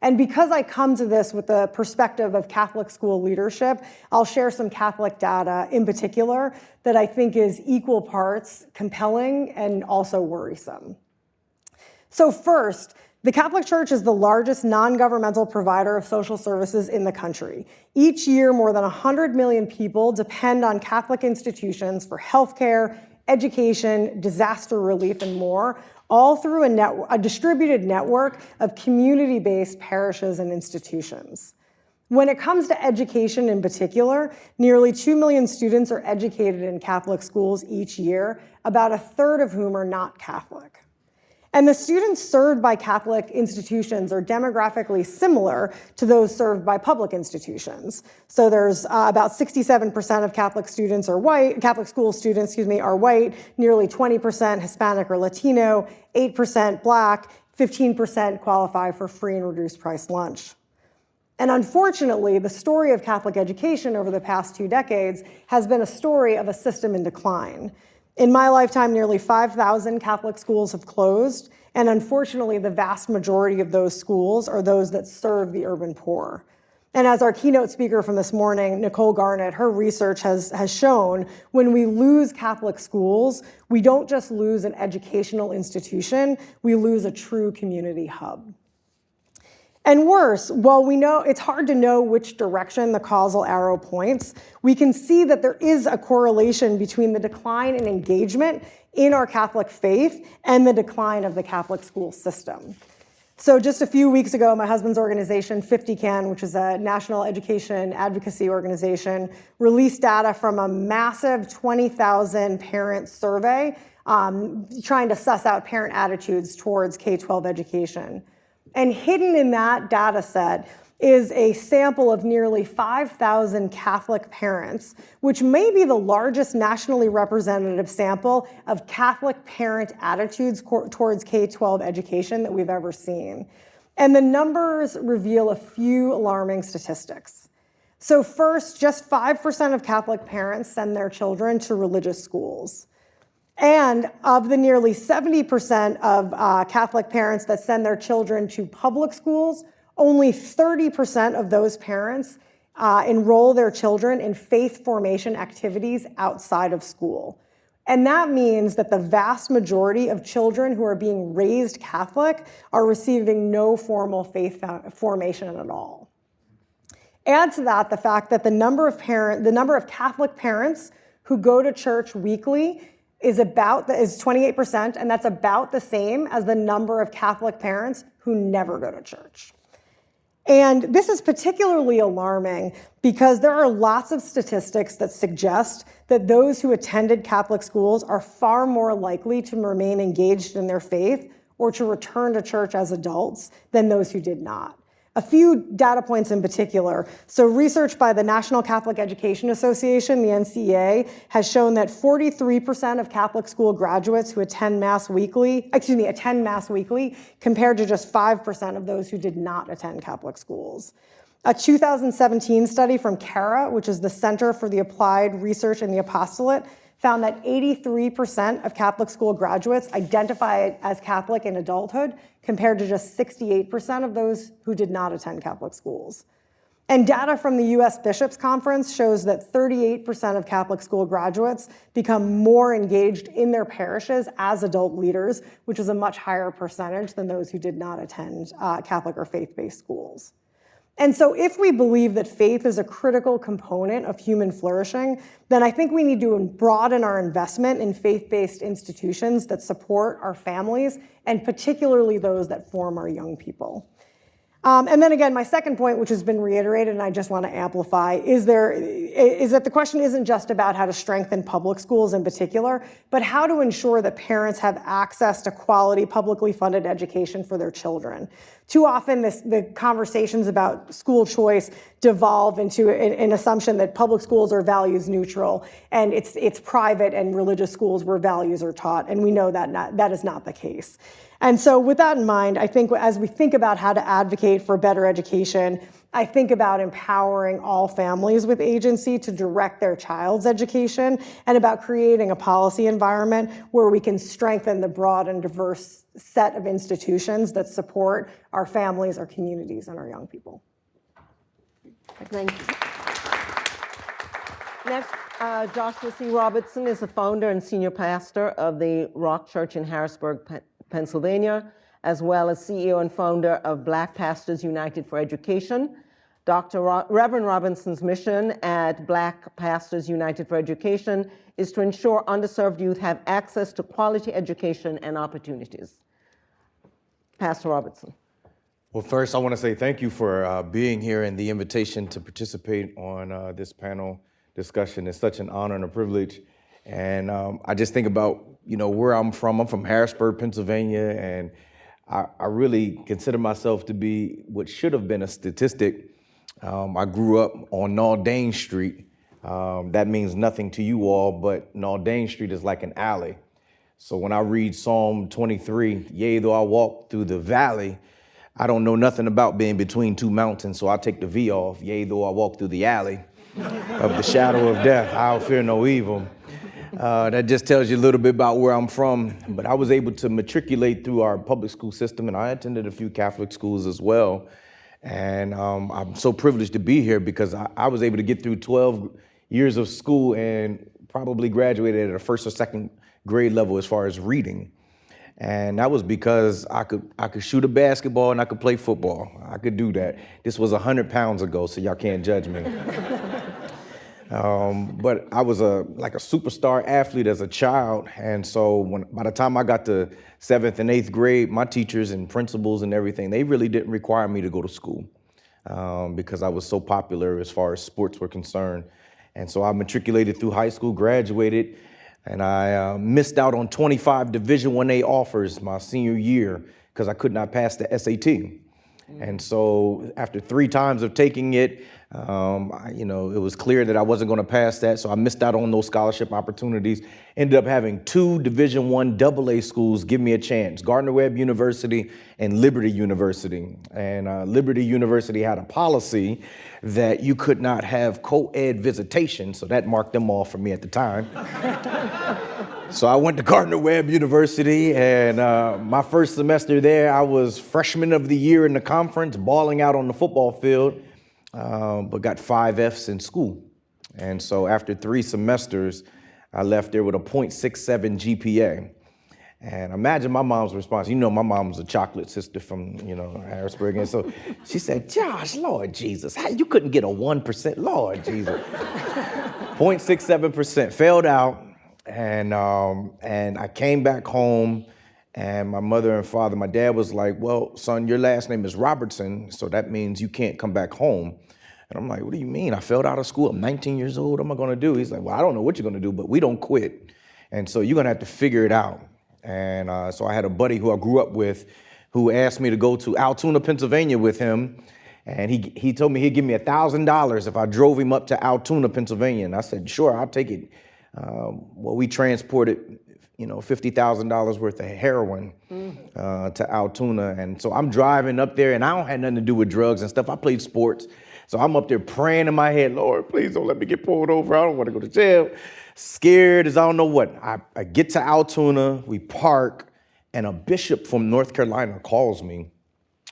And because I come to this with the perspective of Catholic school leadership, I'll share some Catholic data in particular that I think is equal parts compelling and also worrisome. So first, the Catholic Church is the largest non-governmental provider of social services in the country. Each year, more than 100 million people depend on Catholic institutions for healthcare, education, disaster relief, and more, all through a distributed network of community-based parishes and institutions. When it comes to education in particular, nearly 2 million students are educated in Catholic schools each year, about a third of whom are not Catholic. And the students served by Catholic institutions are demographically similar to those served by public institutions. So there's about 67% of Catholic students are white, Catholic school students, are white, nearly 20% Hispanic or Latino, 8% Black, 15% qualify for free and reduced price lunch. And unfortunately, the story of Catholic education over the past 2 decades has been a story of a system in decline. In my lifetime, nearly 5,000 Catholic schools have closed, and unfortunately, the vast majority of those schools are those that serve the urban poor. And as our keynote speaker from this morning, Nicole Garnett, her research has shown, when we lose Catholic schools, we don't just lose an educational institution, we lose a true community hub. And worse, while we know it's hard to know which direction the causal arrow points, we can see that there is a correlation between the decline in engagement in our Catholic faith and the decline of the Catholic school system. So just a few weeks ago, my husband's organization, 50CAN, which is a national education advocacy organization, released data from a massive 20,000 parent survey trying to suss out parent attitudes towards K-12 education. And hidden in that data set is a sample of nearly 5,000 Catholic parents, which may be the largest nationally representative sample of Catholic parent attitudes towards K-12 education that we've ever seen. And the numbers reveal a few alarming statistics. So first, just 5% of Catholic parents send their children to religious schools. And of the nearly 70% of Catholic parents that send their children to public schools, only 30% of those parents enroll their children in faith formation activities outside of school. And that means that the vast majority of children who are being raised Catholic are receiving no formal faith formation at all. Add to that the fact that the number of Catholic parents who go to church weekly is 28%, and that's about the same as the number of Catholic parents who never go to church. And this is particularly alarming because there are lots of statistics that suggest that those who attended Catholic schools are far more likely to remain engaged in their faith or to return to church as adults than those who did not. A few data points in particular. So research by the National Catholic Education Association, the NCEA, has shown that 43% of Catholic school graduates who attend Mass weekly compared to just 5% of those who did not attend Catholic schools. A 2017 study from CARA, which is the Center for the Applied Research in the Apostolate, found that 83% of Catholic school graduates identify as Catholic in adulthood, compared to just 68% of those who did not attend Catholic schools. And data from the US Bishops' Conference shows that 38% of Catholic school graduates become more engaged in their parishes as adult leaders, which is a much higher percentage than those who did not attend Catholic or faith-based schools. And so if we believe that faith is a critical component of human flourishing, then I think we need to broaden our investment in faith-based institutions that support our families, and particularly those that form our young people. And then again, my second point, which has been reiterated and I just want to amplify, is that the question isn't just about how to strengthen public schools in particular, but how to ensure that parents have access to quality publicly funded education for their children. Too often, the conversations about school choice devolve into an assumption that public schools are values neutral, and it's private and religious schools where values are taught, and we know that is not the case. And so with that in mind, I think as we think about how to advocate for better education, I think about empowering all families with agency to direct their child's education, and about creating a policy environment where we can strengthen the broad and diverse set of institutions that support our families, our communities, and our young people. Thank you. Next, Joshua C. Robertson is the founder and senior pastor of the Rock Church in Harrisburg, Pennsylvania, as well as CEO and founder of Black Pastors United for Education. Reverend Robinson's mission at Black Pastors United for Education is to ensure underserved youth have access to quality education and opportunities. Pastor Robertson. Well, first, I want to say thank you for being here and the invitation to participate on this panel discussion. It's such an honor and a privilege. And I just think about, where I'm from. I'm from Harrisburg, Pennsylvania, and I really consider myself to be what should have been a statistic. I grew up on Naldane Street. That means nothing to you all, but Naldane Street is like an alley. So when I read Psalm 23, yea, though I walk through the valley, I don't know nothing about being between two mountains, so I take the V off. Yea, though I walk through the alley of the shadow of death, I'll fear no evil. That just tells you a little bit about where I'm from. But I was able to matriculate through our public school system, and I attended a few Catholic schools as well. And I'm so privileged to be here because I was able to get through 12 years of school and probably graduated at a first or second grade level as far as reading. And that was because I could shoot a basketball and I could play football. I could do that. This was 100 pounds ago, so y'all can't judge me. But I was like a superstar athlete as a child. And so by the time I got to 7th and 8th grade, my teachers and principals and everything, they really didn't require me to go to school because I was so popular as far as sports were concerned. And so I matriculated through high school, graduated, and I missed out on 25 Division I-A offers my senior year because I could not pass the SAT. And so after 3 times of taking it, it was clear that I wasn't going to pass that. So I missed out on those scholarship opportunities. Ended up having 2 Division I AA schools give me a chance, Gardner-Webb University and Liberty University. And Liberty University had a policy that you could not have co-ed visitation. So that marked them off for me at the time. So I went to Gardner-Webb University, and my first semester there, I was freshman of the year in the conference, balling out on the football field, but got 5 Fs in school. And so after 3 semesters, I left there with a .67 GPA. And imagine my mom's response. You know, my mom's a chocolate sister from, Harrisburg. And so she said, Josh, Lord Jesus, how you couldn't get a 1%? Lord Jesus. 0.67%, failed out. And I came back home, and my mother and father, my dad was like, well, son, your last name is Robertson, so that means you can't come back home. And I'm like, what do you mean? I failed out of school. I'm 19 years old. What am I going to do? He's like, well, I don't know what you're going to do, but we don't quit. And so you're going to have to figure it out. And so I had a buddy who I grew up with who asked me to go to Altoona, Pennsylvania with him. And he told me he'd give me $1,000 if I drove him up to Altoona, Pennsylvania. And I said, sure, I'll take it. Well, we transported, $50,000 worth of heroin to Altoona. And so I'm driving up there, and I don't have nothing to do with drugs and stuff. I played sports. So I'm up there praying in my head, Lord, please don't let me get pulled over. I don't want to go to jail. Scared as I don't know what. I get to Altoona, we park, and a bishop from North Carolina calls me,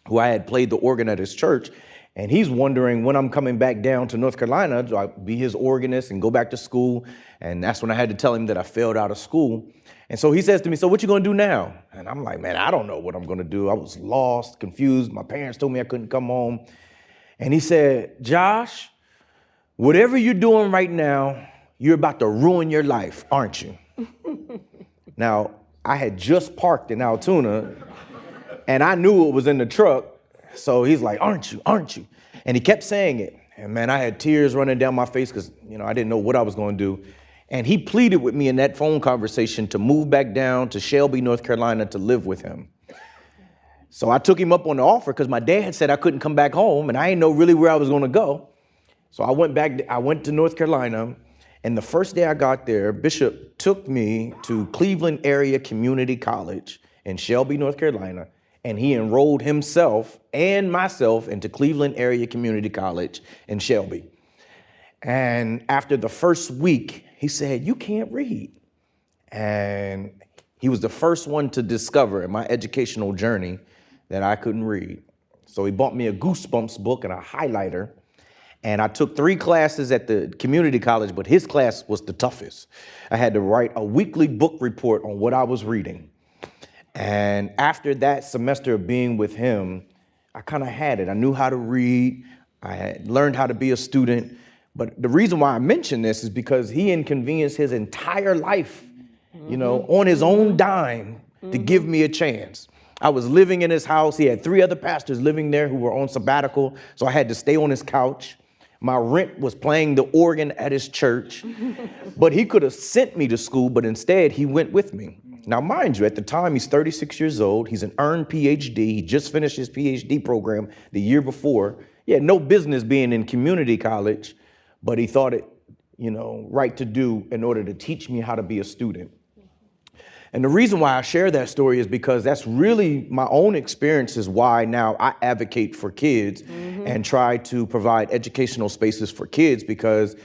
who I had played the organ at his church. And he's wondering when I'm coming back down to North Carolina, do I be his organist and go back to school? And that's when I had to tell him that I failed out of school. And so he says to me, so what you gonna do now? And I'm like, man, I don't know what I'm gonna do. I was lost, confused. My parents told me I couldn't come home. And he said, Josh, whatever you're doing right now, you're about to ruin your life, aren't you? Now, I had just parked in Altoona, and I knew it was in the truck. So he's like, aren't you? And he kept saying it. And man, I had tears running down my face because, I didn't know what I was going to do. And he pleaded with me in that phone conversation to move back down to Shelby, North Carolina to live with him. So I took him up on the offer because my dad said I couldn't come back home and I didn't know really where I was going to go. So I went to North Carolina, and the first day I got there, Bishop took me to Cleveland Area Community College in Shelby, North Carolina, and he enrolled himself and myself into Cleveland Area Community College in Shelby. And after the first week, he said, you can't read. And he was the first one to discover in my educational journey that I couldn't read. So he bought me a Goosebumps book and a highlighter. And I took 3 classes at the community college, but his class was the toughest. I had to write a weekly book report on what I was reading. And after that semester of being with him, I kind of had it. I knew how to read. I had learned how to be a student. But the reason why I mention this is because he inconvenienced his entire life, on his own dime to give me a chance. I was living in his house. He had 3 other pastors living there who were on sabbatical, so I had to stay on his couch. My rent was playing the organ at his church, but he could have sent me to school, but instead he went with me. Now, mind you, at the time, he's 36 years old. He's an earned PhD. He just finished his PhD program the year before. He had no business being in community college, but he thought it, right to do in order to teach me how to be a student. And the reason why I share that story is because that's really my own experience is why now I advocate for kids and try to provide educational spaces for kids, because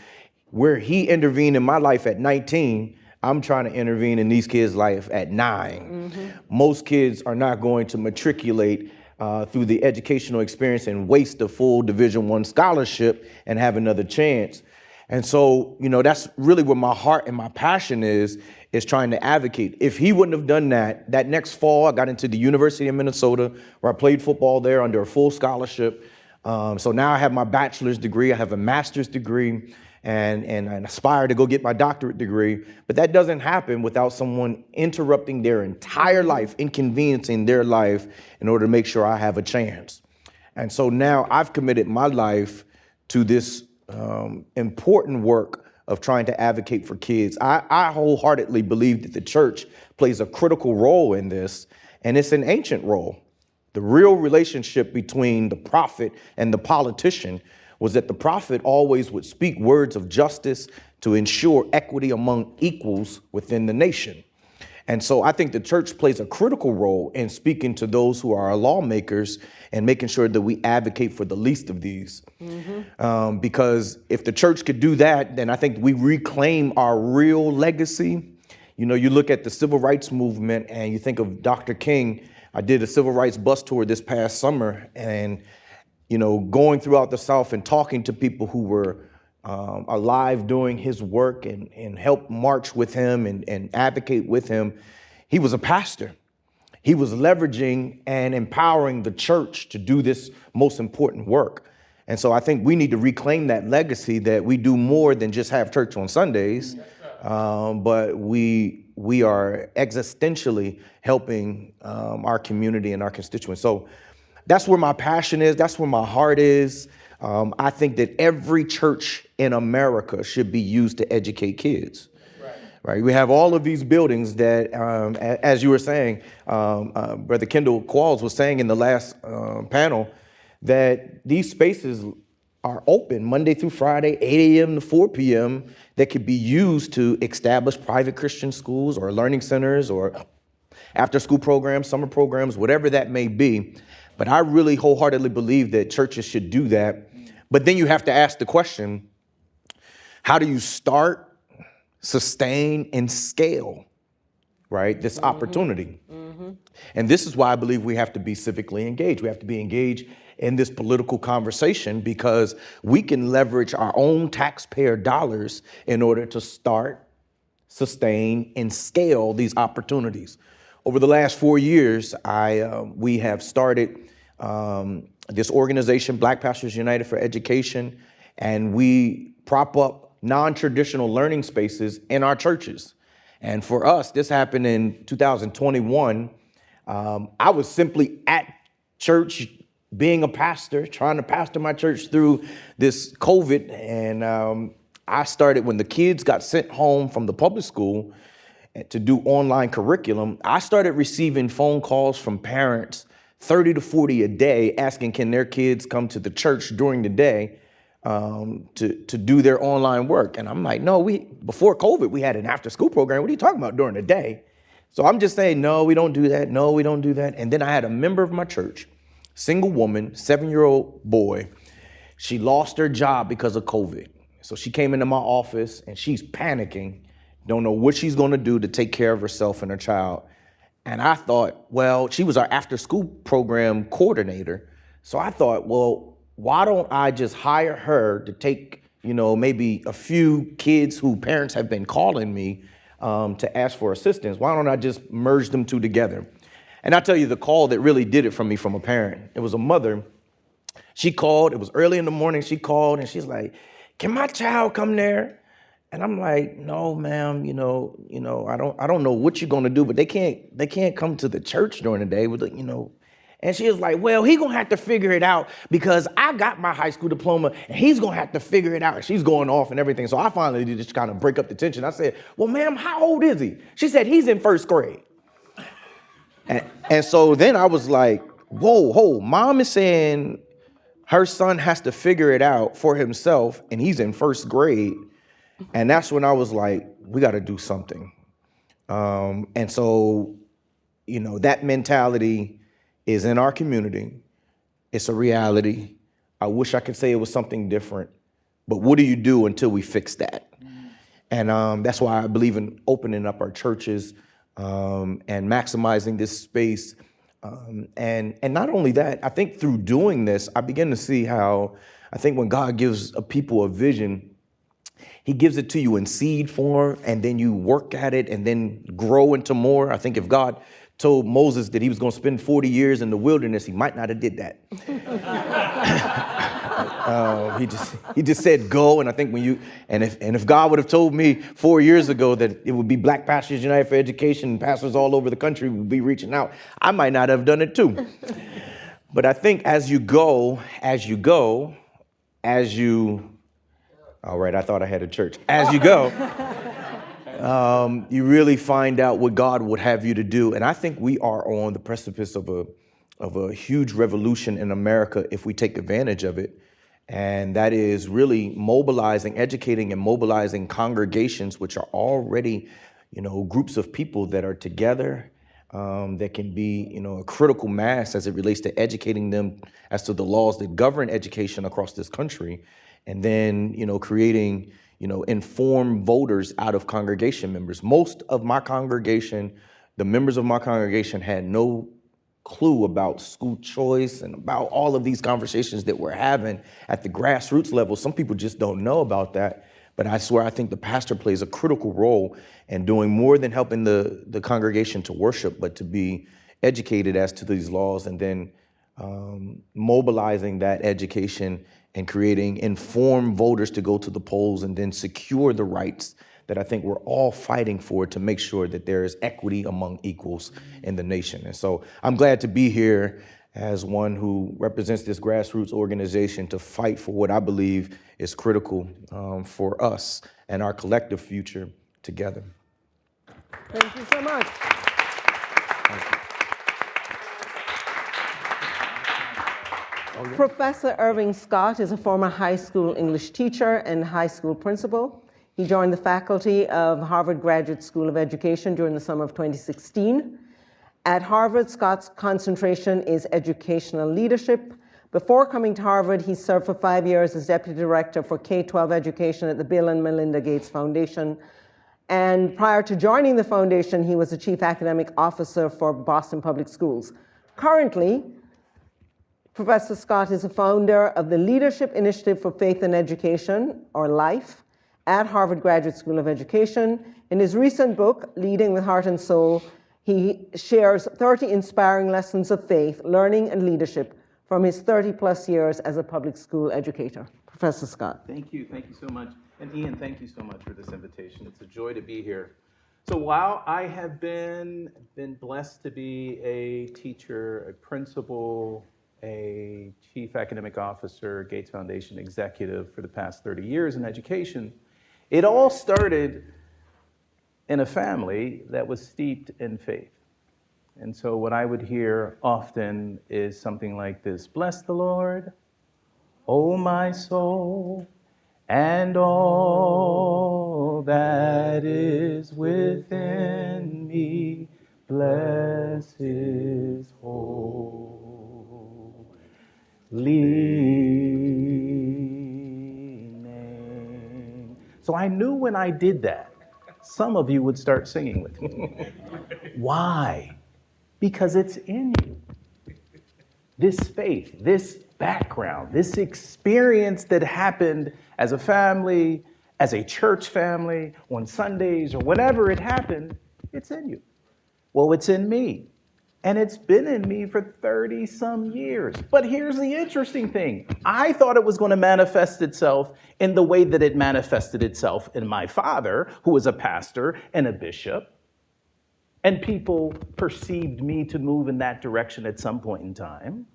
where he intervened in my life at 19, I'm trying to intervene in these kids' life at 9. Most kids are not going to matriculate through the educational experience and waste a full Division I scholarship and have another chance. And so, that's really where my heart and my passion is trying to advocate. If he wouldn't have done that next fall, I got into the University of Minnesota, where I played football there under a full scholarship. So now I have my bachelor's degree, I have a master's degree, and I aspire to go get my doctorate degree. But that doesn't happen without someone interrupting their entire life, inconveniencing their life in order to make sure I have a chance. And so now I've committed my life to this important work of trying to advocate for kids. I wholeheartedly believe that the church plays a critical role in this, and it's an ancient role. The real relationship between the prophet and the politician was that the prophet always would speak words of justice to ensure equity among equals within the nation. And so I think the church plays a critical role in speaking to those who are our lawmakers and making sure that we advocate for the least of these. Because if the church could do that, then I think we reclaim our real legacy. You look at the civil rights movement and you think of Dr. King. I did a civil rights bus tour this past summer, and going throughout the South and talking to people who were alive doing his work and help march with him and advocate with him. He was a pastor. He was leveraging and empowering the church to do this most important work. And so I think we need to reclaim that legacy, that we do more than just have church on Sundays, but we are existentially helping our community and our constituents. So that's where my passion is. That's where my heart is. I think that every church in America should be used to educate kids. Right. We have all of these buildings that, as you were saying, Brother Kendall Qualls was saying in the last panel, that these spaces are open Monday through Friday, 8 a.m. to 4 p.m. that could be used to establish private Christian schools or learning centers or after-school programs, summer programs, whatever that may be. But I really wholeheartedly believe that churches should do that. But then you have to ask the question, how do you start, sustain, and scale, right, this opportunity? And this is why I believe we have to be civically engaged. We have to be engaged in this political conversation, because we can leverage our own taxpayer dollars in order to start, sustain, and scale these opportunities. Over the last 4 years, we have started this organization, Black Pastors United for Education, and we prop up non-traditional learning spaces in our churches. And for us, this happened in 2021. I was simply at church, being a pastor, trying to pastor my church through this COVID. And I started, when the kids got sent home from the public school to do online curriculum, I started receiving phone calls from parents, 30 to 40 a day, asking can their kids come to the church during the day to do their online work. And I'm like, no, before COVID, we had an after school program. What are you talking about during the day? So I'm just saying, no, we don't do that. No, we don't do that. And then I had a member of my church, single woman, 7-year-old boy. She lost her job because of COVID. So she came into my office and she's panicking, don't know what she's going to do to take care of herself and her child. And I thought, well, she was our after school program coordinator. So I thought, well, why don't I just hire her to take, maybe a few kids who parents have been calling me to ask for assistance? Why don't I just merge them two together? And I tell you, the call that really did it for me from a parent, it was a mother. She called, it was early in the morning, she called and she's like, can my child come there? And I'm like, no, ma'am, I don't know what you're gonna do, but they can't come to the church during the day with, And she was like, well, he's gonna have to figure it out because I got my high school diploma and he's gonna have to figure it out. And she's going off and everything. So I finally did just kind of break up the tension. I said, well, ma'am, how old is he? She said, he's in first grade. And so then I was like, whoa, mom is saying her son has to figure it out for himself and he's in first grade. And that's when I was like, we got to do something. And so, that mentality is in our community. It's a reality. I wish I could say it was something different, but what do you do until we fix that? And that's why I believe in opening up our churches and maximizing this space. And not only that, I think through doing this, I begin to see how I think when God gives a people a vision, he gives it to you in seed form, and then you work at it and then grow into more. I think if God told Moses that he was going to spend 40 years in the wilderness, he might not have did that. He just said go, and I think if God would have told me 4 years ago that it would be Black Pastors United for Education, pastors all over the country would be reaching out, I might not have done it too. But I think as you go, all right, I thought I had a church. As you go, you really find out what God would have you to do. And I think we are on the precipice of a huge revolution in America if we take advantage of it. And that is really educating and mobilizing congregations, which are already, groups of people that are together, that can be, a critical mass as it relates to educating them as to the laws that govern education across this country. And then, creating, informed voters out of congregation members. Most of my congregation, the members of my congregation had no clue about school choice and about all of these conversations that we're having at the grassroots level. Some people just don't know about that. But I swear, I think the pastor plays a critical role in doing more than helping the congregation to worship, but to be educated as to these laws, and then mobilizing that education and creating informed voters to go to the polls and then secure the rights that I think we're all fighting for, to make sure that there is equity among equals in the nation. And so I'm glad to be here as one who represents this grassroots organization to fight for what I believe is critical for us and our collective future together. Thank you so much. Professor Irving Scott is a former high school English teacher and high school principal. He joined the faculty of Harvard Graduate School of Education during the summer of 2016. At Harvard, Scott's concentration is educational leadership. Before coming to Harvard, he served for 5 years as deputy director for K-12 education at the Bill and Melinda Gates Foundation. And prior to joining the foundation, he was the chief academic officer for Boston Public Schools. Currently, Professor Scott is a founder of the Leadership Initiative for Faith and Education, or LIFE, at Harvard Graduate School of Education. In his recent book, Leading with Heart and Soul, he shares 30 inspiring lessons of faith, learning, and leadership from his 30-plus years as a public school educator. Professor Scott. Thank you so much. And Ian, thank you so much for this invitation. It's a joy to be here. So while I have been blessed to be a teacher, a principal, a chief academic officer, Gates Foundation executive for the past 30 years in education, it all started in a family that was steeped in faith. And so what I would hear often is something like this: bless the Lord, O my soul, and all that is within me, bless his holy name. So I knew when I did that, some of you would start singing with me. Why? Because it's in you. This faith, this background, this experience that happened as a family, as a church family, on Sundays, or whenever it happened, it's in you. Well, it's in me. And it's been in me for 30 some years. But here's the interesting thing. I thought it was going to manifest itself in the way that it manifested itself in my father, who was a pastor and a bishop. And people perceived me to move in that direction at some point in time.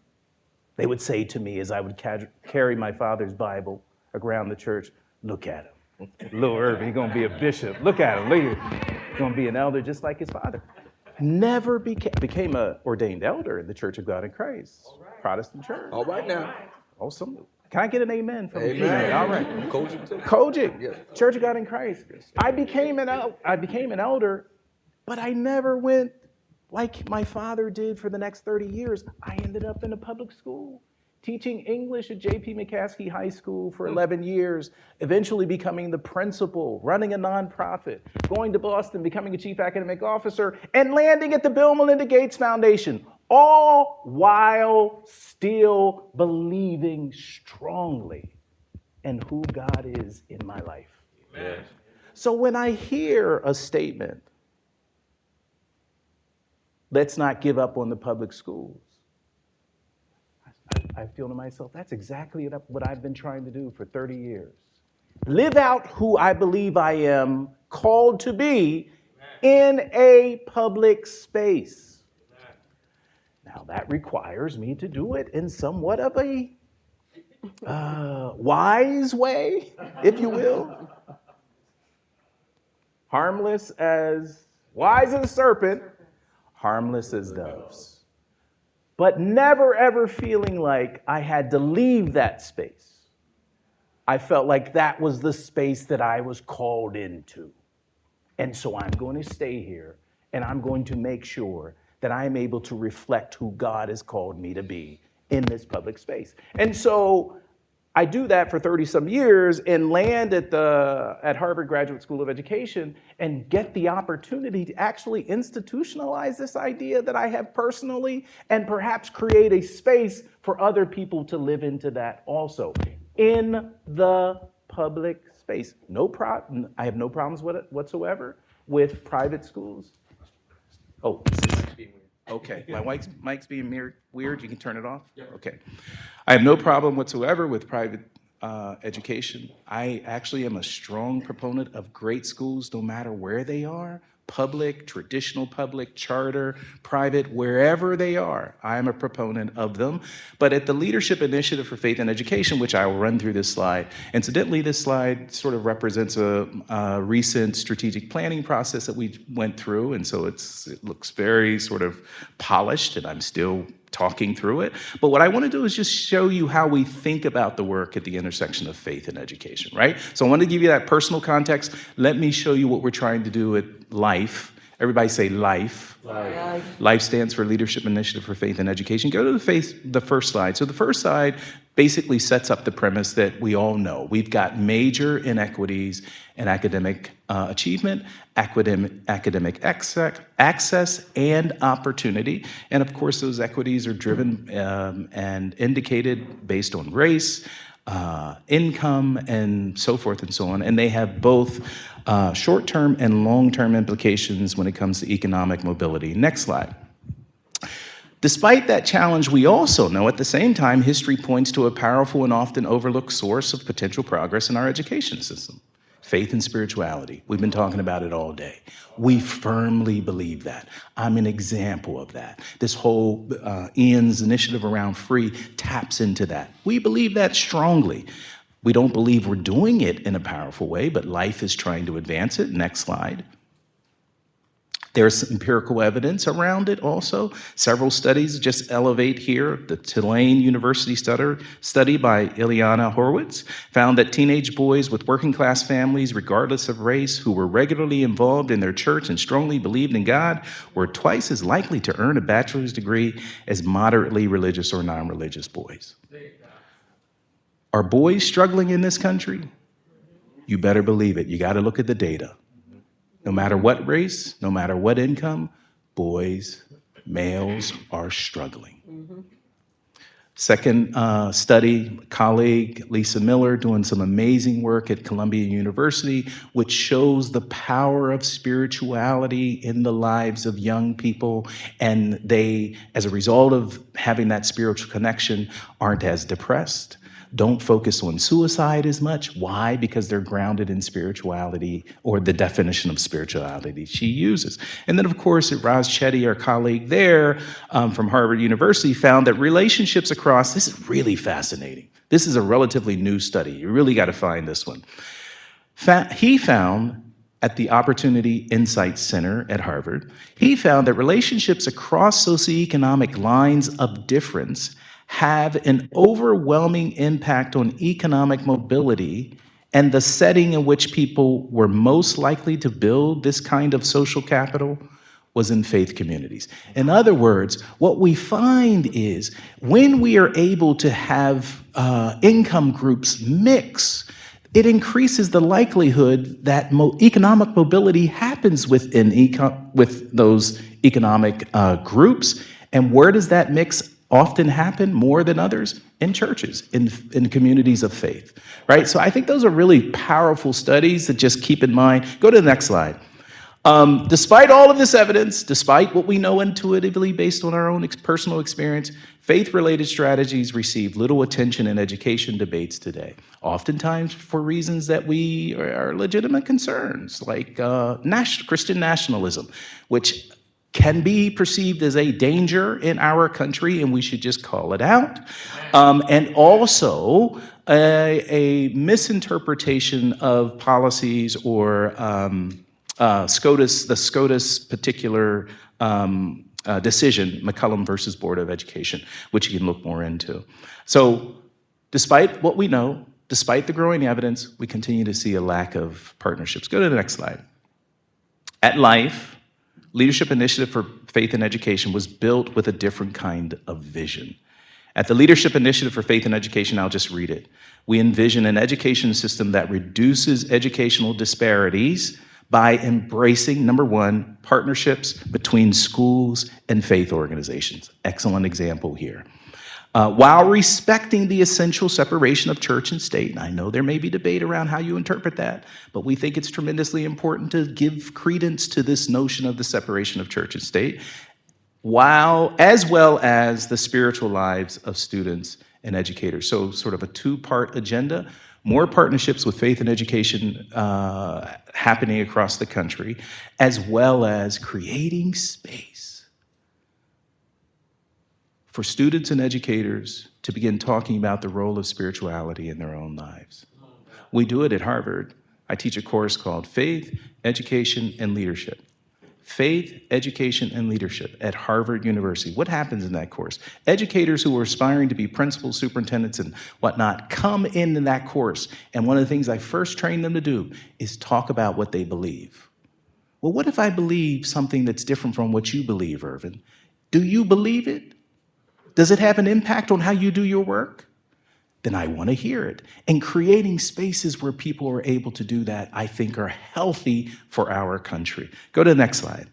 They would say to me as I would carry my father's Bible around the church, look at him. Little Irving, he's going to be a bishop. Look at him. He's going to be an elder just like his father. Never became an ordained elder in the Church of God in Christ, right. Protestant church. All right now. Awesome. Can I get an amen from you? Amen. All right. Kojic. Yes. Church of God in Christ. Yes. I became an elder, but I never went like my father did for the next 30 years. I ended up in a public school, teaching English at J.P. McCaskey High School for 11 years, eventually becoming the principal, running a nonprofit, going to Boston, becoming a chief academic officer, and landing at the Bill and Melinda Gates Foundation, all while still believing strongly in who God is in my life. Amen. So when I hear a statement, let's not give up on the public schools, I feel to myself, that's exactly what I've been trying to do for 30 years. Live out who I believe I am called to be in a public space. Now, that requires me to do it in somewhat of a wise way, if you will. Wise as a serpent, harmless as doves. But never ever feeling like I had to leave that space. I felt like that was the space that I was called into. And so I'm going to stay here, and I'm going to make sure that I'm able to reflect who God has called me to be in this public space. And so I do that for 30 some years and land at Harvard Graduate School of Education and get the opportunity to actually institutionalize this idea that I have personally, and perhaps create a space for other people to live into that also in the public space. I have no problems with it whatsoever with private schools. Oh, okay. My mic's being weird. You can turn it off? Okay. I have no problem whatsoever with private education. I actually am a strong proponent of great schools, no matter where they are. Public, traditional public, charter, private, wherever they are, I am a proponent of them. But at the Leadership Initiative for Faith and Education, which I will run through this slide, incidentally, this slide sort of represents a recent strategic planning process that we went through, and so it looks very sort of polished, and I'm still talking through it. But what I want to do is just show you how we think about the work at the intersection of faith and education, right? So I want to give you that personal context. Let me show you what we're trying to do at LIFE. Everybody say LIFE. LIFE stands for Leadership Initiative for Faith and Education. Go to the first slide. So the first slide basically sets up the premise that we all know. We've got major inequities in academic achievement, academic access, and opportunity. And of course, those equities are driven and indicated based on race, income, and so forth and so on. And they have both short-term and long-term implications when it comes to economic mobility. Next slide. Despite that challenge, we also know at the same time, history points to a powerful and often overlooked source of potential progress in our education system: faith and spirituality. We've been talking about it all day. We firmly believe that. I'm an example of that. This whole Ian's initiative around free taps into that. We believe that strongly. We don't believe we're doing it in a powerful way, but life is trying to advance it. Next slide. There's empirical evidence around it also. Several studies just elevate here. The Tulane University study by Ileana Horowitz found that teenage boys with working class families, regardless of race, who were regularly involved in their church and strongly believed in God, were twice as likely to earn a bachelor's degree as moderately religious or non-religious boys. Are boys struggling in this country? You better believe it. You got to look at the data. No matter what race, no matter what income, boys, males are struggling. Second study, colleague Lisa Miller doing some amazing work at Columbia University, which shows the power of spirituality in the lives of young people. And they, as a result of having that spiritual connection, aren't as depressed, don't focus on suicide as much. Why? Because they're grounded in spirituality, or the definition of spirituality she uses. And then, of course, Raz Chetty, our colleague there from Harvard University, found that relationships across, this is really fascinating. This is a relatively new study. You really got to find this one. He found at the Opportunity Insight Center at Harvard, he found that relationships across socioeconomic lines of difference have an overwhelming impact on economic mobility and the setting in which people were most likely to build this kind of social capital was in faith communities. In other words, what we find is when we are able to have income groups mix, it increases the likelihood that economic mobility happens within with those economic groups. And where does that mix often happen more than others? In churches, in communities of faith, right? So I think those are really powerful studies that just keep in mind. Go to the next slide. Despite all of this evidence, despite what we know intuitively based on our own personal experience, faith-related strategies receive little attention in education debates today, oftentimes for reasons that are legitimate concerns, like Christian nationalism, which can be perceived as a danger in our country, and we should just call it out. And also a misinterpretation of policies or the SCOTUS particular decision, McCollum versus Board of Education, which you can look more into. So despite what we know, despite the growing evidence, we continue to see a lack of partnerships. Go to the next slide. At Life, Leadership Initiative for Faith and Education was built with a different kind of vision. At the Leadership Initiative for Faith and Education, I'll just read it. We envision an education system that reduces educational disparities by embracing, number one, partnerships between schools and faith organizations. Excellent example here. while respecting the essential separation of church and state. And I know there may be debate around how you interpret that, but we think it's tremendously important to give credence to this notion of the separation of church and state, as well as the spiritual lives of students and educators. So sort of a two-part agenda, more partnerships with faith and education happening across the country, as well as creating space for students and educators to begin talking about the role of spirituality in their own lives. We do it at Harvard. I teach a course called Faith, Education, and Leadership. Faith, Education, and Leadership at Harvard University. What happens in that course? Educators who are aspiring to be principals, superintendents, and whatnot come into that course, and one of the things I first train them to do is talk about what they believe. Well, what if I believe something that's different from what you believe, Irvin? Do you believe it? Does it have an impact on how you do your work? Then I want to hear it. And creating spaces where people are able to do that, I think, are healthy for our country. Go to the next slide.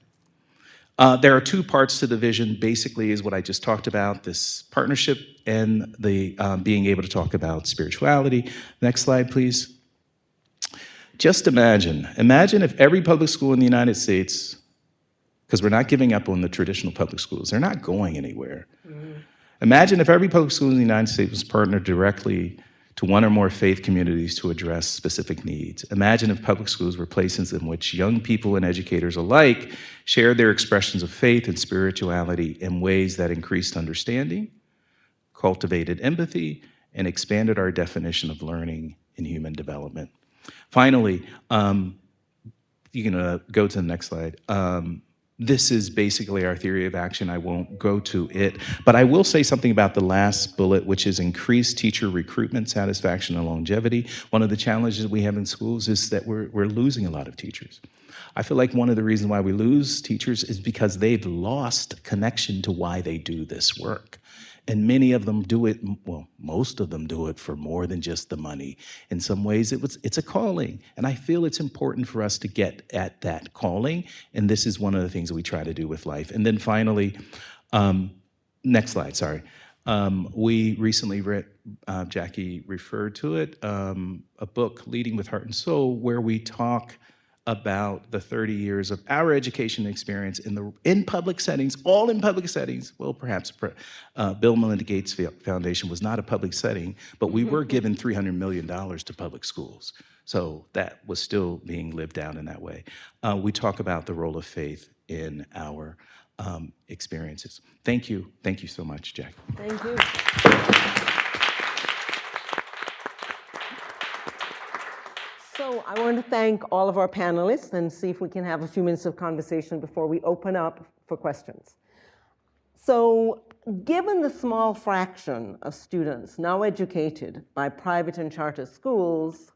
There are two parts to the vision, basically, is what I just talked about, this partnership and the being able to talk about spirituality. Next slide, please. Just imagine if every public school in the United States, because we're not giving up on the traditional public schools, they're not going anywhere. Imagine if every public school in the United States was partnered directly to one or more faith communities to address specific needs. Imagine if public schools were places in which young people and educators alike shared their expressions of faith and spirituality in ways that increased understanding, cultivated empathy, and expanded our definition of learning and human development. Finally, you can go to the next slide. This is basically our theory of action. I won't go to it, but I will say something about the last bullet, which is increased teacher recruitment, satisfaction, and longevity. One of the challenges we have in schools is that we're losing a lot of teachers. I feel like one of the reasons why we lose teachers is because they've lost connection to why they do this work. And many of them do it, well, most of them do it for more than just the money. In some ways, it's a calling. And I feel it's important for us to get at that calling. And this is one of the things that we try to do with life. And then finally, next slide, sorry. We recently read, Jackie referred to it, a book, Leading with Heart and Soul, where we talk about the 30 years of our education experience in public settings, all in public settings. Well, perhaps Bill Melinda Gates Foundation was not a public setting, but we were given $300 million to public schools. So that was still being lived out in that way. We talk about the role of faith in our experiences. Thank you. Thank you so much, Jack. Thank you. So I want to thank all of our panelists and see if we can have a few minutes of conversation before we open up for questions. So given the small fraction of students now educated by private and charter schools,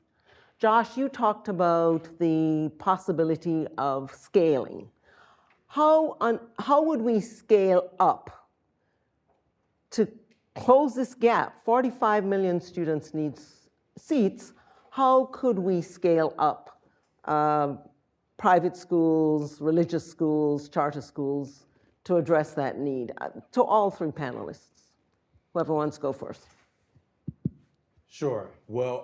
Josh, you talked about the possibility of scaling. How would we scale up to close this gap? 45 million students need seats. How could we scale up private schools, religious schools, charter schools to address that need? To all three panelists, whoever wants to go first. Sure. Well,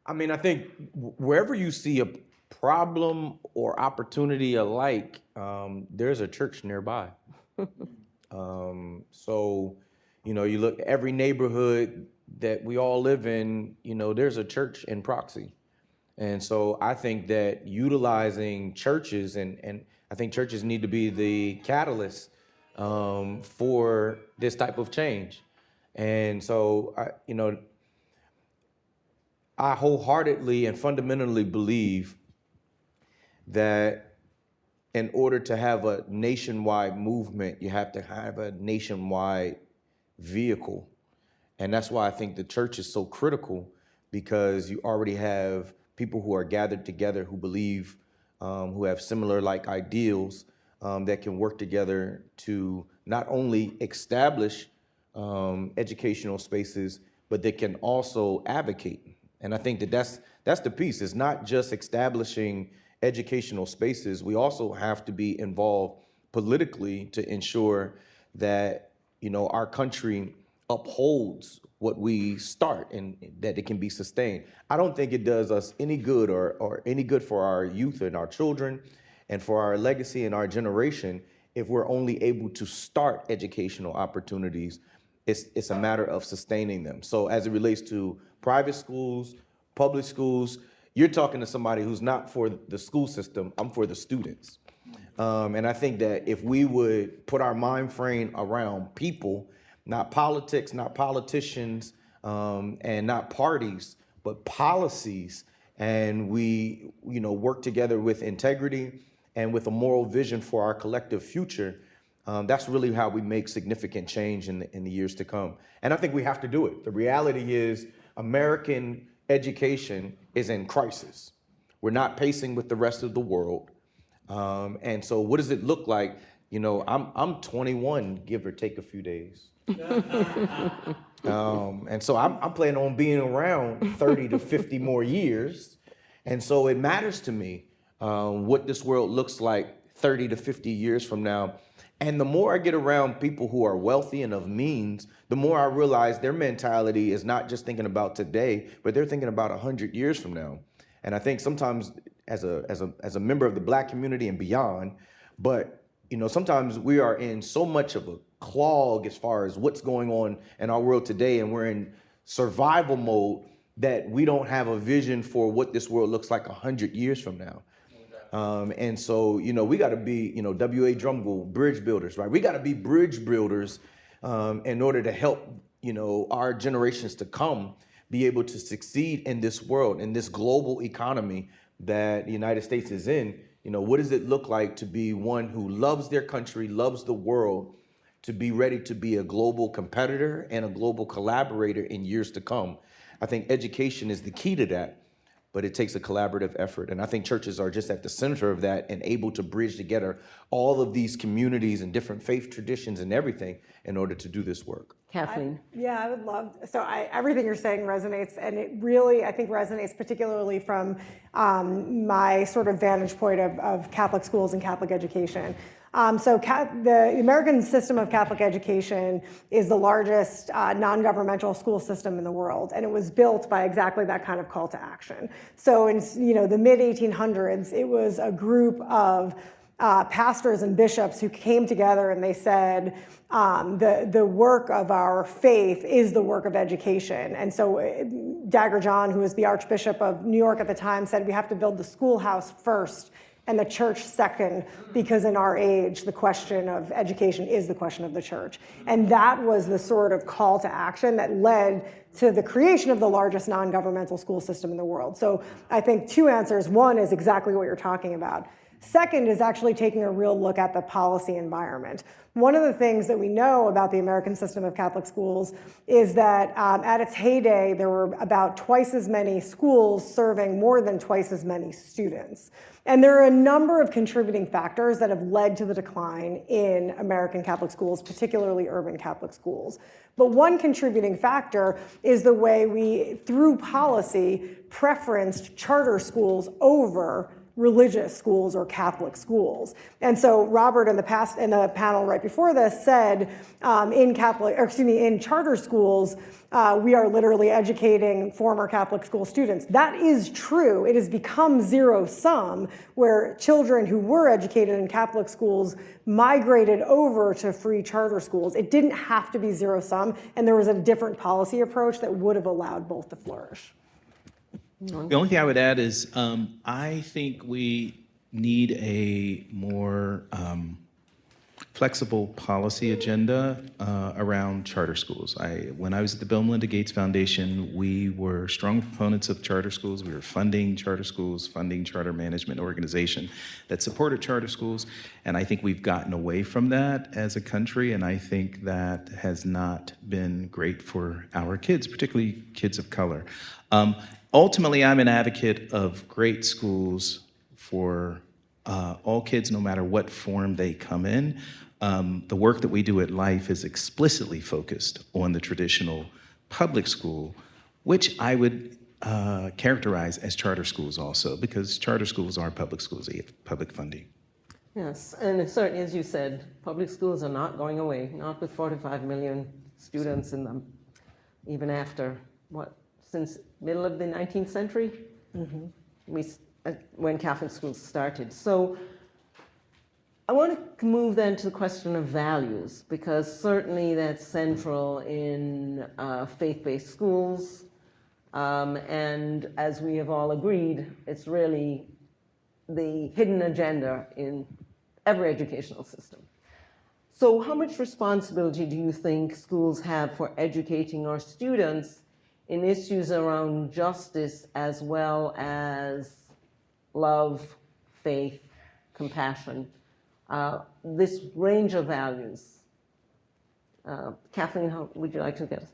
I mean, I think wherever you see a problem or opportunity alike, there's a church nearby. So, you look every neighborhood that we all live in, there's a church in proxy. And so I think that utilizing churches, and I think churches need to be the catalyst for this type of change. And so, I wholeheartedly and fundamentally believe that in order to have a nationwide movement, you have to have a nationwide vehicle. And that's why I think the church is so critical, because you already have people who are gathered together who believe, who have similar ideals that can work together to not only establish educational spaces, but they can also advocate. And I think that that's the piece. It's not just establishing educational spaces. We also have to be involved politically to ensure that our country upholds what we start and that it can be sustained. I don't think it does us any good or any good for our youth and our children and for our legacy and our generation if we're only able to start educational opportunities. It's a matter of sustaining them. So as it relates to private schools, public schools, you're talking to somebody who's not for the school system, I'm for the students. And I think that if we would put our mind frame around people, not politics, not politicians, and not parties, but policies, and we, work together with integrity and with a moral vision for our collective future, that's really how we make significant change in the years to come. And I think we have to do it. The reality is American education is in crisis. We're not pacing with the rest of the world. And so what does it look like? I'm 21, give or take a few days. And so I'm planning on being around 30 to 50 more years. And so it matters to me what this world looks like 30 to 50 years from now. And the more I get around people who are wealthy and of means, the more I realize their mentality is not just thinking about today, but they're thinking about 100 years from now. And I think sometimes as a member of the Black community and beyond, but sometimes we are in so much of a clog as far as what's going on in our world today, and we're in survival mode that we don't have a vision for what this world looks like 100 years from now. And so, we got to be, W.A. Drumgold, bridge builders, right? We got to be bridge builders in order to help, our generations to come be able to succeed in this world, in this global economy that the United States is in. What does it look like to be one who loves their country, loves the world, to be ready to be a global competitor and a global collaborator in years to come? I think education is the key to that, but it takes a collaborative effort. And I think churches are just at the center of that and able to bridge together all of these communities and different faith traditions and everything in order to do this work. Kathleen? I would love, everything you're saying resonates, and it really, I think, resonates particularly from my sort of vantage point of Catholic schools and Catholic education. The American system of Catholic education is the largest non-governmental school system in the world, and it was built by exactly that kind of call to action. So in the mid-1800s, it was a group of pastors and bishops who came together and they said, the work of our faith is the work of education. And so Dagger John, who was the Archbishop of New York at the time, said we have to build the schoolhouse first and the church second, because in our age, the question of education is the question of the church. And that was the sort of call to action that led to the creation of the largest non-governmental school system in the world. So I think two answers. One is exactly what you're talking about. Second is actually taking a real look at the policy environment. One of the things that we know about the American system of Catholic schools is that at its heyday, there were about twice as many schools serving more than twice as many students. And there are a number of contributing factors that have led to the decline in American Catholic schools, particularly urban Catholic schools. But one contributing factor is the way we, through policy, preferenced charter schools over religious schools or Catholic schools. And so Robert in the panel right before this said in charter schools, we are literally educating former Catholic school students. That is true. It has become zero sum, where children who were educated in Catholic schools migrated over to free charter schools. It didn't have to be zero sum, and there was a different policy approach that would have allowed both to flourish. The only thing I would add is I think we need a more flexible policy agenda around charter schools. When I was at the Bill and Melinda Gates Foundation, we were strong proponents of charter schools. We were funding charter schools, funding charter management organization that supported charter schools. And I think we've gotten away from that as a country. And I think that has not been great for our kids, particularly kids of color. Ultimately, I'm an advocate of great schools for all kids, no matter what form they come in. The work that we do at Life is explicitly focused on the traditional public school, which I would characterize as charter schools also, because charter schools are public schools, they have public funding. Yes, and certainly, as you said, public schools are not going away, not with 45 million students in them, even after, since middle of the 19th century, when Catholic schools started. So I want to move then to the question of values, because certainly that's central in faith-based schools. And as we have all agreed, it's really the hidden agenda in every educational system. So how much responsibility do you think schools have for educating our students in issues around justice as well as love, faith, compassion, this range of values? Kathleen, how would you like to get us?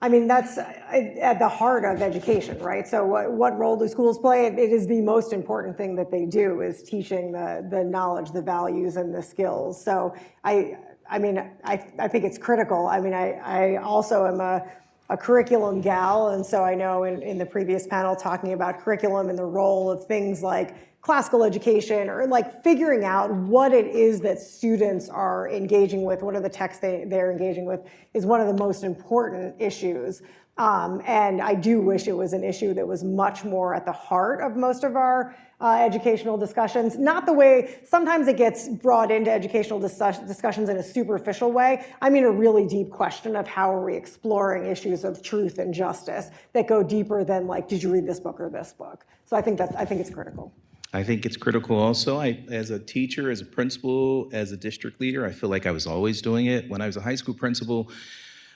I mean, that's at the heart of education, right? So what role do schools play? It is the most important thing that they do, is teaching the knowledge, the values, and the skills. So I think it's critical. I mean, I also am a curriculum gal, and so I know in the previous panel talking about curriculum and the role of things like classical education, or like figuring out what it is that students are engaging with, what are the texts they're engaging with, is one of the most important issues. And I do wish it was an issue that was much more at the heart of most of our educational discussions. Not the way, sometimes it gets brought into educational discussions in a superficial way. I mean a really deep question of how are we exploring issues of truth and justice that go deeper than like, did you read this book or this book? So I think it's critical. I think it's critical also. As a teacher, as a principal, as a district leader, I feel like I was always doing it. When I was a high school principal,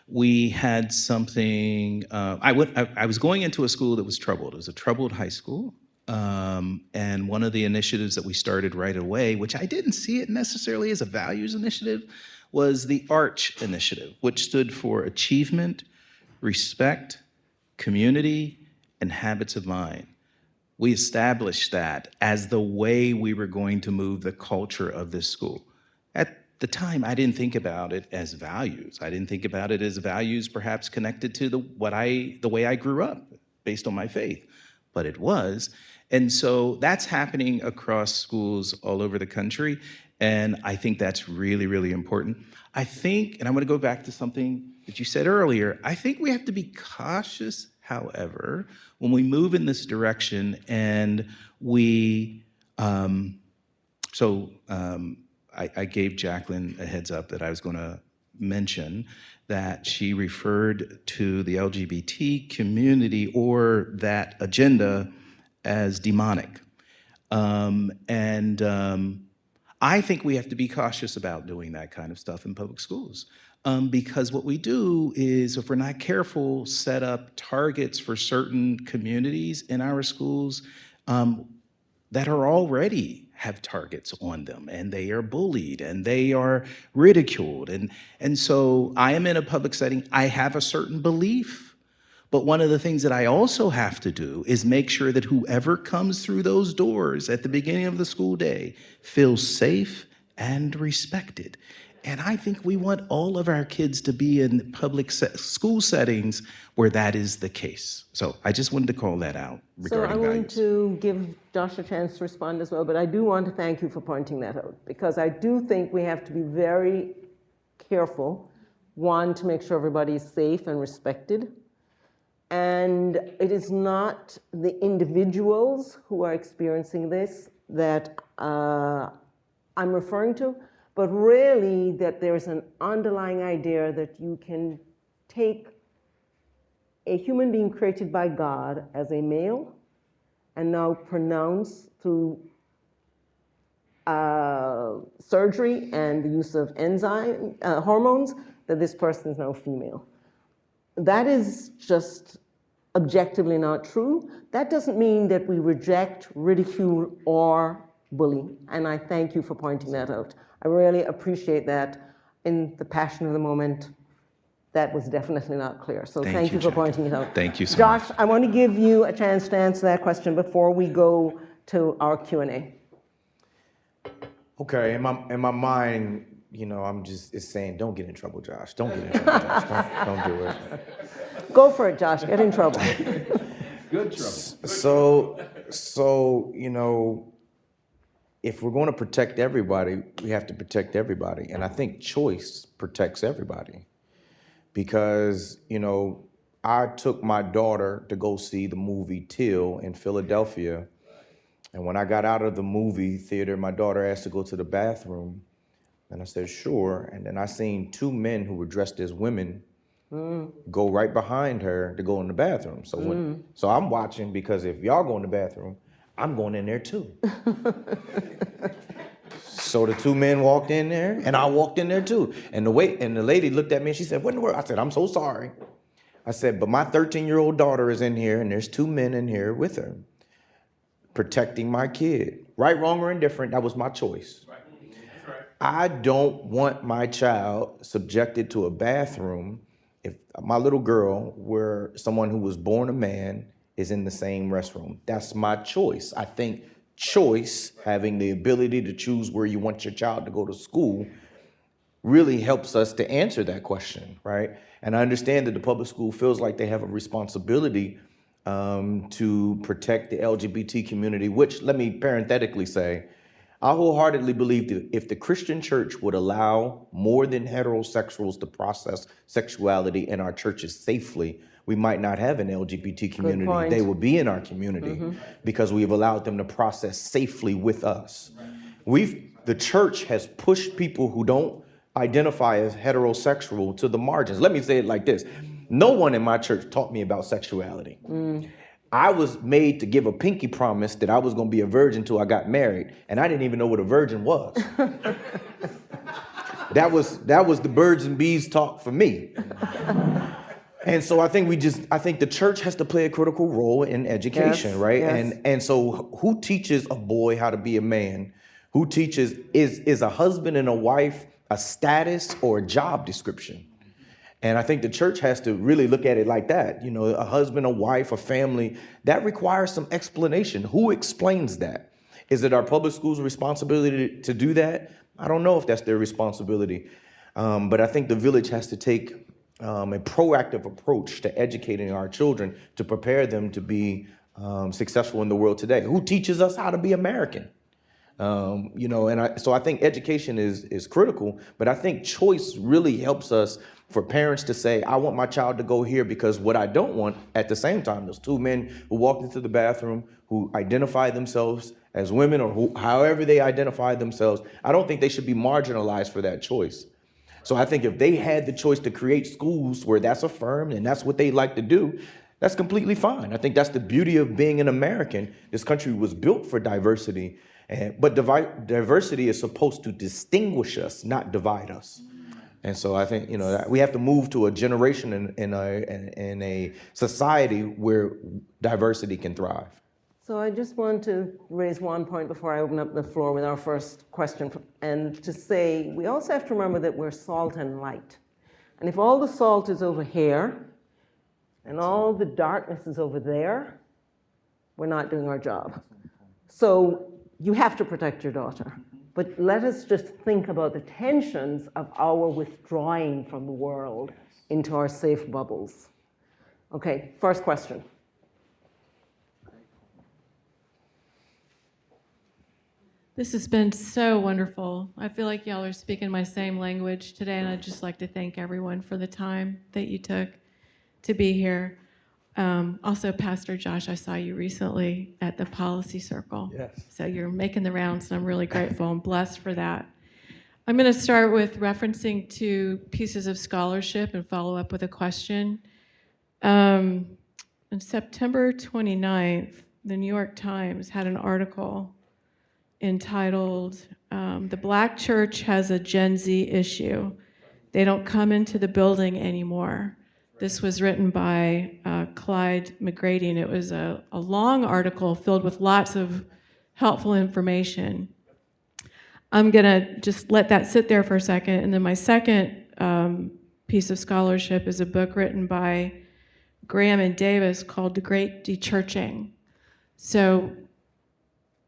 we had something, I was going into a school that was troubled. It was a troubled high school. And one of the initiatives that we started right away, which I didn't see it necessarily as a values initiative, was the ARCH initiative, which stood for Achievement, Respect, Community, and Habits of Mind. We established that as the way we were going to move the culture of this school. At the time, I didn't think about it as values. I didn't think about it as values perhaps connected to the way I grew up based on my faith, but it was. And so that's happening across schools all over the country, and I think that's really, really important. I think, and I'm gonna go back to something that you said earlier, I think we have to be cautious, however, when we move in this direction and I gave Jacqueline a heads up that I was going to mention that she referred to the LGBT community or that agenda as demonic. I think we have to be cautious about doing that kind of stuff in public schools. Because what we do is, if we're not careful, set up targets for certain communities in our schools that are already have targets on them, and they are bullied and they are ridiculed. And so I am in a public setting, I have a certain belief, but one of the things that I also have to do is make sure that whoever comes through those doors at the beginning of the school day feels safe and respected. And I think we want all of our kids to be in public school settings where that is the case. So I just wanted to call that out regarding values. So I want to give Josh a chance to respond as well, but I do want to thank you for pointing that out, because I do think we have to be very careful, one, to make sure everybody is safe and respected. And it is not the individuals who are experiencing this that I'm referring to, but really that there's an underlying idea that you can take a human being created by God as a male and now pronounce through surgery and the use of hormones that this person is now female. That is just objectively not true. That doesn't mean that we reject, ridicule, or bully, and I thank you for pointing that out. I really appreciate that. In the passion of the moment, that was definitely not clear. So thank you for pointing it out. Thank you so much. Josh, I want to give you a chance to answer that question before we go to our Q&A. Okay, in my mind, it's saying, don't get in trouble, Josh. Don't get in trouble, Josh. Don't do it. Go for it, Josh. Get in trouble. Good trouble. So if we're going to protect everybody, we have to protect everybody. And I think choice protects everybody. Because, I took my daughter to go see the movie Till in Philadelphia. And when I got out of the movie theater, my daughter asked to go to the bathroom. And I said, sure. And then I seen two men who were dressed as women go right behind her to go in the bathroom. So I'm watching, because if y'all go in the bathroom, I'm going in there too. So the two men walked in there, and I walked in there too. And the lady looked at me and she said, what in the world? I said, I'm so sorry. I said, but my 13-year-old daughter is in here, and there's two men in here with her, protecting my kid. Right, wrong, or indifferent, that was my choice. I don't want my child subjected to a bathroom if my little girl, where someone who was born a man, is in the same restroom. That's my choice. I think choice, having the ability to choose where you want your child to go to school, really helps us to answer that question, right? And I understand that the public school feels like they have a responsibility to protect the LGBT community, which, let me parenthetically say, I wholeheartedly believe that if the Christian church would allow more than heterosexuals to process sexuality in our churches safely, we might not have an LGBT community. They will be in our community because we've allowed them to process safely with us. The church has pushed people who don't identify as heterosexual to the margins. Let me say it like this. No one in my church taught me about sexuality. I was made to give a pinky promise that I was going to be a virgin until I got married, and I didn't even know what a virgin was. That was the birds and bees talk for me. And so I think the church has to play a critical role in education, right? Yes. And so who teaches a boy how to be a man? Who teaches, is a husband and a wife a status or a job description? And I think the church has to really look at it like that. A husband, a wife, a family, that requires some explanation. Who explains that? Is it our public schools' responsibility to do that? I don't know if that's their responsibility. But I think the village has to take a proactive approach to educating our children to prepare them to be successful in the world today. Who teaches us how to be American? So I think education is critical, but I think choice really helps us, for parents to say, I want my child to go here, because what I don't want at the same time, those two men who walked into the bathroom, who identify themselves as women, or however they identify themselves, I don't think they should be marginalized for that choice. So I think if they had the choice to create schools where that's affirmed and that's what they like to do, that's completely fine. I think that's the beauty of being an American. This country was built for diversity, but diversity is supposed to distinguish us, not divide us. And so I think, we have to move to a generation in a society where diversity can thrive. So I just want to raise one point before I open up the floor with our first question, and to say we also have to remember that we're salt and light. And if all the salt is over here and all the darkness is over there, we're not doing our job. So you have to protect your daughter. But let us just think about the tensions of our withdrawing from the world into our safe bubbles. Okay, first question. This has been so wonderful. I feel like y'all are speaking my same language today, and I'd just like to thank everyone for the time that you took to be here. Also, Pastor Josh, I saw you recently at the Policy Circle. Yes. So you're making the rounds, and I'm really grateful and blessed for that. I'm going to start with referencing two pieces of scholarship and follow up with a question. On September 29th, the New York Times had an article entitled, "The Black Church Has a Gen Z Issue. They Don't Come Into the Building Anymore." This was written by Clyde McGrady, and it was a long article filled with lots of helpful information. I'm going to just let that sit there for a second, and then my second piece of scholarship is a book written by Graham and Davis called The Great Dechurching. So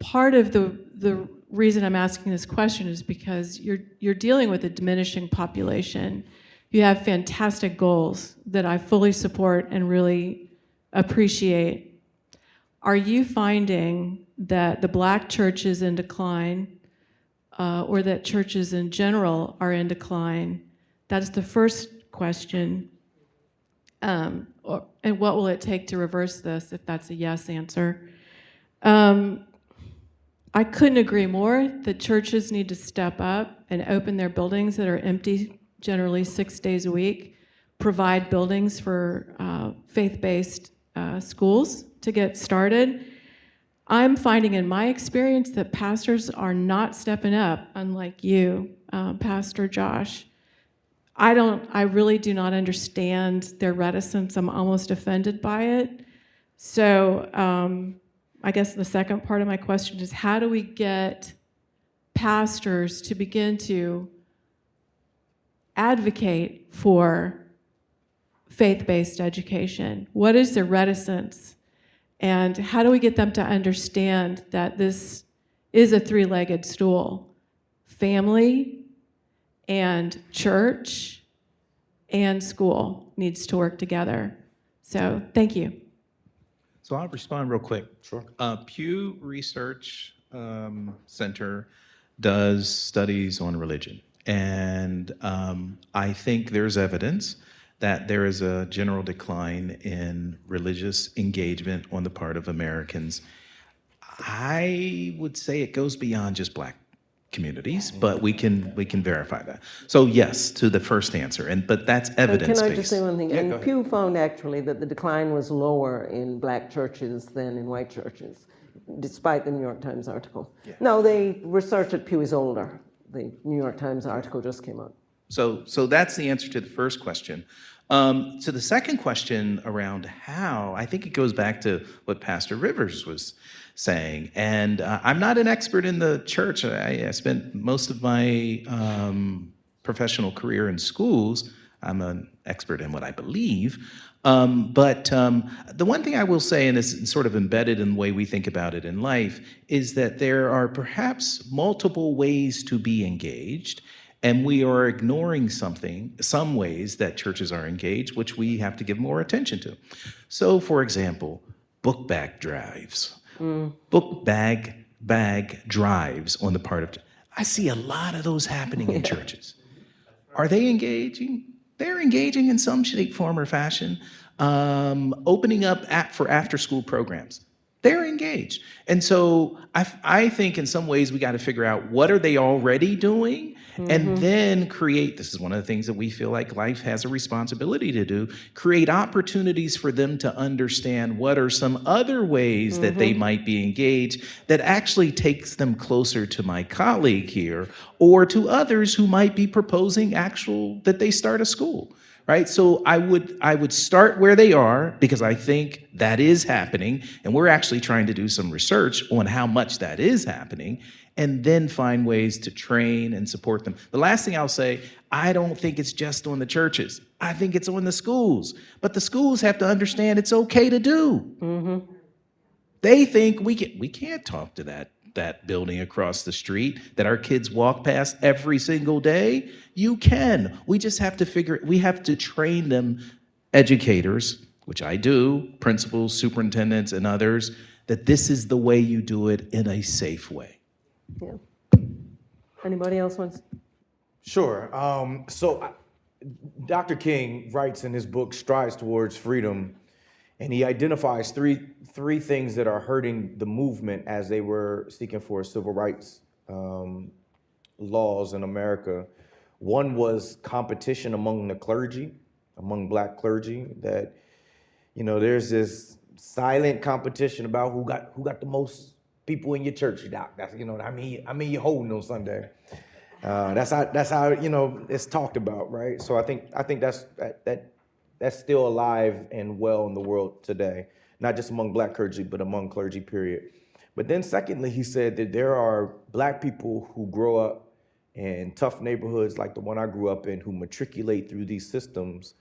part of the reason I'm asking this question is because you're dealing with a diminishing population. You have fantastic goals that I fully support and really appreciate. are you finding that the Black church is in decline, or that churches in general are in decline? That's the first question. And what will it take to reverse this, if that's a yes answer? I couldn't agree more that churches need to step up and open their buildings that are empty, generally 6 days a week, provide buildings for faith-based schools to get started. I'm finding in my experience that pastors are not stepping up, unlike you, Pastor Josh. I really do not understand their reticence. I'm almost offended by it. So I guess the second part of my question is, how do we get pastors to begin to advocate for faith-based education? What is their reticence? And how do we get them to understand that this is a three-legged stool? Family and church and school needs to work together. So thank you. So I'll respond real quick. Sure. Pew Research Center does studies on religion. And I think there's evidence that there is a general decline in religious engagement on the part of Americans. I would say it goes beyond just Black communities, but we can verify that. So yes, to the first answer, but that's evidence-based. Can I just say one thing? Yeah, And Pew found actually that the decline was lower in Black churches than in white churches, despite the New York Times article. Yeah. No, the research at Pew is older. The New York Times article just came out. So that's the answer to the first question. To the second question around how, I think it goes back to what Pastor Rivers was saying. And I'm not an expert in the church. I spent most of my professional career in schools. I'm an expert in what I believe. But the one thing I will say, and it's sort of embedded in the way we think about it in life, is that there are perhaps multiple ways to be engaged. And we are ignoring some ways that churches are engaged, which we have to give more attention to. So, for example, book bag drives. Book bag drives on the part of, I see a lot of those happening in churches. Are they engaging? They're engaging in some shape, form, or fashion. Opening up for after-school programs. They're engaged. And so I think in some ways we got to figure out what are they already doing, and then create, this is one of the things that we feel like life has a responsibility to do, create opportunities for them to understand what are some other ways that they might be engaged that actually takes them closer to my colleague here or to others who might be proposing that they start a school. Right? So I would start where they are, because I think that is happening, and we're actually trying to do some research on how much that is happening, and then find ways to train and support them. The last thing I'll say, I don't think it's just on the churches. I think it's on the schools. But the schools have to understand it's okay to do. They think we can't talk to that building across the street that our kids walk past every single day. You can. We just have to we have to train them, educators, which I do, principals, superintendents, and others, that this is the way you do it in a safe way. Yeah. Anybody else wants? Sure. So Dr. King writes in his book, Strides Towards Freedom, and he identifies three things that are hurting the movement as they were seeking for civil rights laws in America. One was competition among the clergy, among Black clergy, that, there's this silent competition about who got the most people in your church, Doc. That's, I mean you're holding on Sunday. That's how it's talked about, right? So I think that's still alive and well in the world today, not just among Black clergy, but among clergy, period. But then secondly, he said that there are Black people who grow up in tough neighborhoods like the one I grew up in, who matriculate through these systems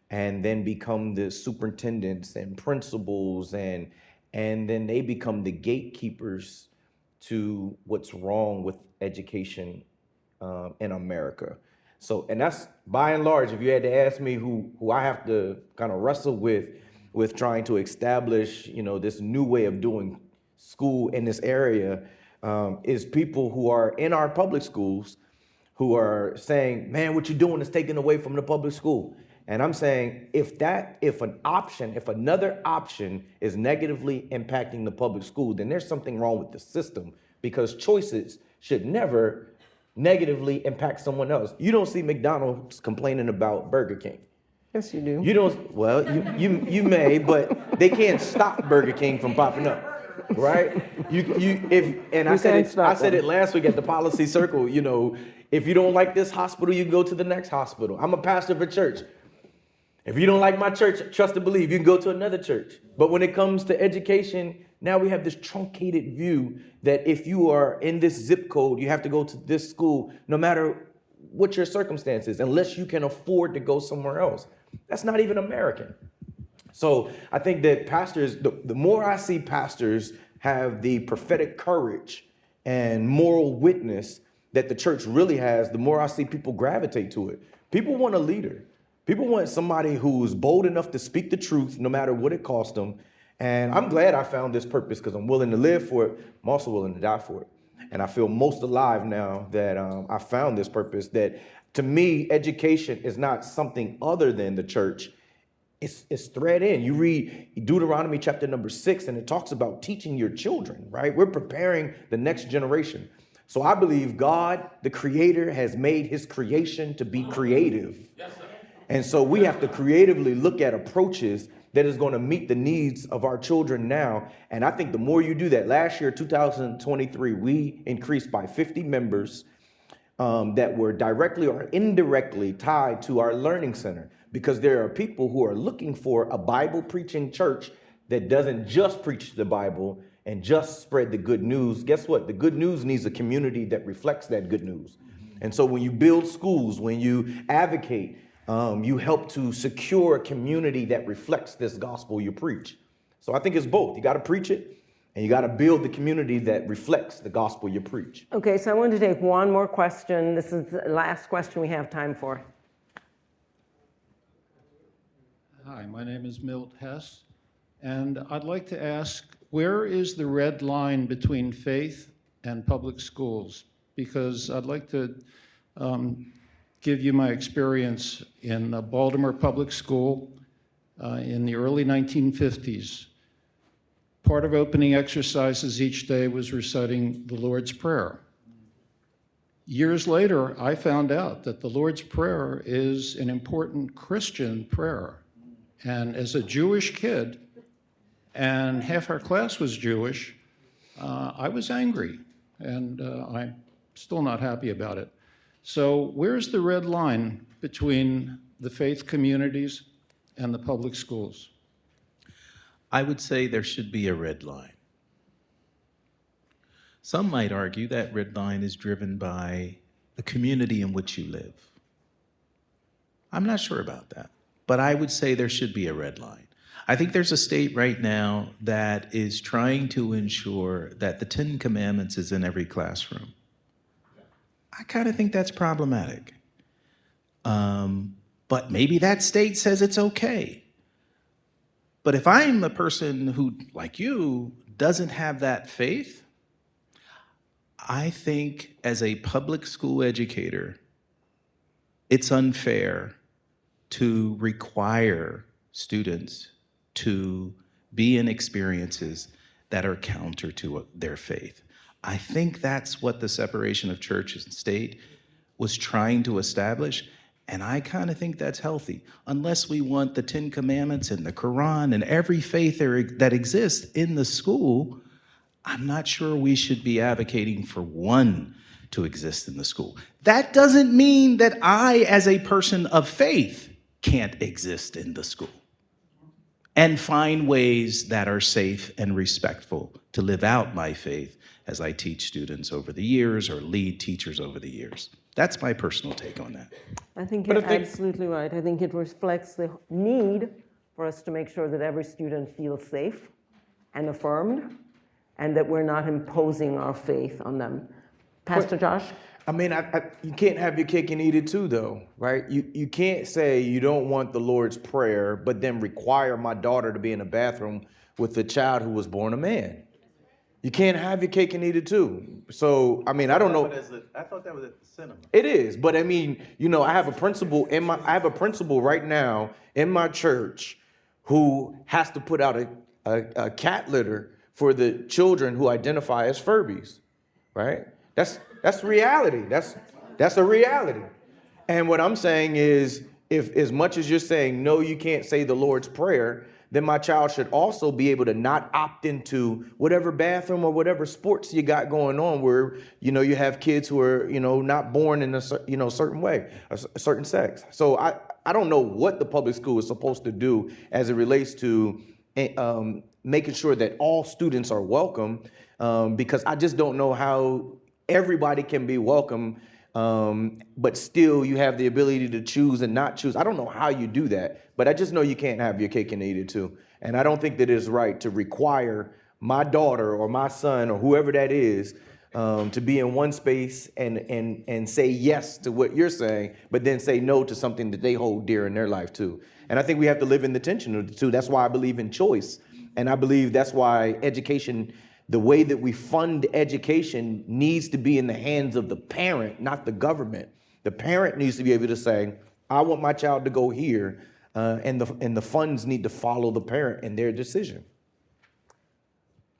and then become the superintendents and principals, and then they become the gatekeepers to what's wrong with education in America. So, and that's by and large, if you had to ask me who I have to kind of wrestle with with trying to establish, this new way of doing school in this area is people who are in our public schools who are saying, man, what you're doing is taking away from the public school. And I'm saying if another option is negatively impacting the public school, then there's something wrong with the system, because choices should never negatively impact someone else. You don't see McDonald's complaining about Burger King. Yes, you do. You don't, well, you may, but they can't stop Burger King from popping up. Right? I said it last week at the policy circle, if you don't like this hospital, you go to the next hospital. I'm a pastor of a church. If you don't like my church, trust and believe, you can go to another church. But when it comes to education, now we have this truncated view that if you are in this zip code, you have to go to this school, no matter what your circumstances, unless you can afford to go somewhere else. That's not even American. So I think that pastors, the more I see pastors have the prophetic courage and moral witness that the church really has, the more I see people gravitate to it. People want a leader. People want somebody who's bold enough to speak the truth no matter what it costs them. And I'm glad I found this purpose, because I'm willing to live for it. I'm also willing to die for it. And I feel most alive now that I found this purpose, that to me, education is not something other than the church. It's thread in. You read Deuteronomy chapter number 6, and it talks about teaching your children, right? We're preparing the next generation. So I believe God, the creator, has made his creation to be creative. And so we have to creatively look at approaches that is going to meet the needs of our children now. And I think the more you do that, last year, 2023, we increased by 50 members that were directly or indirectly tied to our learning center, because there are people who are looking for a Bible preaching church that doesn't just preach the Bible and just spread the good news. Guess what? The good news needs a community that reflects that good news. And so when you build schools, when you advocate, you help to secure a community that reflects this gospel you preach. So I think it's both. You got to preach it, and you got to build the community that reflects the gospel you preach. Okay, so I wanted to take one more question. This is the last question we have time for. Hi, my name is Milt Hess, and I'd like to ask, where is the red line between faith and public schools? Because I'd like to give you my experience in a Baltimore public school in the early 1950s. Part of opening exercises each day was reciting the Lord's Prayer. Years later, I found out that the Lord's Prayer is an important Christian prayer. And as a Jewish kid, and half our class was Jewish, I was angry, and I'm still not happy about it. So where's the red line between the faith communities and the public schools? I would say there should be a red line. Some might argue that red line is driven by the community in which you live. I'm not sure about that, but I would say there should be a red line. I think there's a state right now that is trying to ensure that the 10 Commandments is in every classroom. I kind of think that's problematic. But maybe that state says it's okay. But if I'm a person who, like you, doesn't have that faith, I think as a public school educator, it's unfair to require students to be in experiences that are counter to their faith. I think that's what the separation of church and state was trying to establish, and I kind of think that's healthy. Unless we want the 10 Commandments and the Quran and every faith that exists in the school, I'm not sure we should be advocating for one to exist in the school. That doesn't mean that I, as a person of faith, can't exist in the school and find ways that are safe and respectful to live out my faith as I teach students over the years or lead teachers over the years. That's my personal take on that. I think you're absolutely right. I think it reflects the need for us to make sure that every student feels safe and affirmed, and that we're not imposing our faith on them. Pastor Josh? I mean, you can't have your cake and eat it too, though, right? You can't say you don't want the Lord's Prayer, but then require my daughter to be in a bathroom with a child who was born a man. You can't have your cake and eat it too. So, I mean, I don't know. I thought that was at the cinema. It is, but I mean, I have a principal right now in my church who has to put out a cat litter for the children who identify as Furbies, right? That's reality. That's a reality. And what I'm saying is, if as much as you're saying, no, you can't say the Lord's Prayer, then my child should also be able to not opt into whatever bathroom or whatever sports you got going on where, you have kids who are, not born in a certain way, a certain sex. So I don't know what the public school is supposed to do as it relates to making sure that all students are welcome, because I just don't know how everybody can be welcome, but still you have the ability to choose and not choose. I don't know how you do that, but I just know you can't have your cake and eat it too. And I don't think that it's right to require my daughter or my son or whoever that is to be in one space and say yes to what you're saying, but then say no to something that they hold dear in their life too. And I think we have to live in the tension of the two. That's why I believe in choice. And I believe that's why education, the way that we fund education, needs to be in the hands of the parent, not the government. The parent needs to be able to say, I want my child to go here, and the funds need to follow the parent in their decision.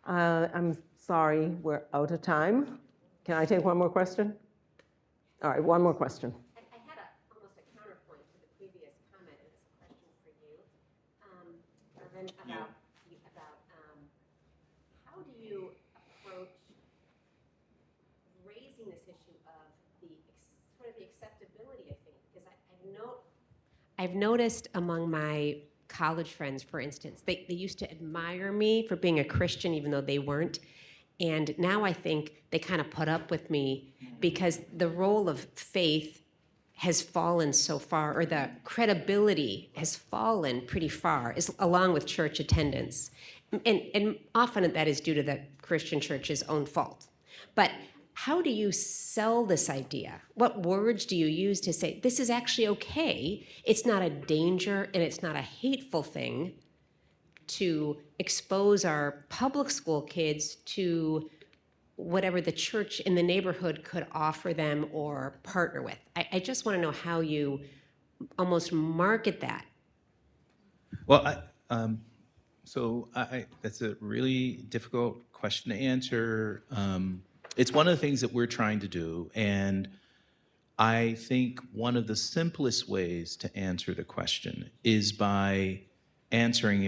I'm sorry, we're out of time. Can I take one more question? All right, one more question. I had almost a counterpoint to the previous comment. It was a question for you, Reverend, about how do you approach raising this issue of the acceptability of faith? Because I've noticed among my college friends, for instance, they used to admire me for being a Christian even though they weren't. And now I think they kind of put up with me because the role of faith has fallen so far, or the credibility has fallen pretty far, along with church attendance. And often that is due to the Christian church's own fault. But how do you sell this idea? What words do you use to say, this is actually okay, it's not a danger, and it's not a hateful thing to expose our public school kids to whatever the church in the neighborhood could offer them or partner with? I just want to know how you almost market that. Well, that's a really difficult question to answer. It's one of the things that we're trying to do, and I think one of the simplest ways to answer the question is by asking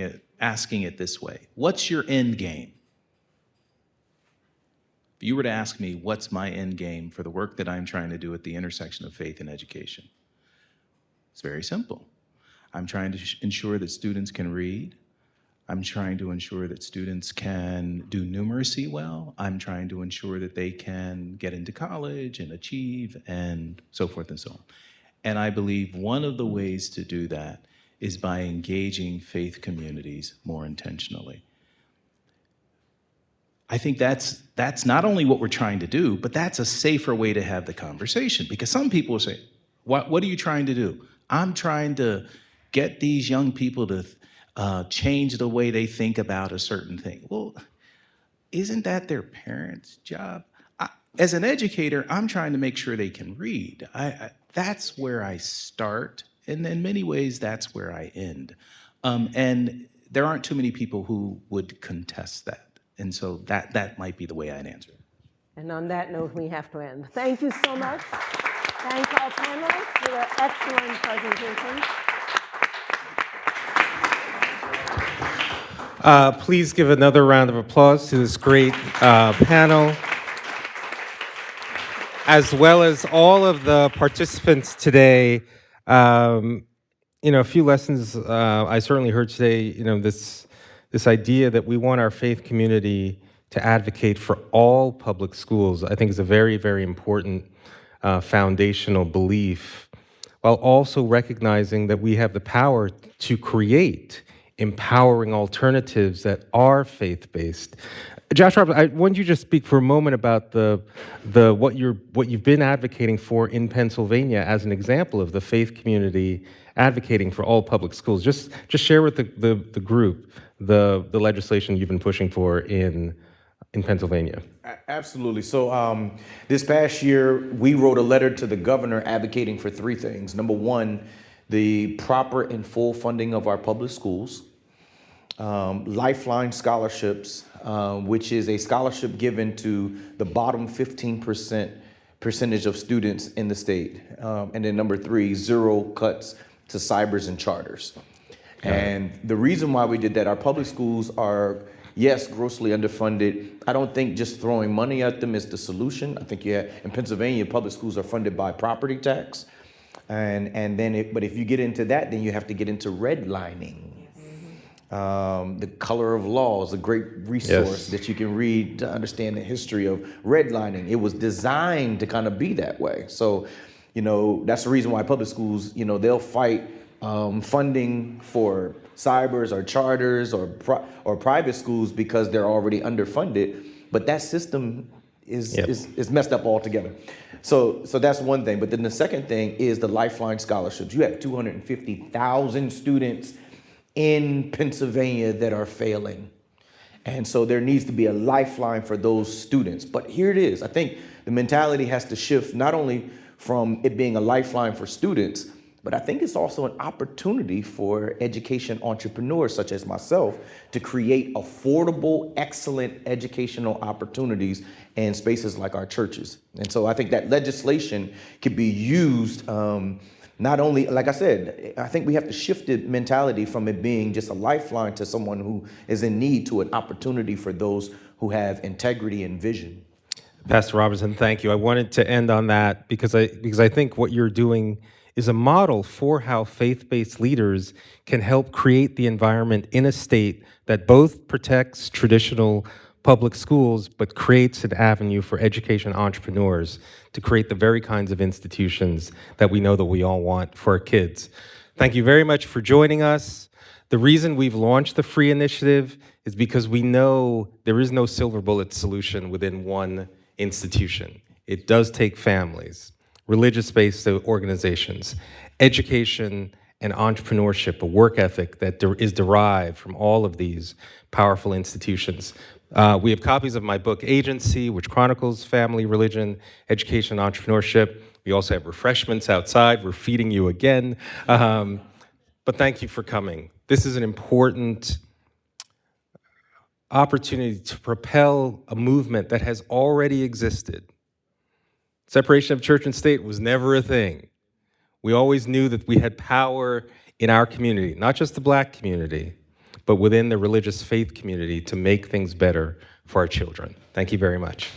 it this way. What's your end game? If you were to ask me, what's my end game for the work that I'm trying to do at the intersection of faith and education? It's very simple. I'm trying to ensure that students can read. I'm trying to ensure that students can do numeracy well. I'm trying to ensure that they can get into college and achieve and so forth and so on. And I believe one of the ways to do that is by engaging faith communities more intentionally. I think that's not only what we're trying to do, but that's a safer way to have the conversation, because some people will say, what are you trying to do? I'm trying to get these young people to change the way they think about a certain thing. Well, isn't that their parents' job? As an educator, I'm trying to make sure they can read. That's where I start, and in many ways, that's where I end. And there aren't too many people who would contest that. And so that might be the way I'd answer it. And on that note, we have to end. Thank you so much. Thanks all panelists for the excellent presentation. Please give another round of applause to this great panel, as well as all of the participants today. A few lessons I certainly heard today, this idea that we want our faith community to advocate for all public schools, I think is a very, very important foundational belief, while also recognizing that we have the power to create empowering alternatives that are faith-based. Josh Roberts, I want you to just speak for a moment about what you've been advocating for in Pennsylvania as an example of the faith community advocating for all public schools. Just share with the group the legislation you've been pushing for in Pennsylvania. Absolutely. So this past year, we wrote a letter to the governor advocating for three things. Number one, the proper and full funding of our public schools. Lifeline scholarships, which is a scholarship given to the bottom 15% of students in the state. And then number three, zero cuts to cybers and charters. And the reason why we did that, our public schools are, yes, grossly underfunded. I don't think just throwing money at them is the solution. I think in Pennsylvania, public schools are funded by property tax. And then, but if you get into that, then you have to get into redlining. The Color of Law is a great resource that you can read to understand the history of redlining. It was designed to kind of be that way. So, that's the reason why public schools, they'll fight funding for cybers or charters or private schools because they're already underfunded. But that system is messed up altogether. So that's one thing. But then the second thing is the Lifeline scholarships. You have 250,000 students in Pennsylvania that are failing. And so there needs to be a lifeline for those students. But here it is. I think the mentality has to shift not only from it being a lifeline for students, but I think it's also an opportunity for education entrepreneurs such as myself to create affordable, excellent educational opportunities in spaces like our churches. And so I think that legislation could be used not only, like I said, I think we have to shift the mentality from it being just a lifeline to someone who is in need to an opportunity for those who have integrity and vision. Pastor Robinson, thank you. I wanted to end on that because I think what you're doing is a model for how faith-based leaders can help create the environment in a state that both protects traditional public schools, but creates an avenue for education entrepreneurs to create the very kinds of institutions that we know that we all want for our kids. Thank you very much for joining us. The reason we've launched the free initiative is because we know there is no silver bullet solution within one institution. It does take families, religious-based organizations, education and entrepreneurship, a work ethic that is derived from all of these powerful institutions. We have copies of my book, Agency, which chronicles family, religion, education, entrepreneurship. We also have refreshments outside. We're feeding you again. But thank you for coming. This is an important opportunity to propel a movement that has already existed. Separation of church and state was never a thing. We always knew that we had power in our community, not just the Black community, but within the religious faith community to make things better for our children. Thank you very much.